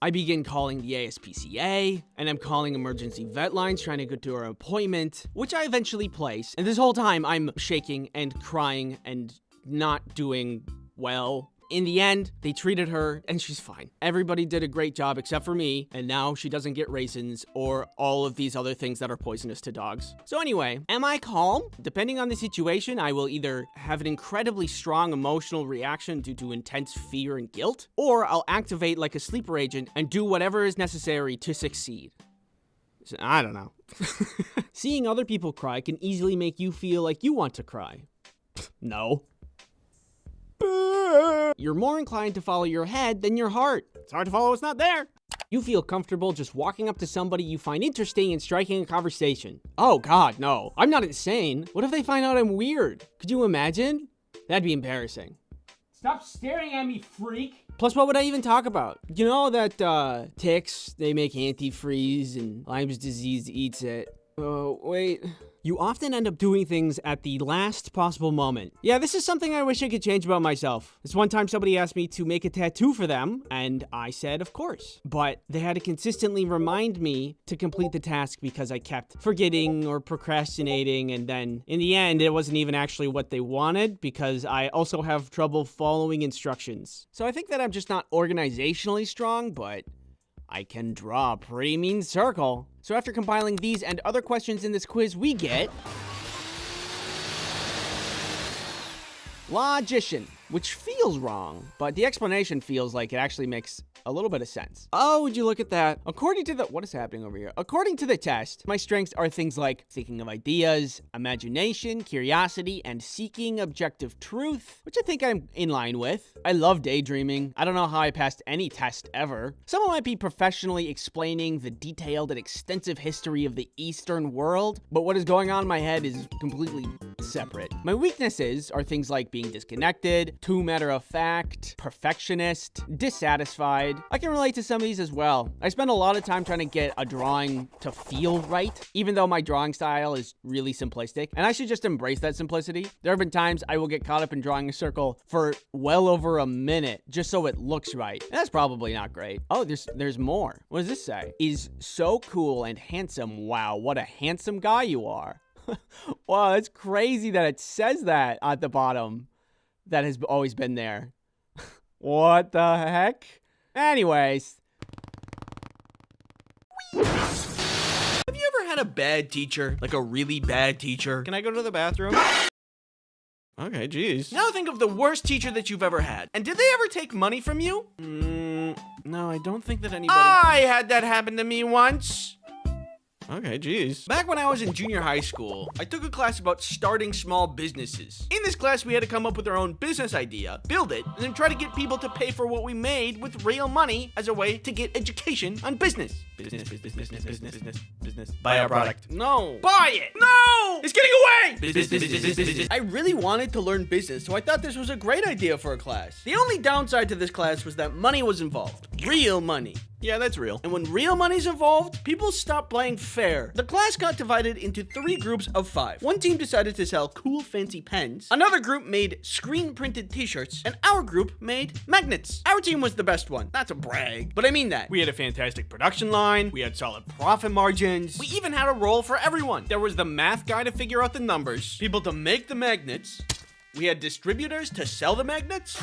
I begin calling the ASPCA, and I'm calling emergency vet lines trying to get to her appointment, which I eventually place. And this whole time I'm shaking and crying and not doing well. In the end, they treated her, and she's fine. Everybody did a great job except for me, and now she doesn't get raisins or all of these other things that are poisonous to dogs. So anyway, am I calm? Depending on the situation, I will either have an incredibly strong emotional reaction due to intense fear and guilt, or I'll activate like a sleeper agent and do whatever is necessary to succeed. So, I don't know. Seeing other people cry can easily make you feel like you want to cry. No. You're more inclined to follow your head than your heart. It's hard to follow what's not there. You feel comfortable just walking up to somebody you find interesting and striking a conversation. Oh God, no. I'm not insane. What if they find out I'm weird? Could you imagine? That'd be embarrassing. Stop staring at me, freak. Plus, what would I even talk about? You know that ticks, they make antifreeze and Lyme's disease eats it. Oh, wait. You often end up doing things at the last possible moment. Yeah, this is something I wish I could change about myself. This one time somebody asked me to make a tattoo for them, and I said, of course. But they had to consistently remind me to complete the task because I kept forgetting or procrastinating, and then in the end, it wasn't even actually what they wanted because I also have trouble following instructions. So I think that I'm just not organizationally strong, but I can draw a pretty mean circle. So after compiling these and other questions in this quiz, we get logician, which feels wrong, but the explanation feels like it actually makes a little bit of sense. Oh, would you look at that? According to the, what is happening over here? According to the test, my strengths are things like thinking of ideas, imagination, curiosity, and seeking objective truth, which I think I'm in line with. I love daydreaming. I don't know how I passed any test ever. Someone might be professionally explaining the detailed and extensive history of the Eastern world, but what is going on in my head is completely separate. My weaknesses are things like being disconnected, too matter-of-fact, perfectionist, dissatisfied. I can relate to some of these as well. I spend a lot of time trying to get a drawing to feel right, even though my drawing style is really simplistic, and I should just embrace that simplicity. There have been times I will get caught up in drawing a circle for well over a minute just so it looks right. And that's probably not great. Oh, there's more. What does this say? Is so cool and handsome. Wow, what a handsome guy you are. Wow, that's crazy that it says that at the bottom. That has always been there. What the heck? Anyways. Have you ever had a bad teacher? Like a really bad teacher? Can I go to the bathroom? Okay, geez. Now think of the worst teacher that you've ever had. And did they ever take money from you? No, I don't think that anybody... I had that happen to me once. Okay, geez. Back when I was in junior high school, I took a class about starting small businesses. In this class, we had to come up with our own business idea, build it, and then try to get people to pay for what we made with real money as a way to get education on business. Business. Buy our product. No. Buy it. No! It's getting away! Business. I really wanted to learn business, so I thought this was a great idea for a class. The only downside to this class was that money was involved. Real money. Yeah, that's real. And when real money's involved, people stop playing fair. The class got divided into 3 groups of 5. One team decided to sell cool fancy pens. Another group made screen-printed t-shirts. And our group made magnets. Our team was the best one. Not to brag, but I mean that. We had a fantastic production line. We had solid profit margins. We even had a role for everyone. There was the math guy to figure out the numbers, people to make the magnets. We had distributors to sell the magnets.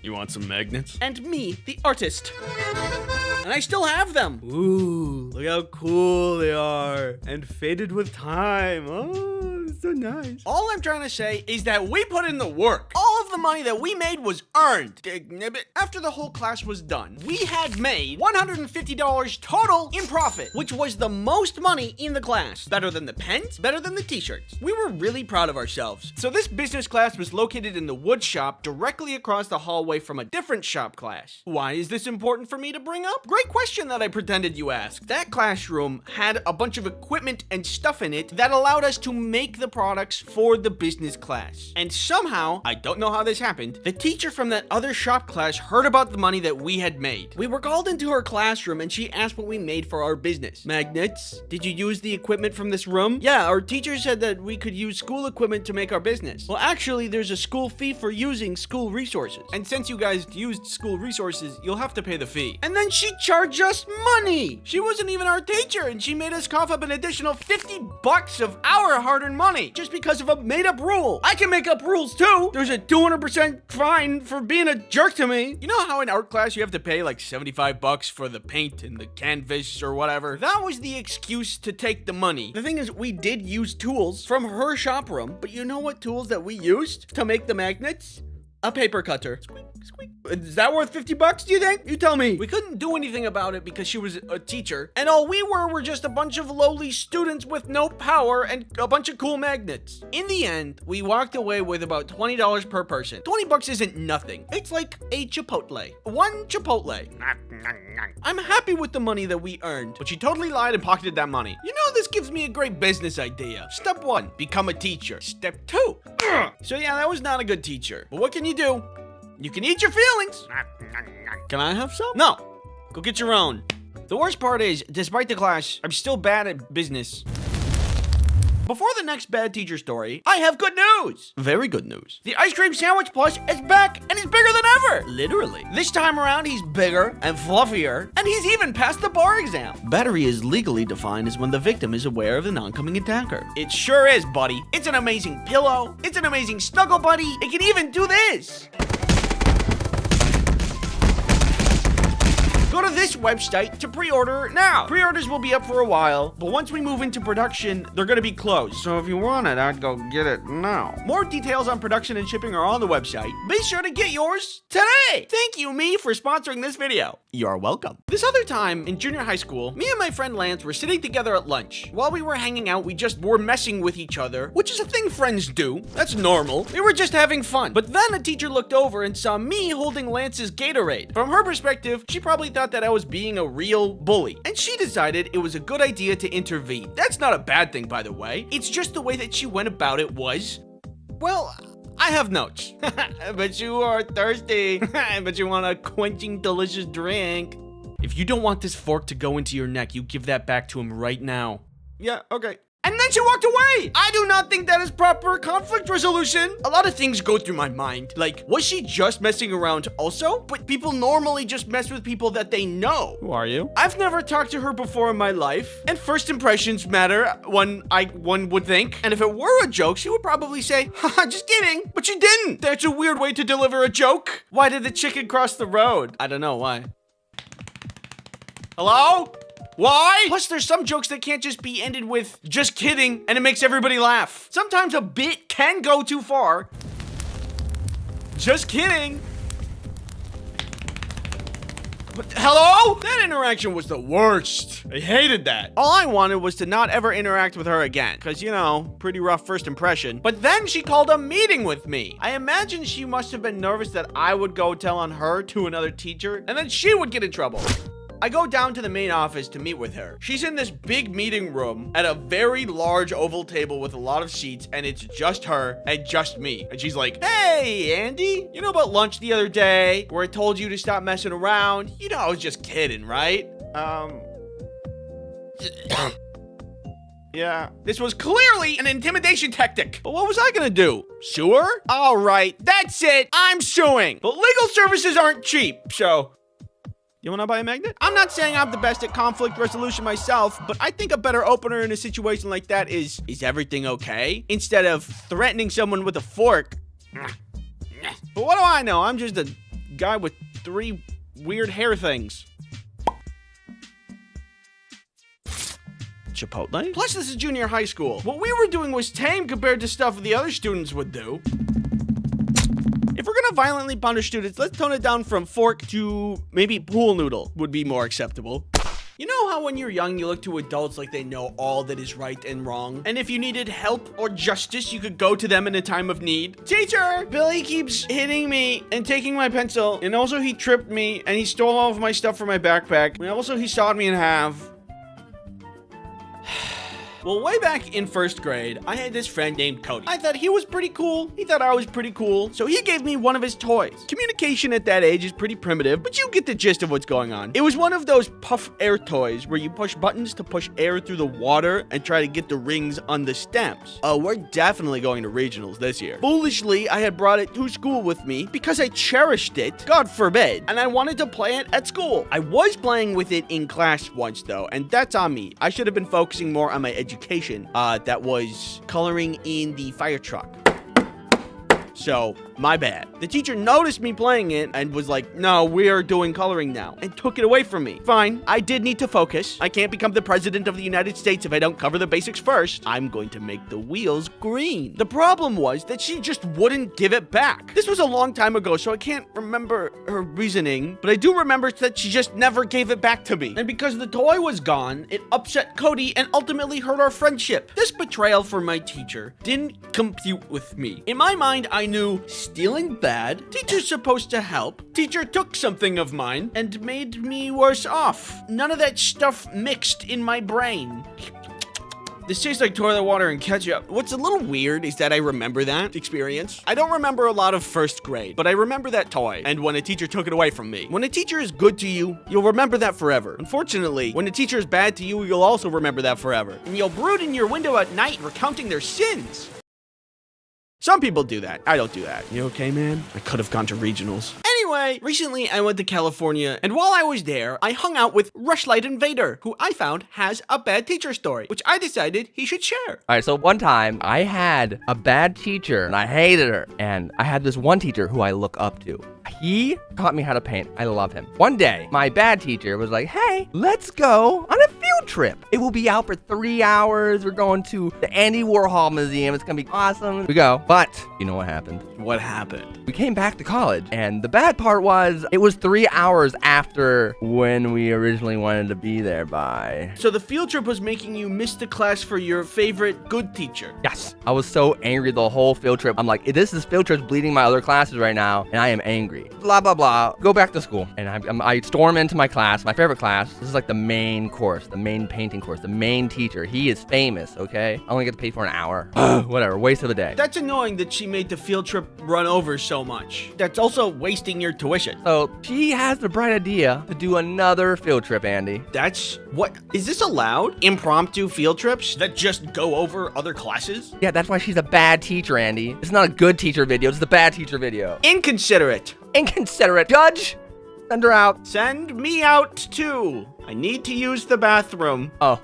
You want some magnets? And me, the artist. And I still have them. Ooh, look how cool they are. And faded with time. Oh, so nice. All I'm trying to say is that we put in the work. All of the money that we made was earned. After the whole class was done, we had made $150 total in profit, which was the most money in the class. Better than the pens, better than the t-shirts. We were really proud of ourselves. So this business class was located in the wood shop directly across the hallway from a different shop class. Why is this important for me to bring up? Great question that I pretended you asked. That classroom had a bunch of equipment and stuff in it that allowed us to make the products for the business class. And somehow, I don't know how this happened, the teacher from that other shop class heard about the money that we had made. We were called into her classroom and she asked what we made for our business. Magnets? Did you use the equipment from this room? Yeah, our teacher said that we could use school equipment to make our business. Well, actually, there's a school fee for using school resources. And since you guys used school resources, you'll have to pay the fee. And then she charged us money. She wasn't even our teacher, and she made us cough up an additional $50 of our hard-earned money just because of a made-up rule. I can make up rules too. There's a 200% fine for being a jerk to me. You know how in art class you have to pay like $75 for the paint and the canvas or whatever? That was the excuse to take the money. The thing is, we did use tools from her shop room, but you know what tools that we used to make the magnets? A paper cutter. Squeak, squeak. Is that worth $50, do you think? You tell me. We couldn't do anything about it because she was a teacher, and all we were just a bunch of lowly students with no power and a bunch of cool magnets. In the end, we walked away with about $20 per person. $20 isn't nothing. It's like a Chipotle. One Chipotle. I'm happy with the money that we earned, but she totally lied and pocketed that money. You know, this gives me a great business idea. Step 1, become a teacher. Step 2. So yeah, that was not a good teacher. But what can you do? You can eat your feelings. Can I have some? No. Go get your own. The worst part is, despite the class, I'm still bad at business. Before the next bad teacher story, I have good news. Very good news. The ice cream sandwich plush is back and he's bigger than ever. Literally. This time around, he's bigger and fluffier, and he's even passed the bar exam. Battery is legally defined as when the victim is aware of the oncoming attacker. It sure is, buddy. It's an amazing pillow. It's an amazing snuggle buddy. It can even do this. Go to this website to pre-order now. Pre-orders will be up for a while, but once we move into production, they're gonna be closed. So if you want it, I'd go get it now. More details on production and shipping are on the website. Be sure to get yours today. Thank you, me, for sponsoring this video. You're welcome. This other time in junior high school, me and my friend Lance were sitting together at lunch. While we were hanging out, we just were messing with each other, which is a thing friends do. That's normal. We were just having fun. But then a teacher looked over and saw me holding Lance's Gatorade. From her perspective, she probably thought out that I was being a real bully, and she decided it was a good idea to intervene. That's not a bad thing, by the way. It's just the way that she went about it was, well, I have notes. But you are thirsty. But you want a quenching, delicious drink. If you don't want this fork to go into your neck, you give that back to him right now. Yeah, okay. And then she walked away! I do not think that is proper conflict resolution. A lot of things go through my mind. Like, was she just messing around also? But people normally just mess with people that they know. Who are you? I've never talked to her before in my life, and first impressions matter, one would think. And if it were a joke, she would probably say, haha, just kidding. But she didn't. That's a weird way to deliver a joke. Why did the chicken cross the road? I don't know why. Hello? Why? Plus, there's some jokes that can't just be ended with just kidding, and it makes everybody laugh. Sometimes a bit can go too far. Just kidding. But hello? That interaction was the worst. I hated that. All I wanted was to not ever interact with her again. Because, you know, pretty rough first impression. But then she called a meeting with me. I imagine she must have been nervous that I would go tell on her to another teacher, and then she would get in trouble. I go down to the main office to meet with her. She's in this big meeting room at a very large oval table with a lot of seats, and it's just her and just me. And she's like, hey, Andy, you know about lunch the other day where I told you to stop messing around? You know I was just kidding, right? Yeah. This was clearly an intimidation tactic. But what was I gonna do? Sue her? All right, that's it. I'm suing. But legal services aren't cheap, so... You wanna buy a magnet? I'm not saying I'm the best at conflict resolution myself, but I think a better opener in a situation like that is everything okay? Instead of threatening someone with a fork. But what do I know? I'm just a guy with 3 weird hair things. Chipotle? Plus, this is junior high school. What we were doing was tame compared to stuff the other students would do. If we're gonna violently punish students, let's tone it down from fork to maybe pool noodle would be more acceptable. You know how when you're young, you look to adults like they know all that is right and wrong? And if you needed help or justice, you could go to them in a time of need? Teacher! Billy keeps hitting me and taking my pencil. And also he tripped me and he stole all of my stuff from my backpack. And also he sawed me in half. Well, way back in 1st grade, I had this friend named Cody. I thought he was pretty cool. He thought I was pretty cool. So he gave me one of his toys. Communication at that age is pretty primitive, but you get the gist of what's going on. It was one of those puff air toys where you push buttons to push air through the water and try to get the rings on the stems. We're definitely going to regionals this year. Foolishly, I had brought it to school with me because I cherished it, God forbid, and I wanted to play it at school. I was playing with it in class once though, and that's on me. I should have been focusing more on my education. That was coloring in the fire truck. So, my bad. The teacher noticed me playing it and was like, no, we are doing coloring now, and took it away from me. Fine, I did need to focus. I can't become the president of the United States if I don't cover the basics first. I'm going to make the wheels green. The problem was that she just wouldn't give it back. This was a long time ago, so I can't remember her reasoning, but I do remember that she just never gave it back to me. And because the toy was gone, it upset Cody and ultimately hurt our friendship. This betrayal from my teacher didn't compute with me. In my mind, I knew stealing bad, teacher's supposed to help, teacher took something of mine and made me worse off. None of that stuff mixed in my brain. This tastes like toilet water and ketchup. What's a little weird is that I remember that experience. I don't remember a lot of 1st grade, but I remember that toy and when a teacher took it away from me. When a teacher is good to you, you'll remember that forever. Unfortunately, when a teacher is bad to you, you'll also remember that forever. And you'll brood in your window at night recounting their sins. Some people do that. I don't do that. You okay, man? I could have gone to regionals. Anyway, recently I went to California, and while I was there, I hung out with Rushlight Invader, who I found has a bad teacher story, which I decided he should share. All right, so one time I had a bad teacher, and I hated her, and I had this one teacher who I look up to. He taught me how to paint. I love him. One day, my bad teacher was like, hey, let's go on a field field trip. It will be out for 3 hours. We're going to the Andy Warhol Museum. It's going to be awesome. We go. But you know what happened? What happened? We came back to college, and the bad part was it was 3 hours after when we originally wanted to be there by. So the field trip was making you miss the class for your favorite good teacher. Yes. I was so angry the whole field trip. I'm like, this field trip's bleeding my other classes right now, and I am angry. Blah, blah, blah. Go back to school. And I storm into my class, my favorite class. This is like the main course, the main painting course, the main teacher. He is famous, okay? I only get to pay for an hour. Whatever, waste of the day. That's annoying that she made the field trip run over so much. That's also wasting your tuition. So she has the bright idea to do another field trip, Andy. That's what? Is this allowed? Impromptu field trips that just go over other classes? Yeah, that's why she's a bad teacher, Andy. It's not a good teacher video, it's the bad teacher video. Inconsiderate. Inconsiderate. Judge, send her out. Send me out too. I need to use the bathroom. Oh.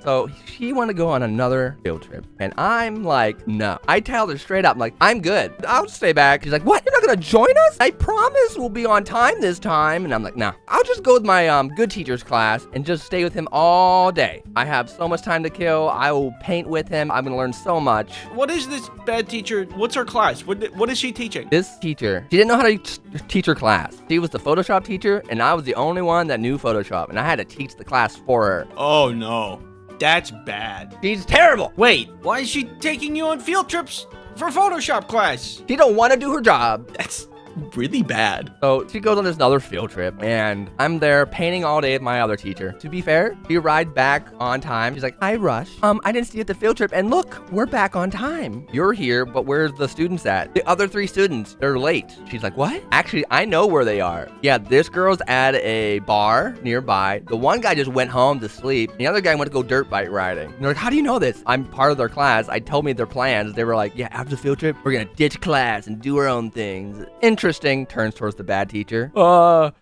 So she wanted to go on another field trip, and I'm like, no. I tell her straight up, I'm like, I'm good. I'll stay back. She's like, what? You're not gonna join us? I promise we'll be on time this time. And I'm like, no. I'll just go with my good teacher's class and just stay with him all day. I have so much time to kill. I will paint with him. I'm gonna learn so much. What is this bad teacher? What's her class? What is she teaching? This teacher, she didn't know how to teach her class. She was the Photoshop teacher, and I was the only one that knew Photoshop, and I had to teach the class for her. Oh no. That's bad. She's terrible. Wait, why is she taking you on field trips for Photoshop class? She don't want to do her job. That's really bad. So she goes on this other field trip, and I'm there painting all day with my other teacher. To be fair, she arrived back on time. She's like, hi, Rush. I didn't see you at the field trip, and look, we're back on time. You're here, but where's the students at? The other 3 students, they're late. She's like, what? Actually, I know where they are. Yeah, this girl's at a bar nearby. The one guy just went home to sleep. The other guy went to go dirt bike riding. And they're like, how do you know this? I'm part of their class. I told me their plans. They were like, yeah, after the field trip, we're gonna ditch class and do our own things. Interesting. Turns towards the bad teacher. And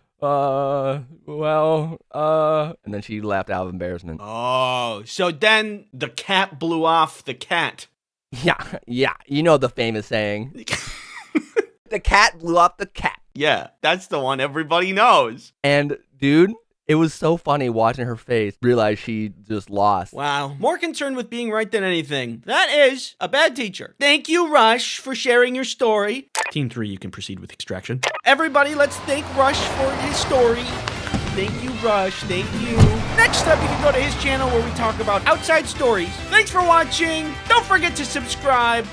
then she laughed out of embarrassment. Oh, so then the cat blew off the cat. Yeah, you know the famous saying. The cat blew off the cat. Yeah, that's the one everybody knows. And dude, it was so funny watching her face realize she just lost. Wow, more concerned with being right than anything. That is a bad teacher. Thank you, Rush, for sharing your story. Team 3, you can proceed with extraction. Everybody, let's thank Rush for his story. Thank you, Rush. Thank you. Next up, you can go to his channel where we talk about outside stories. Thanks for watching. Don't forget to subscribe.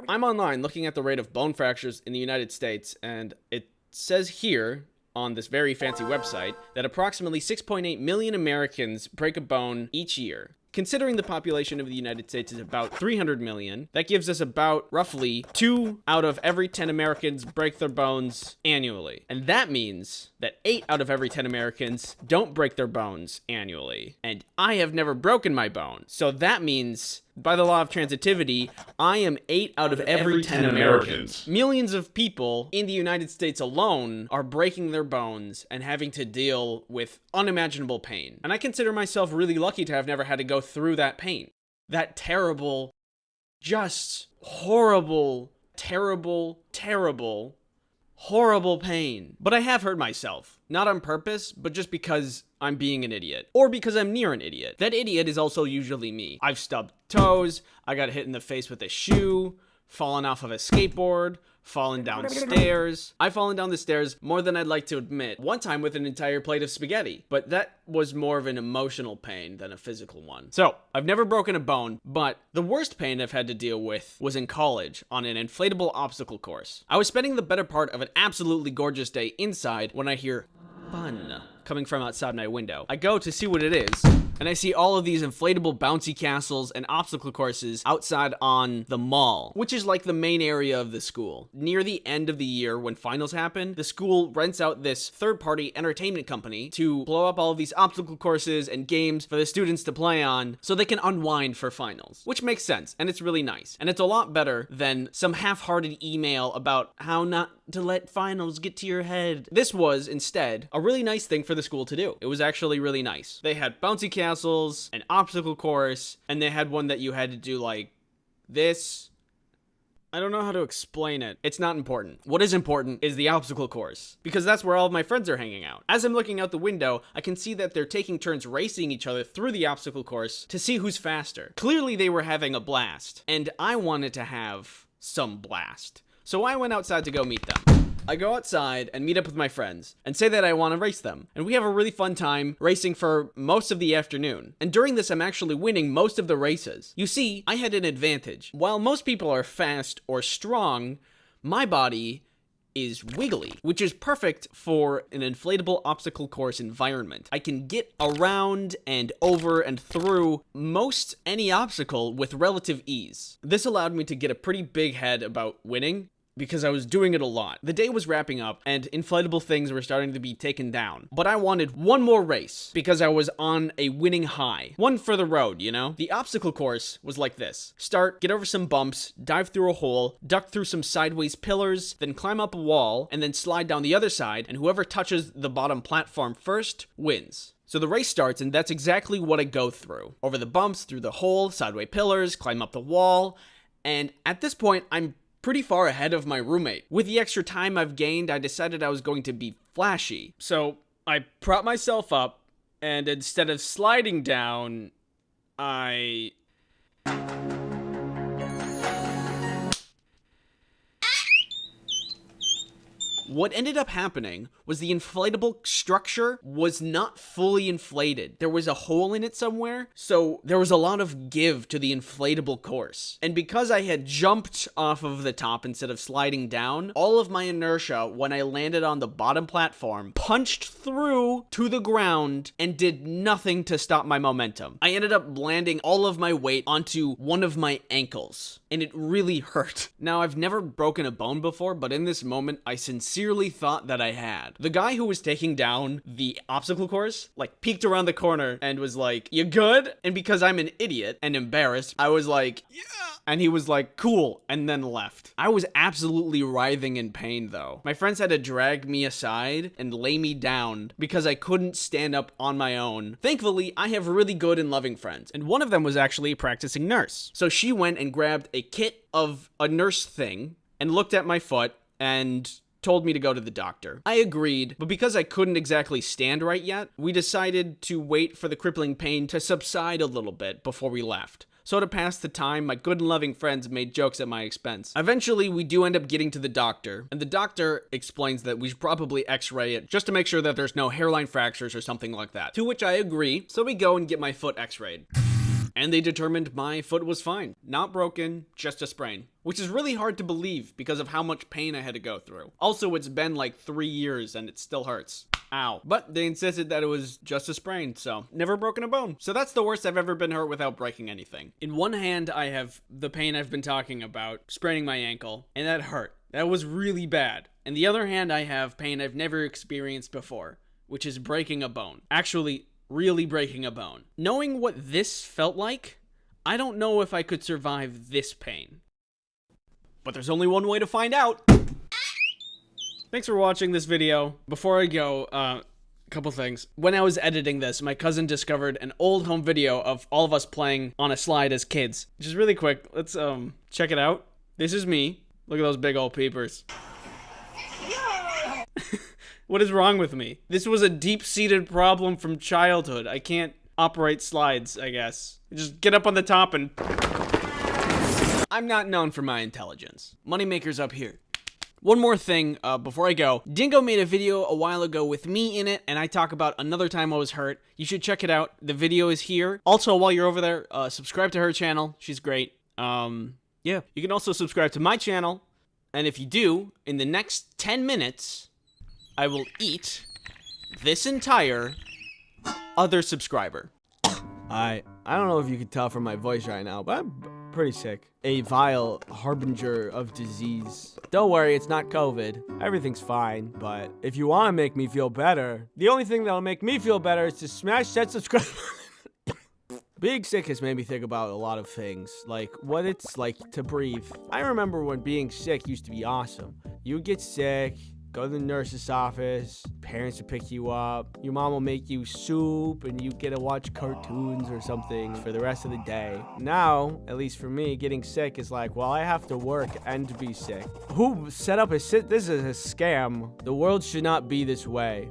I'm online looking at the rate of bone fractures in the United States, and it says here on this very fancy website that approximately 6.8 million Americans break a bone each year. Considering the population of the United States is about 300 million, that gives us about roughly 2 out of every 10 Americans break their bones annually. And that means that 8 out of every 10 Americans don't break their bones annually. And I have never broken my bone. So that means, by the law of transitivity, I am 8 out of every 10 Americans. Millions of people in the United States alone are breaking their bones and having to deal with unimaginable pain. And I consider myself really lucky to have never had to go through that pain. That terrible, just horrible, terrible pain. But I have hurt myself. Not on purpose, but just because I'm being an idiot. Or because I'm near an idiot. That idiot is also usually me. I've stubbed toes, I got hit in the face with a shoe, fallen off of a skateboard, fallen downstairs. I've fallen down the stairs more than I'd like to admit. One time with an entire plate of spaghetti. But that was more of an emotional pain than a physical one. So, I've never broken a bone, but the worst pain I've had to deal with was in college on an inflatable obstacle course. I was spending the better part of an absolutely gorgeous day inside when I hear fun coming from outside my window. I go to see what it is, and I see all of these inflatable bouncy castles and obstacle courses outside on the mall, which is like the main area of the school. Near the end of the year, when finals happen, the school rents out this third-party entertainment company to blow up all of these obstacle courses and games for the students to play on so they can unwind for finals, which makes sense, and it's really nice. And it's a lot better than some half-hearted email about how not to let finals get to your head. This was, instead, a really nice thing for for the school to do. It was actually really nice. They had bouncy castles, an obstacle course, and they had one that you had to do like this. I don't know how to explain it. It's not important. What is important is the obstacle course, because that's where all of my friends are hanging out. As I'm looking out the window, I can see that they're taking turns racing each other through the obstacle course to see who's faster. Clearly they were having a blast, and I wanted to have some blast. So I went outside to go meet them. I go outside and meet up with my friends and say that I want to race them. And we have a really fun time racing for most of the afternoon. And during this, I'm actually winning most of the races. You see, I had an advantage. While most people are fast or strong, my body is wiggly, which is perfect for an inflatable obstacle course environment. I can get around and over and through most any obstacle with relative ease. This allowed me to get a pretty big head about winning, because I was doing it a lot. The day was wrapping up and inflatable things were starting to be taken down. But I wanted one more race because I was on a winning high. One for the road, you know? The obstacle course was like this. Start, get over some bumps, dive through a hole, duck through some sideways pillars, then climb up a wall, and then slide down the other side, and whoever touches the bottom platform first wins. So the race starts, and that's exactly what I go through. Over the bumps, through the hole, sideways pillars, climb up the wall, and at this point, I'm pretty far ahead of my roommate. With the extra time I've gained, I decided I was going to be flashy. So I prop myself up, and instead of sliding down, I... What ended up happening was the inflatable structure was not fully inflated. There was a hole in it somewhere, so there was a lot of give to the inflatable course. And because I had jumped off of the top instead of sliding down, all of my inertia when I landed on the bottom platform punched through to the ground and did nothing to stop my momentum. I ended up landing all of my weight onto one of my ankles, and it really hurt. Now, I've never broken a bone before, but in this moment, I sincerely thought that I had. The guy who was taking down the obstacle course, like, peeked around the corner and was like, "You good?" And because I'm an idiot and embarrassed, I was like, "Yeah." And he was like, "Cool," and then left. I was absolutely writhing in pain, though. My friends had to drag me aside and lay me down because I couldn't stand up on my own. Thankfully, I have really good and loving friends, and one of them was actually a practicing nurse. So she went and grabbed a kit of a nurse thing and looked at my foot and told me to go to the doctor. I agreed, but because I couldn't exactly stand right yet, we decided to wait for the crippling pain to subside a little bit before we left. So to pass the time, my good and loving friends made jokes at my expense. Eventually, we do end up getting to the doctor, and the doctor explains that we should probably x-ray it just to make sure that there's no hairline fractures or something like that. To which I agree, so we go and get my foot x-rayed. And they determined my foot was fine. Not broken, just a sprain. Which is really hard to believe because of how much pain I had to go through. Also, it's been like 3 years and it still hurts. Ow. But they insisted that it was just a sprain, so never broken a bone. So that's the worst I've ever been hurt without breaking anything. In one hand, I have the pain I've been talking about, spraining my ankle, and that hurt. That was really bad. In the other hand, I have pain I've never experienced before, which is breaking a bone. Actually, really breaking a bone. Knowing what this felt like, I don't know if I could survive this pain. But there's only one way to find out. Thanks for watching this video. Before I go, a couple things. When I was editing this, my cousin discovered an old home video of all of us playing on a slide as kids. Just really quick, let's check it out. This is me. Look at those big old peepers. What is wrong with me? This was a deep-seated problem from childhood. I can't operate slides, I guess. Just get up on the top and... I'm not known for my intelligence. Moneymaker's up here. One more thing before I go. Dingo made a video a while ago with me in it, and I talk about another time I was hurt. You should check it out. The video is here. Also, while you're over there, subscribe to her channel. She's great. Yeah. You can also subscribe to my channel, and if you do, in the next 10 minutes... I will eat this entire other subscriber. I don't know if you can tell from my voice right now, but I'm pretty sick. A vile harbinger of disease. Don't worry, it's not COVID. Everything's fine, but if you want to make me feel better, the only thing that'll make me feel better is to smash that subscribe. Being sick has made me think about a lot of things, like what it's like to breathe. I remember when being sick used to be awesome. You would get sick, go to the nurse's office, parents will pick you up, your mom will make you soup, and you get to watch cartoons or something for the rest of the day. Now, at least for me, getting sick is like, well, I have to work and be sick. Who set up this is a scam. The world should not be this way.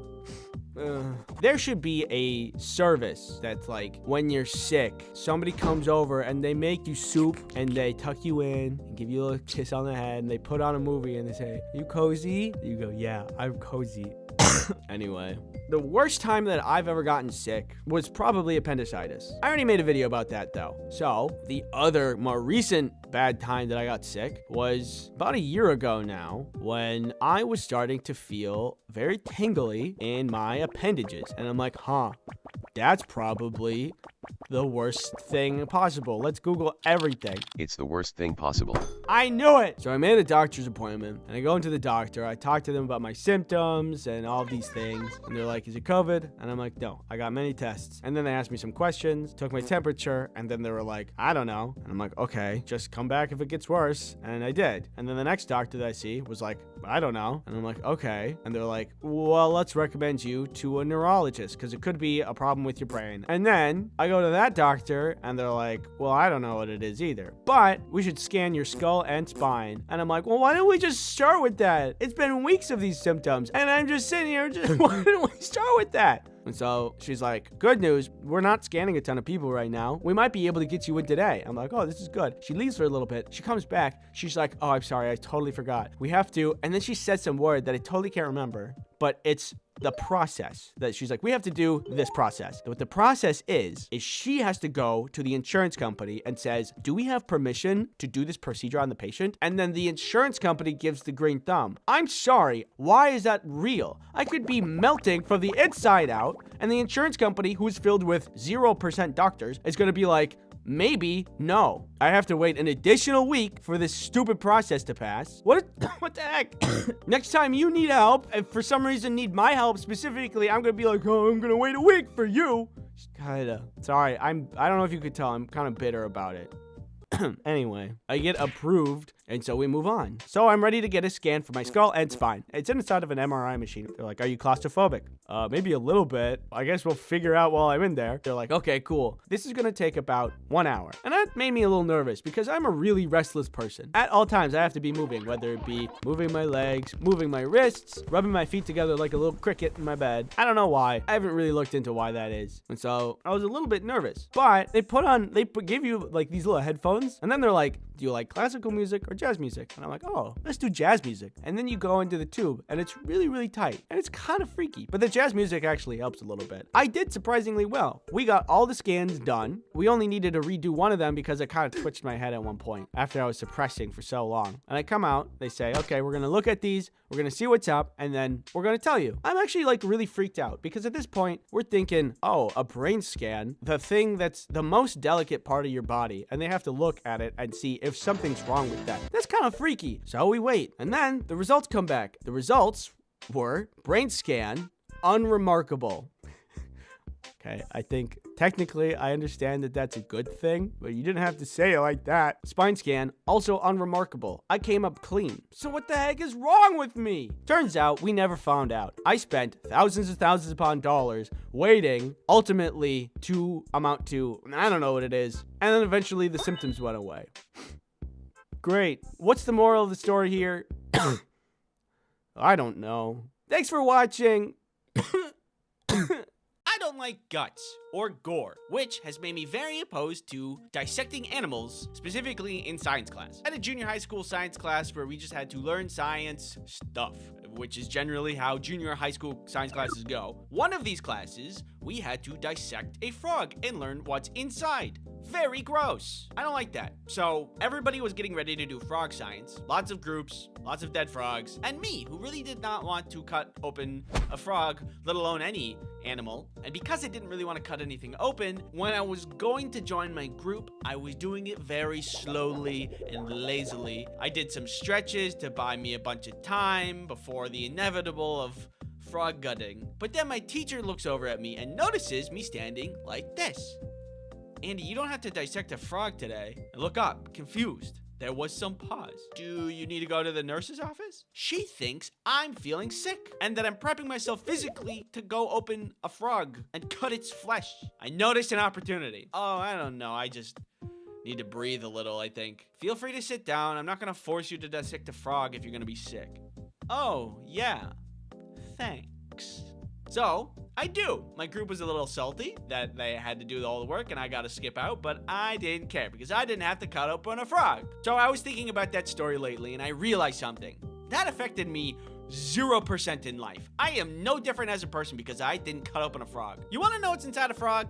There should be a service that's like, when you're sick, somebody comes over and they make you soup and they tuck you in and give you a little kiss on the head and they put on a movie and they say, "You cozy?" You go, "Yeah, I'm cozy." Anyway, the worst time that I've ever gotten sick was probably appendicitis. I already made a video about that though. So the other more recent bad time that I got sick was about a year ago now, when I was starting to feel very tingly in my appendages. And I'm like, that's probably the worst thing possible. Let's Google everything. It's the worst thing possible. I knew it! So I made a doctor's appointment, and I go into the doctor. I talk to them about my symptoms and all these things. And they're like, "Is it COVID?" And I'm like, "No, I got many tests." And then they asked me some questions, took my temperature, and then they were like, "I don't know." And I'm like, "Okay, just come back if it gets worse." And I did. And then the next doctor that I see was like, "I don't know." And I'm like, "Okay." And they're like, "Well, let's recommend you to a neurologist, because it could be a problem with your brain." And then I go to that doctor, and they're like, "Well, I don't know what it is either, but we should scan your skull and spine." And I'm like, "Well, why don't we just start with that? It's been weeks of these symptoms, and I'm just sitting here, why don't we start with that?" And so she's like, "Good news, we're not scanning a ton of people right now. We might be able to get you in today." I'm like, "Oh, this is good." She leaves for a little bit. She comes back. She's like, "Oh, I'm sorry. I totally forgot. We have to." And then she said some word that I totally can't remember, but it's the process that she's like, "We have to do this process." What the process is she has to go to the insurance company and says, "Do we have permission to do this procedure on the patient?" And then the insurance company gives the green thumb. I'm sorry. Why is that real? I could be melting from the inside out, and the insurance company, who's filled with 0% doctors, is going to be like, "Maybe, no." I have to wait an additional week for this stupid process to pass. What the heck? Next time you need help, and for some reason need my help specifically, I'm gonna be like, "Oh, I'm gonna wait a week for you." Kinda. Sorry, I don't know if you could tell, I'm kind of bitter about it. Anyway, I get approved, and so we move on. So I'm ready to get a scan for my skull and spine. It's inside of an MRI machine. They're like, "Are you claustrophobic?" Maybe a little bit. I guess we'll figure out while I'm in there. They're like, "Okay, cool. This is gonna take about 1 hour." And that made me a little nervous because I'm a really restless person. At all times, I have to be moving, whether it be moving my legs, moving my wrists, rubbing my feet together like a little cricket in my bed. I don't know why. I haven't really looked into why that is. And so I was a little bit nervous. But they give you like these little headphones, and then they're like, "Do you like classical music or jazz music?" And I'm like, "Oh, let's do jazz music." And then you go into the tube, and it's really, really tight. And it's kind of freaky. But the jazz music actually helps a little bit. I did surprisingly well. We got all the scans done. We only needed to redo one of them because I kind of twitched my head at one point after I was suppressing for so long. And I come out, they say, "Okay, we're going to look at these. We're going to see what's up, and then we're going to tell you." I'm actually like really freaked out because at this point, we're thinking, oh, a brain scan, the thing that's the most delicate part of your body, and they have to look at it and see if something's wrong with that. That's kind of freaky. So we wait, and then the results come back. The results were brain scan, unremarkable. Okay, I think technically I understand that that's a good thing, but you didn't have to say it like that. Spine scan, also unremarkable. I came up clean. So what the heck is wrong with me? Turns out we never found out. I spent thousands and thousands upon dollars waiting, ultimately to amount to, I don't know what it is. And then eventually the symptoms went away. Great. What's the moral of the story here? I don't know. Thanks for watching. I don't like guts or gore, which has made me very opposed to dissecting animals, specifically in science class. I had a junior high school science class where we just had to learn science stuff, which is generally how junior high school science classes go. One of these classes, we had to dissect a frog and learn what's inside. Very gross. I don't like that. So everybody was getting ready to do frog science. Lots of groups, lots of dead frogs, and me, who really did not want to cut open a frog, let alone any animal. And because I didn't really want to cut anything open, when I was going to join my group, I was doing it very slowly and lazily. I did some stretches to buy me a bunch of time before the inevitable of frog gutting. But then my teacher looks over at me and notices me standing like this. "Andy, you don't have to dissect a frog today." I look up, confused. There was some pause. Do you need to go to the nurse's office? She thinks I'm feeling sick and that I'm prepping myself physically to go open a frog and cut its flesh. I noticed an opportunity. Oh, I don't know. I just need to breathe a little, I think. Feel free to sit down. I'm not gonna force you to dissect a frog if you're gonna be sick. Oh, yeah. Thanks. So, I do. My group was a little salty that they had to do all the work and I got to skip out, but I didn't care because I didn't have to cut open a frog. So I was thinking about that story lately and I realized something. That affected me 0% in life. I am no different as a person because I didn't cut open a frog. You want to know what's inside a frog?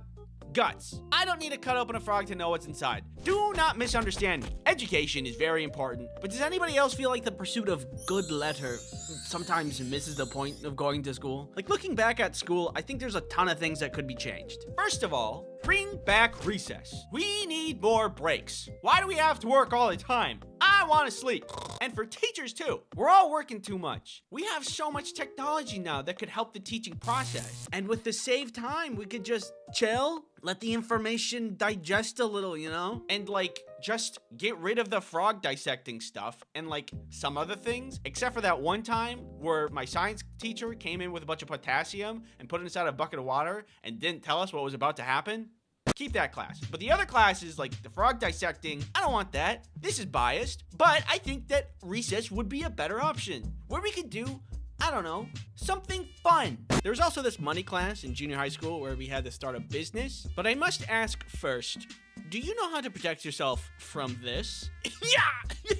Guts. I don't need to cut open a frog to know what's inside. Do not misunderstand me. Education is very important, but does anybody else feel like the pursuit of good letter sometimes misses the point of going to school? Like, looking back at school, I think there's a ton of things that could be changed. First of all, bring back recess. We need more breaks. Why do we have to work all the time? I want to sleep. And for teachers too, we're all working too much. We have so much technology now that could help the teaching process. And with the saved time, we could just chill, let the information digest a little, you know? And like, just get rid of the frog dissecting stuff and like some other things, except for that one time where my science teacher came in with a bunch of potassium and put it inside a bucket of water and didn't tell us what was about to happen. Keep that class. But the other classes, like the frog dissecting, I don't want that. This is biased. But I think that recess would be a better option, where we could do, I don't know, something fun. There was also this money class in junior high school where we had to start a business. But I must ask first, do you know how to protect yourself from this? Yeah!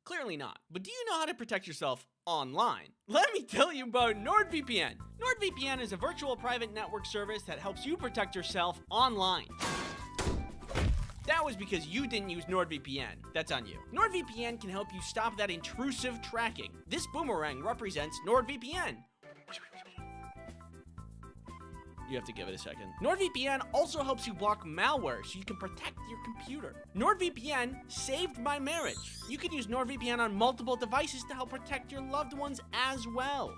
Clearly not. But do you know how to protect yourself online? Let me tell you about NordVPN. NordVPN is a virtual private network service that helps you protect yourself online. That was because you didn't use NordVPN. That's on you. NordVPN can help you stop that intrusive tracking. This boomerang represents NordVPN. You have to give it a second. NordVPN also helps you block malware so you can protect your computer. NordVPN saved my marriage. You can use NordVPN on multiple devices to help protect your loved ones as well.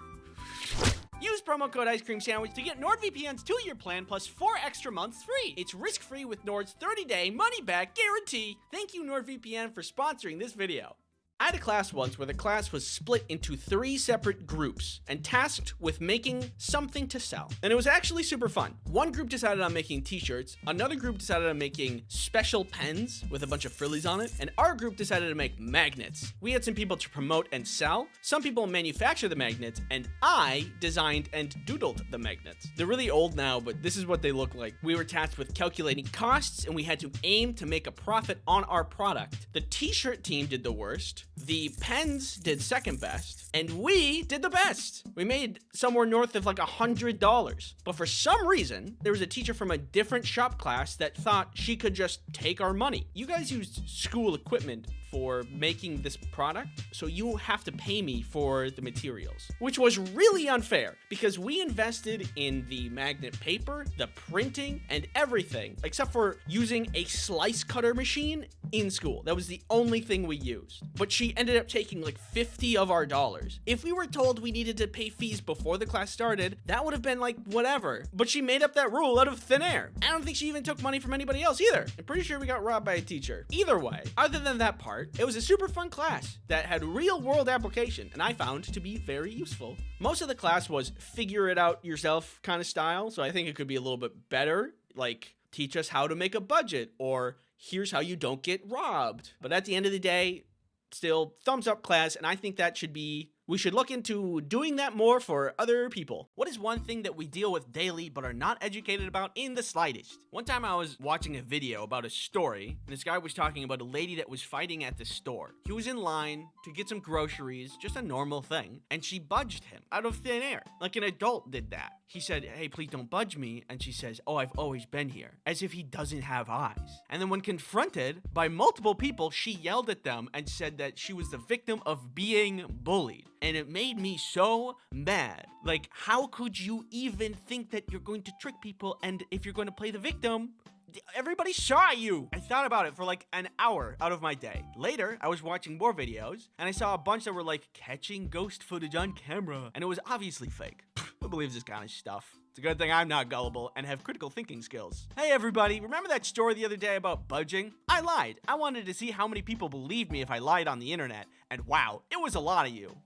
Use promo code Ice Cream Sandwich to get NordVPN's 2-year plan plus 4 extra months free. It's risk-free with Nord's 30-day money-back guarantee. Thank you, NordVPN, for sponsoring this video. I had a class once where the class was split into 3 separate groups and tasked with making something to sell. And it was actually super fun. One group decided on making t-shirts, another group decided on making special pens with a bunch of frillies on it, and our group decided to make magnets. We had some people to promote and sell, some people manufacture the magnets, and I designed and doodled the magnets. They're really old now, but this is what they look like. We were tasked with calculating costs, and we had to aim to make a profit on our product. The t-shirt team did the worst. The pens did second best, and we did the best. We made somewhere north of like $100. But for some reason, there was a teacher from a different shop class that thought she could just take our money. You guys used school equipment for making this product, so you have to pay me for the materials, which was really unfair because we invested in the magnet paper, the printing, and everything, except for using a slice cutter machine in school. That was the only thing we used. But she ended up taking like 50 of our dollars. If we were told we needed to pay fees before the class started, that would have been like whatever. But she made up that rule out of thin air. I don't think she even took money from anybody else either. I'm pretty sure we got robbed by a teacher. Either way, other than that part, it was a super fun class that had real world application and I found to be very useful. Most of the class was figure it out yourself kind of style, so I think it could be a little bit better, like teach us how to make a budget or here's how you don't get robbed. But at the end of the day, still thumbs up class, and I think that we should look into doing that more for other people. What is one thing that we deal with daily but are not educated about in the slightest? One time I was watching a video about a story, and this guy was talking about a lady that was fighting at the store. He was in line to get some groceries, just a normal thing, and she budged him out of thin air, like an adult did that. He said, "Hey, please don't budge me," and she says, "Oh, I've always been here," as if he doesn't have eyes. And then when confronted by multiple people, she yelled at them and said that she was the victim of being bullied. And it made me so mad. Like, how could you even think that you're going to trick people, and if you're going to play the victim, everybody saw you? I thought about it for like an hour out of my day. Later, I was watching more videos, and I saw a bunch that were like catching ghost footage on camera, and it was obviously fake. Who believes this kind of stuff? It's a good thing I'm not gullible and have critical thinking skills. Hey everybody, remember that story the other day about budging? I lied. I wanted to see how many people believed me if I lied on the internet, and wow, it was a lot of you.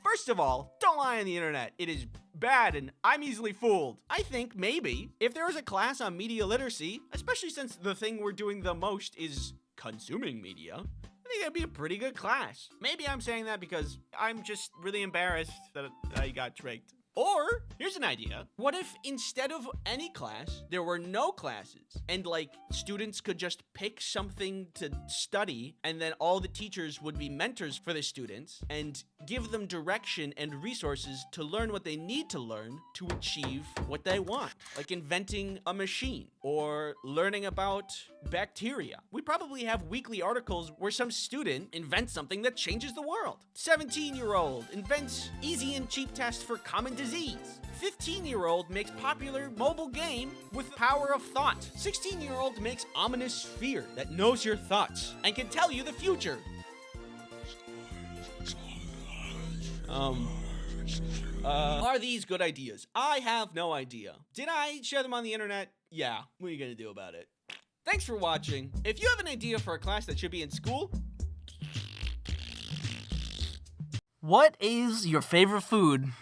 First of all, don't lie on the internet. It is bad and I'm easily fooled. I think maybe if there was a class on media literacy, especially since the thing we're doing the most is consuming media, I think that'd be a pretty good class. Maybe I'm saying that because I'm just really embarrassed that I got tricked. Or, here's an idea. What if instead of any class, there were no classes? And like, students could just pick something to study, and then all the teachers would be mentors for the students and give them direction and resources to learn what they need to learn to achieve what they want. Like inventing a machine or learning about bacteria. We'd probably have weekly articles where some student invents something that changes the world. 17-year-old invents easy and cheap test for common disease. 15-year-old makes popular mobile game with power of thought. 16-year-old makes ominous fear that knows your thoughts and can tell you the future. Are these good ideas? I have no idea. Did I share them on the internet? Yeah. What are you gonna do about it? Thanks for watching. If you have an idea for a class that should be in school, What is your favorite food?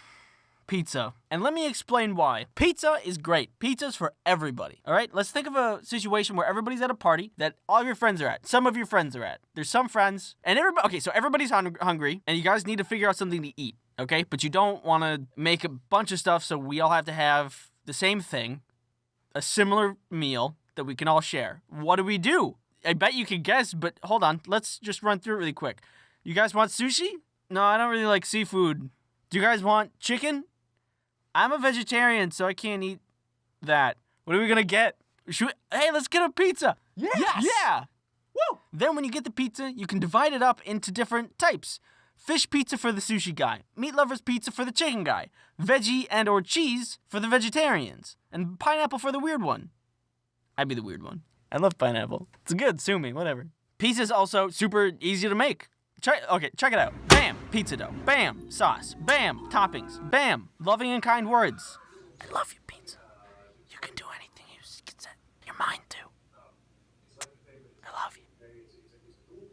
Pizza. And let me explain why. Pizza is great. Pizza's for everybody. All right? Let's think of a situation where everybody's at a party that all of your friends are at. Some of your friends are at. There's some friends. And everybody, okay, so everybody's hungry and you guys need to figure out something to eat. Okay? But you don't want to make a bunch of stuff so we all have to have the same thing, a similar meal that we can all share. What do? I bet you can guess, but hold on. Let's just run through it really quick. You guys want sushi? No, I don't really like seafood. Do you guys want chicken? I'm a vegetarian, so I can't eat that. What are we gonna get? Hey, let's get a pizza. Yes! Yeah! Woo! Then when you get the pizza, you can divide it up into different types. Fish pizza for the sushi guy. Meat lovers pizza for the chicken guy. Veggie and or cheese for the vegetarians. And pineapple for the weird one. I'd be the weird one. I love pineapple. It's good, sue me, whatever. Pizza's also super easy to make. Check it out. Bam, pizza dough. Bam, sauce. Bam, toppings. Bam, loving and kind words. I love you, pizza. You can do anything you can set your mind to. I love you.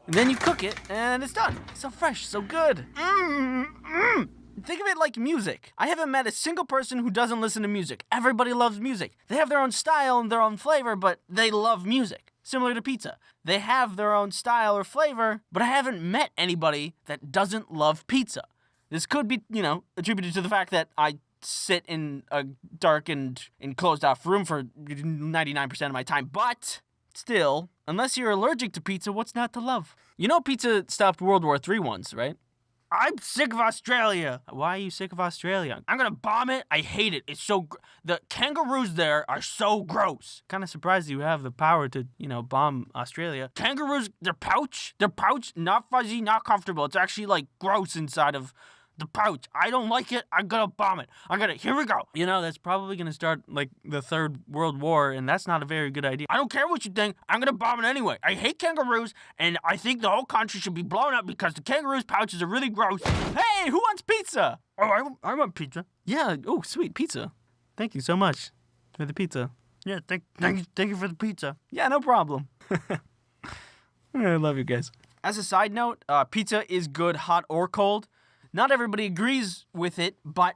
And then you cook it, and it's done. So fresh, so good. Think of it like music. I haven't met a single person who doesn't listen to music. Everybody loves music. They have their own style and their own flavor, but they love music. Similar to pizza. They have their own style or flavor, but I haven't met anybody that doesn't love pizza. This could be, attributed to the fact that I sit in a dark and enclosed off room for 99% of my time, but still, unless you're allergic to pizza, what's not to love? You know pizza stopped World War III once, right? I'm sick of Australia. Why are you sick of Australia? I'm gonna bomb it. I hate it. It's so... The kangaroos there are so gross. Kind of surprised you have the power to, bomb Australia. Kangaroos, their pouch, not fuzzy, not comfortable. It's actually, gross inside of the pouch. I don't like it. I'm gonna bomb it. Here we go. That's probably gonna start, the Third World War, and that's not a very good idea. I don't care what you think. I'm gonna bomb it anyway. I hate kangaroos, and I think the whole country should be blown up because the kangaroos' pouches are really gross. Hey, who wants pizza? Oh, I want pizza. Yeah, oh, sweet, pizza. Thank you so much for the pizza. Yeah, thank you for the pizza. Yeah, no problem. I love you guys. As a side note, pizza is good hot or cold. Not everybody agrees with it, but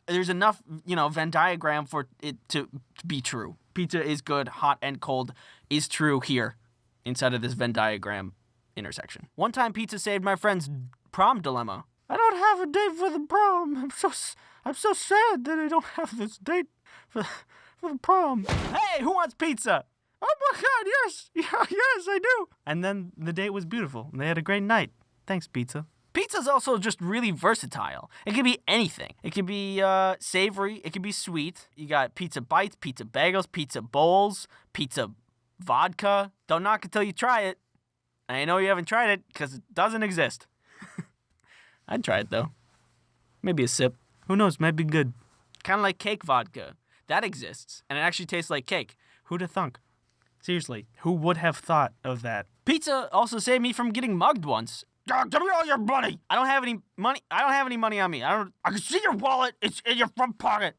there's enough, Venn diagram for it to be true. Pizza is good, hot and cold is true here inside of this Venn diagram intersection. One time pizza saved my friend's prom dilemma. I don't have a date for the prom. I'm so sad that I don't have this date for the prom. Hey, who wants pizza? Oh my God, yes. Yes, I do. And then the date was beautiful and they had a great night. Thanks, pizza. Pizza's also just really versatile. It can be anything. It can be savory. It can be sweet. You got pizza bites, pizza bagels, pizza bowls, pizza vodka. Don't knock it till you try it. I know you haven't tried it because it doesn't exist. I'd try it, though. Maybe a sip. Who knows? Might be good. Kind of like cake vodka. That exists, and it actually tastes like cake. Who'd have thunk? Seriously, who would have thought of that? Pizza also saved me from getting mugged once. Give me all your money. I don't have any money. I don't have any money on me. I can see your wallet. It's in your front pocket.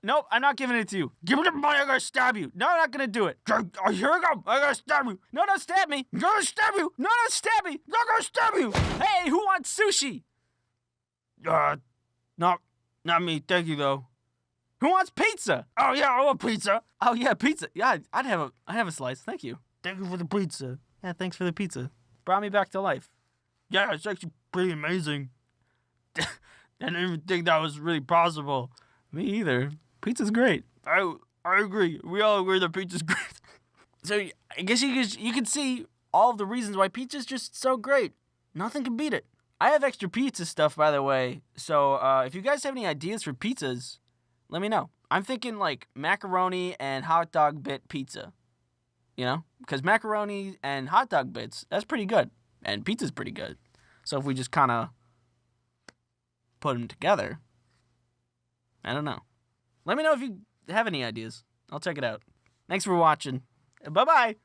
Nope, I'm not giving it to you. Give me the money. I'm gonna stab you. No, I'm not gonna do it. Here we go. I'm gonna stab you. No, don't stab me. I'm gonna stab you. No, don't stab me. I'm gonna stab you. Hey, who wants sushi? Not me. Thank you though. Who wants pizza? Oh yeah, I want pizza. Oh yeah, pizza. Yeah, I'd have a slice. Thank you. Thank you for the pizza. Yeah, thanks for the pizza. Brought me back to life. Yeah, it's actually pretty amazing. I didn't even think that was really possible. Me either. Pizza's great. I agree. We all agree that pizza's great. So I guess you can see all of the reasons why pizza's just so great. Nothing can beat it. I have extra pizza stuff, by the way. So if you guys have any ideas for pizzas, let me know. I'm thinking like macaroni and hot dog bit pizza. You know? Because macaroni and hot dog bits, that's pretty good. And pizza's pretty good. So if we just kind of put them together, I don't know. Let me know if you have any ideas. I'll check it out. Thanks for watching. Bye-bye.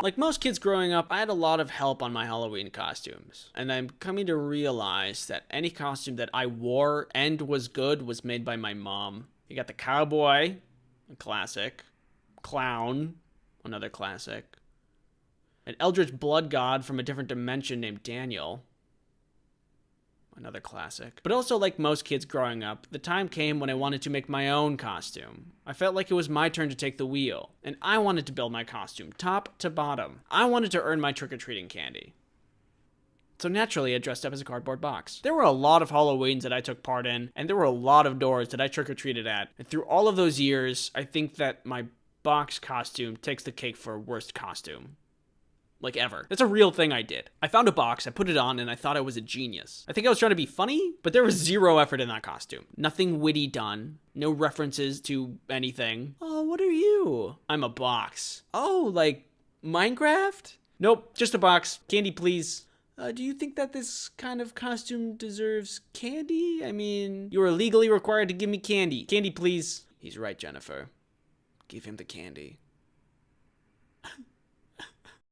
Like most kids growing up, I had a lot of help on my Halloween costumes. And I'm coming to realize that any costume that I wore and was good was made by my mom. You got the cowboy, a classic. Clown, another classic. An eldritch blood god from a different dimension named Daniel. Another classic. But also, like most kids growing up, the time came when I wanted to make my own costume. I felt like it was my turn to take the wheel, and I wanted to build my costume, top to bottom. I wanted to earn my trick-or-treating candy. So naturally, I dressed up as a cardboard box. There were a lot of Halloweens that I took part in, and there were a lot of doors that I trick-or-treated at. And through all of those years, I think that my box costume takes the cake for worst costume. Like ever. That's a real thing I did. I found a box, I put it on, and I thought I was a genius. I think I was trying to be funny, but there was zero effort in that costume. Nothing witty done. No references to anything. Oh, what are you? I'm a box. Oh, like Minecraft? Nope, just a box. Candy, please. Do you think that this kind of costume deserves candy? I mean, you are legally required to give me candy. Candy, please. He's right, Jennifer. Give him the candy.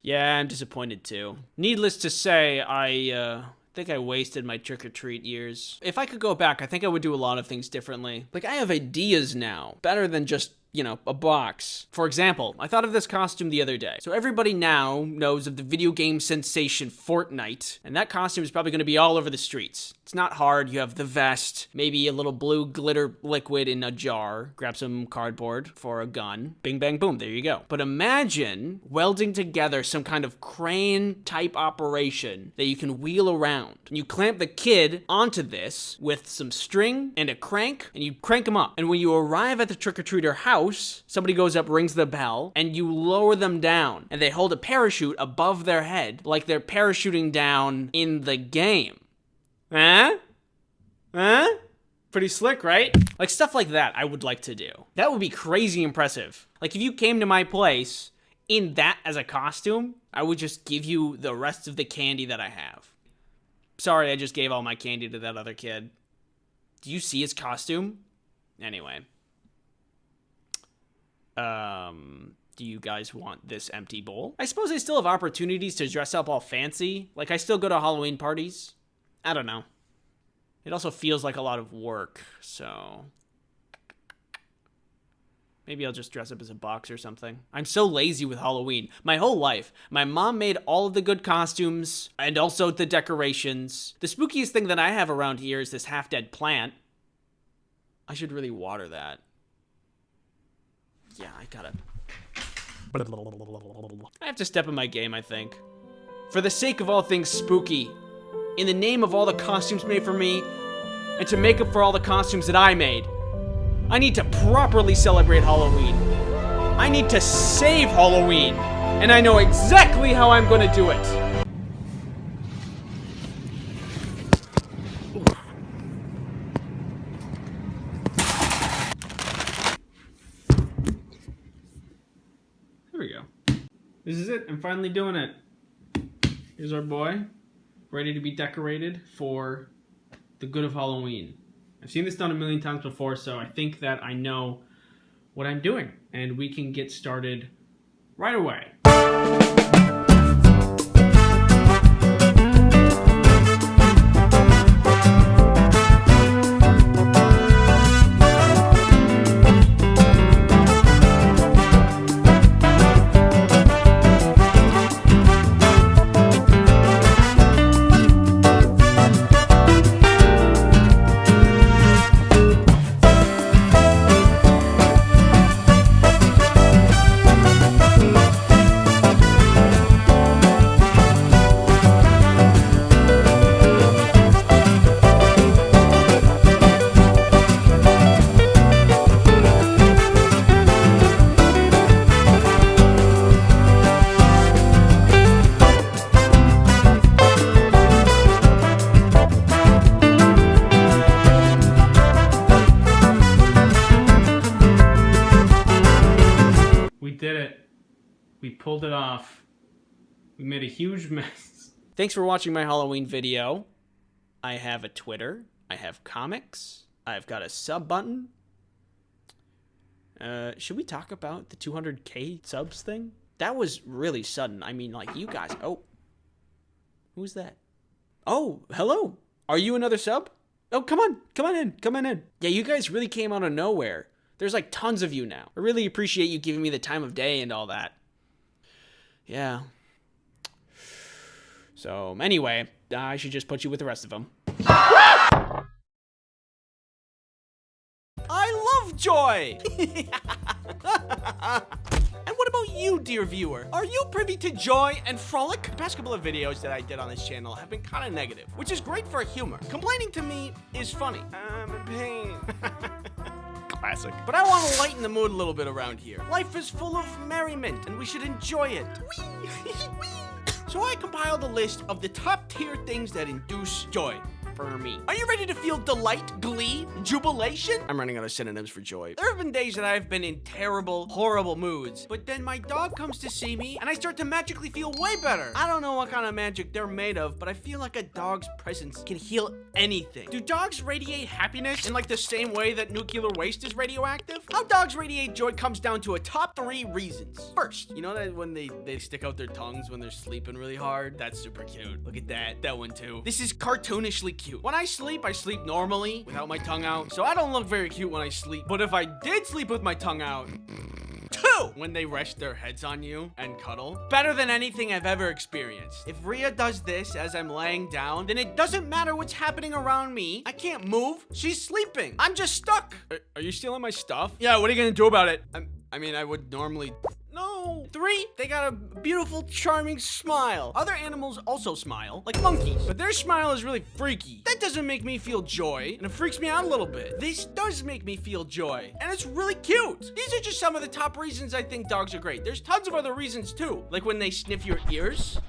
Yeah, I'm disappointed too. Needless to say, I think I wasted my trick-or-treat years. If I could go back, I think I would do a lot of things differently. Like, I have ideas now, better than just, you know, a box. For example, I thought of this costume the other day. So everybody now knows of the video game sensation Fortnite, and that costume is probably going to be all over the streets. It's not hard. You have the vest, maybe a little blue glitter liquid in a jar, grab some cardboard for a gun, bing, bang, boom, there you go. But imagine welding together some kind of crane-type operation that you can wheel around. And you clamp the kid onto this with some string and a crank, and you crank them up. And when you arrive at the trick-or-treater house, somebody goes up, rings the bell, and you lower them down. And they hold a parachute above their head, like they're parachuting down in the game. Huh? Pretty slick, right? Like stuff like that I would like to do. That would be crazy impressive. Like if you came to my place in that as a costume, I would just give you the rest of the candy that I have. Sorry, I just gave all my candy to that other kid. Do you see his costume? Anyway. Do you guys want this empty bowl? I suppose I still have opportunities to dress up all fancy. Like I still go to Halloween parties. I don't know. It also feels like a lot of work, so maybe I'll just dress up as a box or something. I'm so lazy with Halloween. My whole life, my mom made all of the good costumes and also the decorations. The spookiest thing that I have around here is this half-dead plant. I should really water that. Yeah, I have to step in my game, I think. For the sake of all things spooky, in the name of all the costumes made for me, and to make up for all the costumes that I made, I need to properly celebrate Halloween. I need to save Halloween. And I know exactly how I'm gonna do it. There we go. This is it. I'm finally doing it. Here's our boy, ready to be decorated for the good of Halloween. I've seen this done a million times before, so I think that I know what I'm doing, and we can get started right away. We did it. We pulled it off. We made a huge mess. Thanks for watching my Halloween video. I have a Twitter. I have comics. I've got a sub button. Should we talk about the 200K subs thing? That was really sudden. I mean, like, you guys... Oh. Who's that? Oh, hello. Are you another sub? Oh, come on. Come on in. Come on in. Yeah, you guys really came out of nowhere. There's like tons of you now. I really appreciate you giving me the time of day and all that. Yeah. So, anyway, I should just put you with the rest of them. I love joy! And what about you, dear viewer? Are you privy to joy and frolic? The past couple of videos that I did on this channel have been kind of negative, which is great for humor. Complaining to me is funny. I'm in pain. Classic. But I want to lighten the mood a little bit around here. Life is full of merriment, and we should enjoy it. So I compiled a list of the top tier things that induce joy for me. Are you ready to feel delight, glee, jubilation? I'm running out of synonyms for joy. There have been days that I've been in terrible, horrible moods, but then my dog comes to see me and I start to magically feel way better. I don't know what kind of magic they're made of, but I feel like a dog's presence can heal anything. Do dogs radiate happiness in like the same way that nuclear waste is radioactive? How dogs radiate joy comes down to a top 3 reasons. First, you know that when they stick out their tongues when they're sleeping really hard? That's super cute. Look at that. That one too. This is cartoonishly cute. When I sleep normally without my tongue out, so I don't look very cute when I sleep. But if I did sleep with my tongue out, 2, when they rest their heads on you and cuddle, better than anything I've ever experienced. If Rhea does this as I'm laying down, then it doesn't matter what's happening around me. I can't move. She's sleeping. I'm just stuck. Are you stealing my stuff? Yeah, what are you gonna do about it? I mean, I would normally... No. 3, they got a beautiful, charming smile. Other animals also smile, like monkeys, but their smile is really freaky. That doesn't make me feel joy, and it freaks me out a little bit. This does make me feel joy, and it's really cute. These are just some of the top reasons I think dogs are great. There's tons of other reasons too, like when they sniff your ears,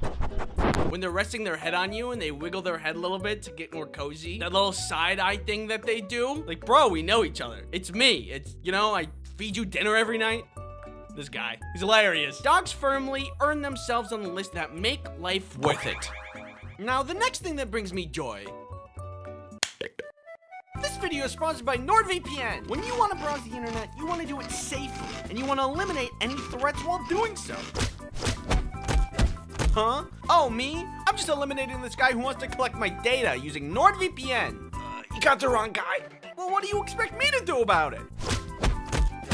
when they're resting their head on you and they wiggle their head a little bit to get more cozy. That little side eye thing that they do. Like, bro, we know each other. It's me. It's, you know, I feed you dinner every night. This guy. He's hilarious. Dogs firmly earn themselves on the list that make life worth it. Now, the next thing that brings me joy. This video is sponsored by NordVPN. When you want to browse the internet, you want to do it safely, and you want to eliminate any threats while doing so. Huh? Oh, me? I'm just eliminating this guy who wants to collect my data using NordVPN. You got the wrong guy. Well, what do you expect me to do about it?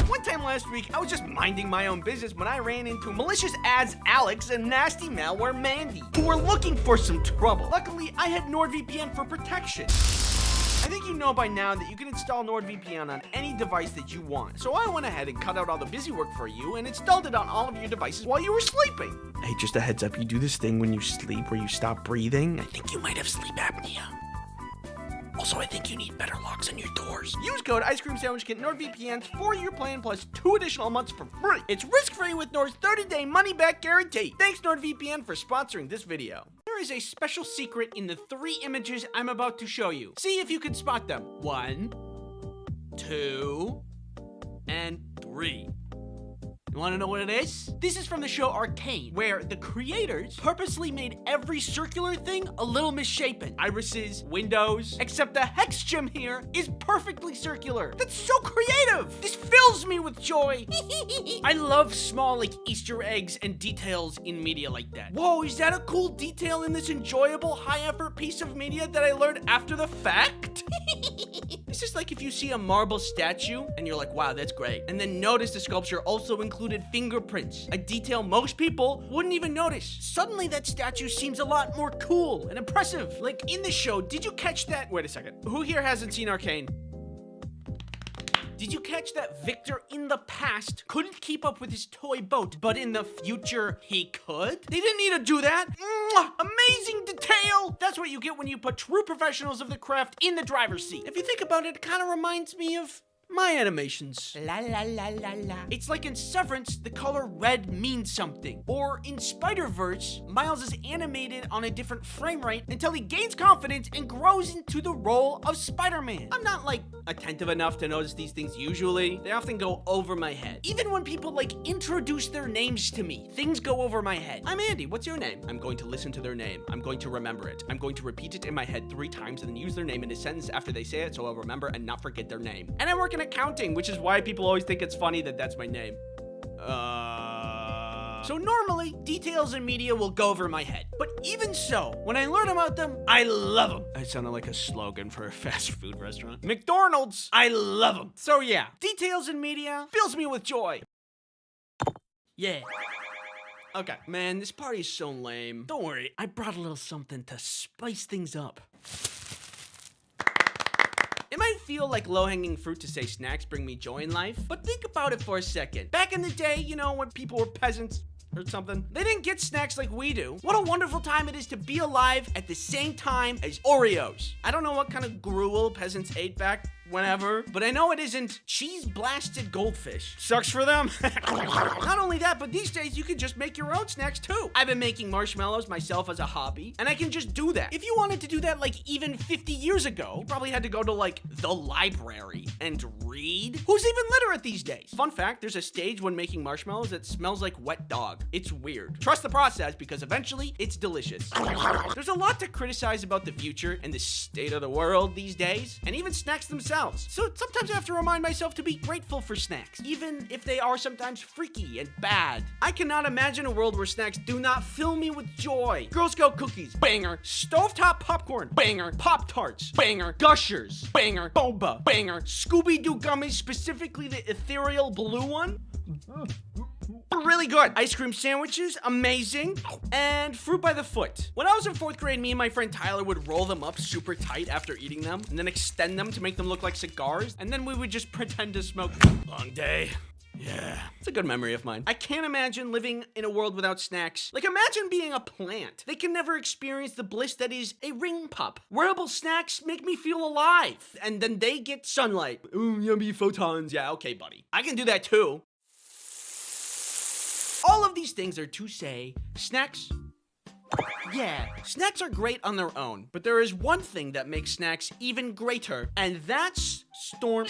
One time last week, I was just minding my own business when I ran into malicious ads Alex and nasty malware Mandy, who were looking for some trouble. Luckily, I had NordVPN for protection. I think you know by now that you can install NordVPN on any device that you want. So I went ahead and cut out all the busy work for you and installed it on all of your devices while you were sleeping. Hey, just a heads up, you do this thing when you sleep where you stop breathing. I think you might have sleep apnea. Also, I think you need better locks on your doors. Use code Ice Cream Sandwich, get NordVPN's 4-year plan plus 2 additional months for free. It's risk-free with Nord's 30-day money-back guarantee. Thanks, NordVPN, for sponsoring this video. There is a special secret in the 3 images I'm about to show you. See if you can spot them. 1, 2, and 3. You want to know what it is? This is from the show Arcane, where the creators purposely made every circular thing a little misshapen. Irises, windows, except the hex gem here is perfectly circular. That's so creative! This fills me with joy. I love small, like, Easter eggs and details in media like that. Whoa, is that a cool detail in this enjoyable, high-effort piece of media that I learned after the fact? It's just like if you see a marble statue and you're like, wow, that's great. And then notice the sculpture also included fingerprints, a detail most people wouldn't even notice. Suddenly that statue seems a lot more cool and impressive. Like in the show, did you catch that? Wait a second. Who here hasn't seen Arcane? Did you catch that Victor in the past couldn't keep up with his toy boat, but in the future he could? They didn't need to do that. Amazing detail! That's what you get when you put true professionals of the craft in the driver's seat. If you think about it, it kind of reminds me of my animations. La la la la la. It's like in Severance, the color red means something. Or in Spider-Verse, Miles is animated on a different frame rate until he gains confidence and grows into the role of Spider-Man. I'm not like attentive enough to notice these things usually. They often go over my head. Even when people like introduce their names to me, things go over my head. I'm Andy, what's your name? I'm going to listen to their name. I'm going to remember it. I'm going to repeat it in my head 3 times and then use their name in a sentence after they say it so I'll remember and not forget their name. And I work in accounting, which is why people always think it's funny that that's my name. So normally, details in media will go over my head. But even so, when I learn about them, I love them. That sounded like a slogan for a fast food restaurant. McDonald's, I love them. So yeah, details in media fills me with joy. Yeah. Okay, man, this party is so lame. Don't worry, I brought a little something to spice things up. It might feel like low-hanging fruit to say snacks bring me joy in life, but think about it for a second. Back in the day, you know, when people were peasants or something, they didn't get snacks like we do. What a wonderful time it is to be alive at the same time as Oreos. I don't know what kind of gruel peasants ate back whenever, but I know it isn't cheese-blasted goldfish. Sucks for them. Not only that, but these days you can just make your own snacks too. I've been making marshmallows myself as a hobby, and I can just do that. If you wanted to do that like even 50 years ago, you probably had to go to like the library and read. Who's even literate these days? Fun fact, there's a stage when making marshmallows that smells like wet dog. It's weird. Trust the process because eventually it's delicious. There's a lot to criticize about the future and the state of the world these days, and even snacks themselves. So sometimes I have to remind myself to be grateful for snacks, even if they are sometimes freaky and bad. I cannot imagine a world where snacks do not fill me with joy. Girl Scout cookies, banger. Stovetop popcorn, banger. Pop-Tarts, banger. Gushers, banger. Boba, banger. Scooby-Doo gummies, specifically the ethereal blue one. Really good. Ice cream sandwiches, amazing. And fruit by the foot. When I was in 4th grade, me and my friend Tyler would roll them up super tight after eating them and then extend them to make them look like cigars. And then we would just pretend to smoke. Long day. Yeah, it's a good memory of mine. I can't imagine living in a world without snacks. Like, imagine being a plant. They can never experience the bliss that is a ring pop. Wearable snacks make me feel alive. And then they get sunlight. Ooh, yummy photons. Yeah, okay, buddy. I can do that too. All of these things are to say, snacks, yeah, snacks are great on their own, but there is one thing that makes snacks even greater, and that's storm.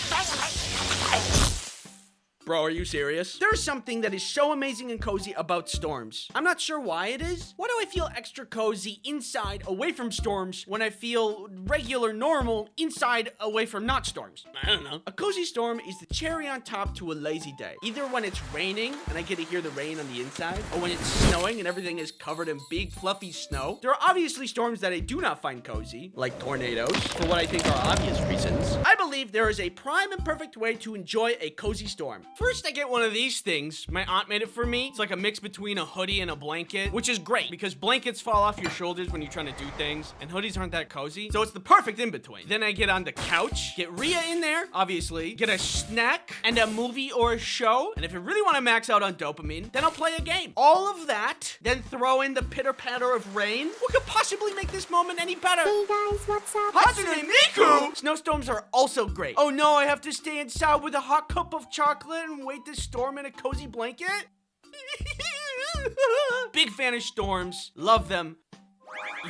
Bro, are you serious? There's something that is so amazing and cozy about storms. I'm not sure why it is. Why do I feel extra cozy inside away from storms when I feel regular, normal inside away from not storms? I don't know. A cozy storm is the cherry on top to a lazy day. Either when it's raining and I get to hear the rain on the inside, or when it's snowing and everything is covered in big fluffy snow. There are obviously storms that I do not find cozy, like tornadoes, for what I think are obvious reasons. I believe there is a prime and perfect way to enjoy a cozy storm. First, I get one of these things. My aunt made it for me. It's like a mix between a hoodie and a blanket, which is great because blankets fall off your shoulders when you're trying to do things, and hoodies aren't that cozy. So it's the perfect in-between. Then I get on the couch, get Rhea in there, obviously, get a snack and a movie or a show. And if you really want to max out on dopamine, then I'll play a game. All of that, then throw in the pitter-patter of rain. What could possibly make this moment any better? Hey guys, what's up? Hatsune Miku! Snowstorms are also great. Oh no, I have to stay inside with a hot cup of chocolate and wait this storm in a cozy blanket? Big fan of storms. Love them.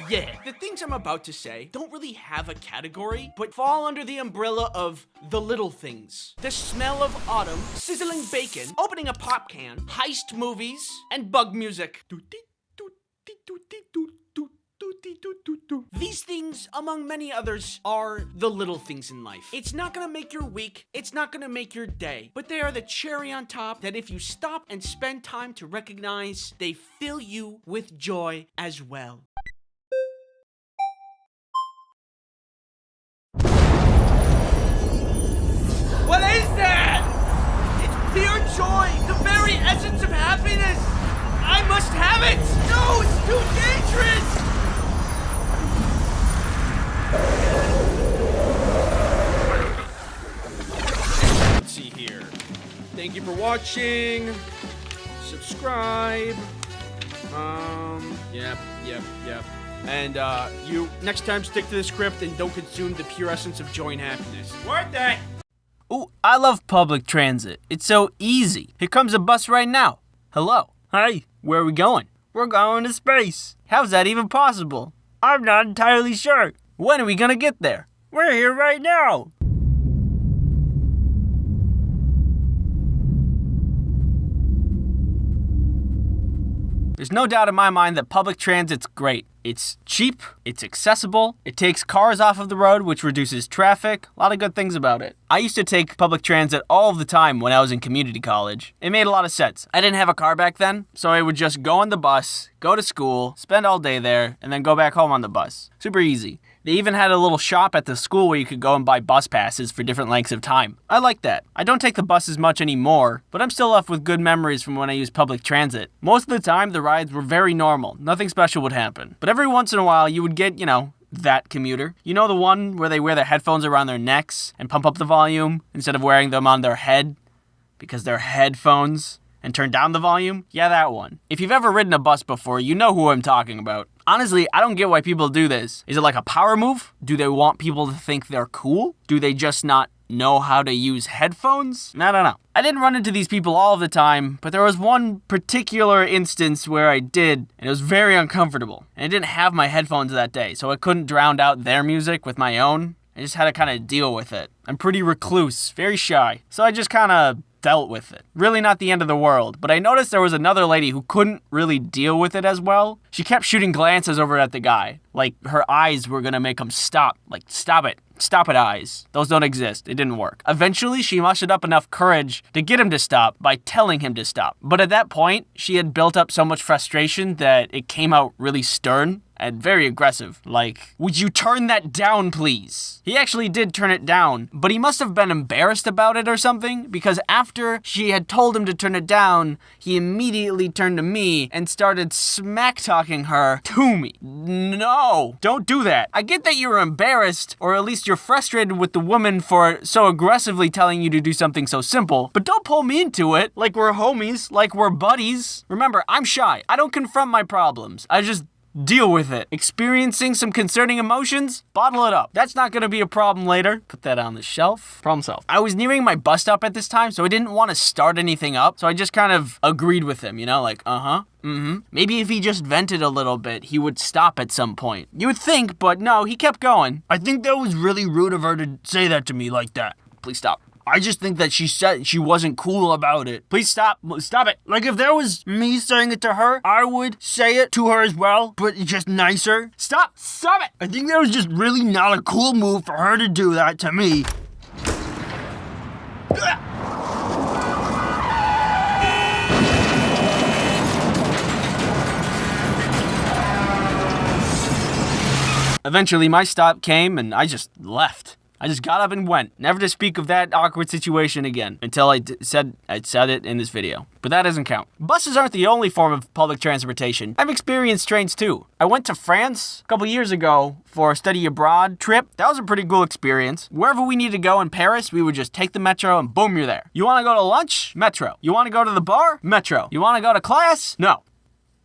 Yeah, the things I'm about to say don't really have a category, but fall under the umbrella of the little things. The smell of autumn, sizzling bacon, opening a pop can, heist movies, and bug music. These things, among many others, are the little things in life. It's not gonna make your week, it's not gonna make your day, but they are the cherry on top that if you stop and spend time to recognize, they fill you with joy as well. What is that? It's pure joy, the very essence of happiness. I must have it. No, it's too dangerous. Let's see here. Thank you for watching. Subscribe. Yep. And you next time stick to the script and don't consume the pure essence of joy and happiness. Worth it. Ooh, I love public transit. It's so easy. Here comes a bus right now. Hello. Hi. Where are we going? We're going to space. How's that even possible? I'm not entirely sure. When are we gonna get there? We're here right now. There's no doubt in my mind that public transit's great. It's cheap, it's accessible, it takes cars off of the road, which reduces traffic. A lot of good things about it. I used to take public transit all of the time when I was in community college. It made a lot of sense. I didn't have a car back then, so I would just go on the bus, go to school, spend all day there, and then go back home on the bus. Super easy. They even had a little shop at the school where you could go and buy bus passes for different lengths of time. I like that. I don't take the bus as much anymore, but I'm still left with good memories from when I used public transit. Most of the time, the rides were very normal. Nothing special would happen. But every once in a while, you would get, that commuter. You know the one where they wear their headphones around their necks and pump up the volume instead of wearing them on their head because they're headphones? And turn down the volume? Yeah, that one. If you've ever ridden a bus before, you know who I'm talking about. Honestly, I don't get why people do this. Is it like a power move? Do they want people to think they're cool? Do they just not know how to use headphones? I don't know. I didn't run into these people all of the time, but there was one particular instance where I did, and it was very uncomfortable. And I didn't have my headphones that day, so I couldn't drown out their music with my own. I just had to kind of deal with it. I'm pretty recluse, very shy, so I just kind of dealt with it. Really not the end of the world, but I noticed there was another lady who couldn't really deal with it as well. She kept shooting glances over at the guy, like her eyes were gonna make him stop. Like, stop it eyes. Those don't exist. It didn't work. Eventually, she mustered up enough courage to get him to stop by telling him to stop. But at that point, she had built up so much frustration that it came out really stern and very aggressive. Like, would you turn that down, please? He actually did turn it down, but he must have been embarrassed about it or something, because after she had told him to turn it down, he immediately turned to me and started smack-talking her to me. No, don't do that. I get that you were embarrassed, or at least you're frustrated with the woman for so aggressively telling you to do something so simple, but don't pull me into it like we're homies, like we're buddies. Remember, I'm shy. I don't confront my problems. I just deal with it. Experiencing some concerning emotions? Bottle it up. That's not gonna be a problem later. Put that on the shelf. Problem solved. I was nearing my bus stop at this time, so I didn't want to start anything up, so I just kind of agreed with him, like, Maybe if he just vented a little bit, he would stop at some point. You would think, but no, he kept going. I think that was really rude of her to say that to me like that. Please stop. I just think that she said she wasn't cool about it. Please stop. Stop it. Like, if there was me saying it to her, I would say it to her as well, but just nicer. Stop. Stop it. I think that was just really not a cool move for her to do that to me. Eventually, my stop came and I just left. I just got up and went, never to speak of that awkward situation again until I said it in this video. But that doesn't count. Buses aren't the only form of public transportation. I've experienced trains too. I went to France a couple years ago for a study abroad trip. That was a pretty cool experience. Wherever we needed to go in Paris, we would just take the metro and boom, you're there. You want to go to lunch? Metro. You want to go to the bar? Metro. You want to go to class? No.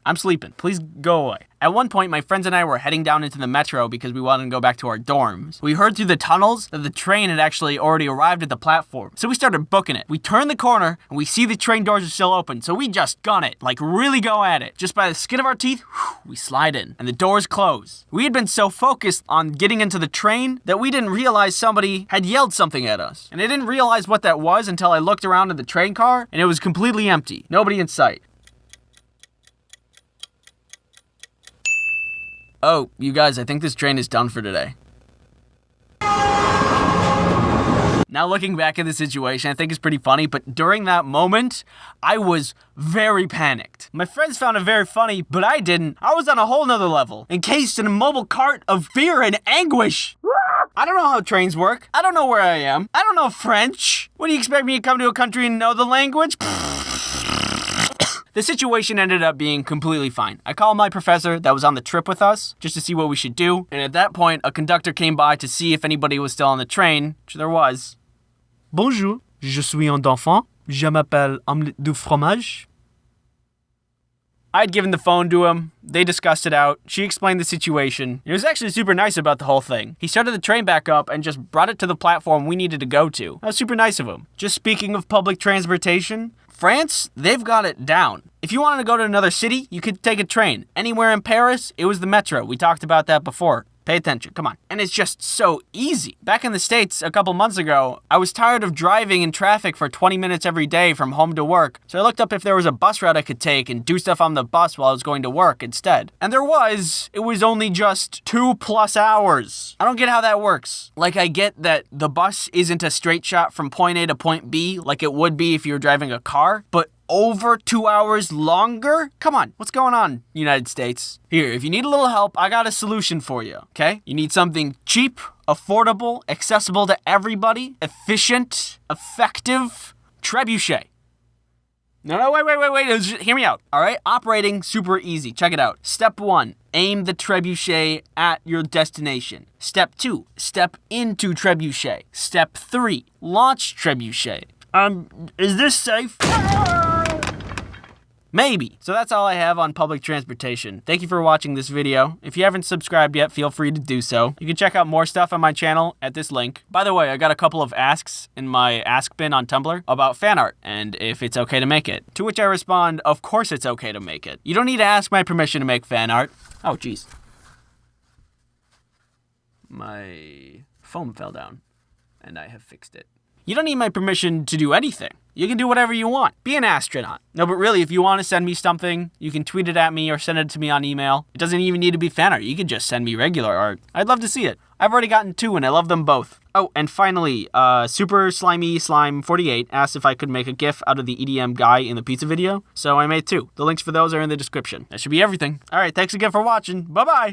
I'm sleeping. Please go away. At one point, my friends and I were heading down into the metro because we wanted to go back to our dorms. We heard through the tunnels that the train had actually already arrived at the platform. So we started booking it. We turn the corner and we see the train doors are still open. So we just gun it, like really go at it. Just by the skin of our teeth, we slide in and the doors close. We had been so focused on getting into the train that we didn't realize somebody had yelled something at us. And I didn't realize what that was until I looked around at the train car and it was completely empty. Nobody in sight. Oh, you guys, I think this train is done for today. Now looking back at the situation, I think it's pretty funny, but during that moment, I was very panicked. My friends found it very funny, but I didn't. I was on a whole nother level, encased in a mobile cart of fear and anguish. I don't know how trains work. I don't know where I am. I don't know French. What do you expect me to come to a country and know the language? The situation ended up being completely fine. I called my professor that was on the trip with us just to see what we should do. And at that point, a conductor came by to see if anybody was still on the train, which there was. Bonjour, je suis un enfant. Je m'appelle omelette du fromage. I'd given the phone to him. They discussed it out. She explained the situation. He was actually super nice about the whole thing. He started the train back up and just brought it to the platform we needed to go to. That was super nice of him. Just speaking of public transportation, France, they've got it down. If you wanted to go to another city, you could take a train. Anywhere in Paris, it was the metro. We talked about that before. Pay attention, come on. And it's just so easy. Back in the States a couple months ago, I was tired of driving in traffic for 20 minutes every day from home to work. So I looked up if there was a bus route I could take and do stuff on the bus while I was going to work instead. And there was. It was only just 2+ hours. I don't get how that works. Like, I get that the bus isn't a straight shot from point A to point B like it would be if you were driving a car, but over 2 hours longer? Come on, what's going on, United States? Here, if you need a little help, I got a solution for you, okay? You need something cheap, affordable, accessible to everybody, efficient, effective, trebuchet. No, wait, just hear me out, all right? Operating, super easy, check it out. Step 1, aim the trebuchet at your destination. Step 2, step into trebuchet. Step 3, launch trebuchet. Is this safe? Maybe. So that's all I have on public transportation. Thank you for watching this video. If you haven't subscribed yet, feel free to do so. You can check out more stuff on my channel at this link. By the way, I got a couple of asks in my ask bin on Tumblr about fan art and if it's okay to make it. To which I respond, of course it's okay to make it. You don't need to ask my permission to make fan art. Oh, jeez. My foam fell down and I have fixed it. You don't need my permission to do anything. You can do whatever you want. Be an astronaut. No, but really, if you want to send me something, you can tweet it at me or send it to me on email. It doesn't even need to be fan art. You can just send me regular art. I'd love to see it. I've already gotten 2 and I love them both. Oh, and finally, Super Slimy Slime 48 asked if I could make a GIF out of the EDM guy in the pizza video. So I made 2. The links for those are in the description. That should be everything. All right, thanks again for watching. Bye-bye.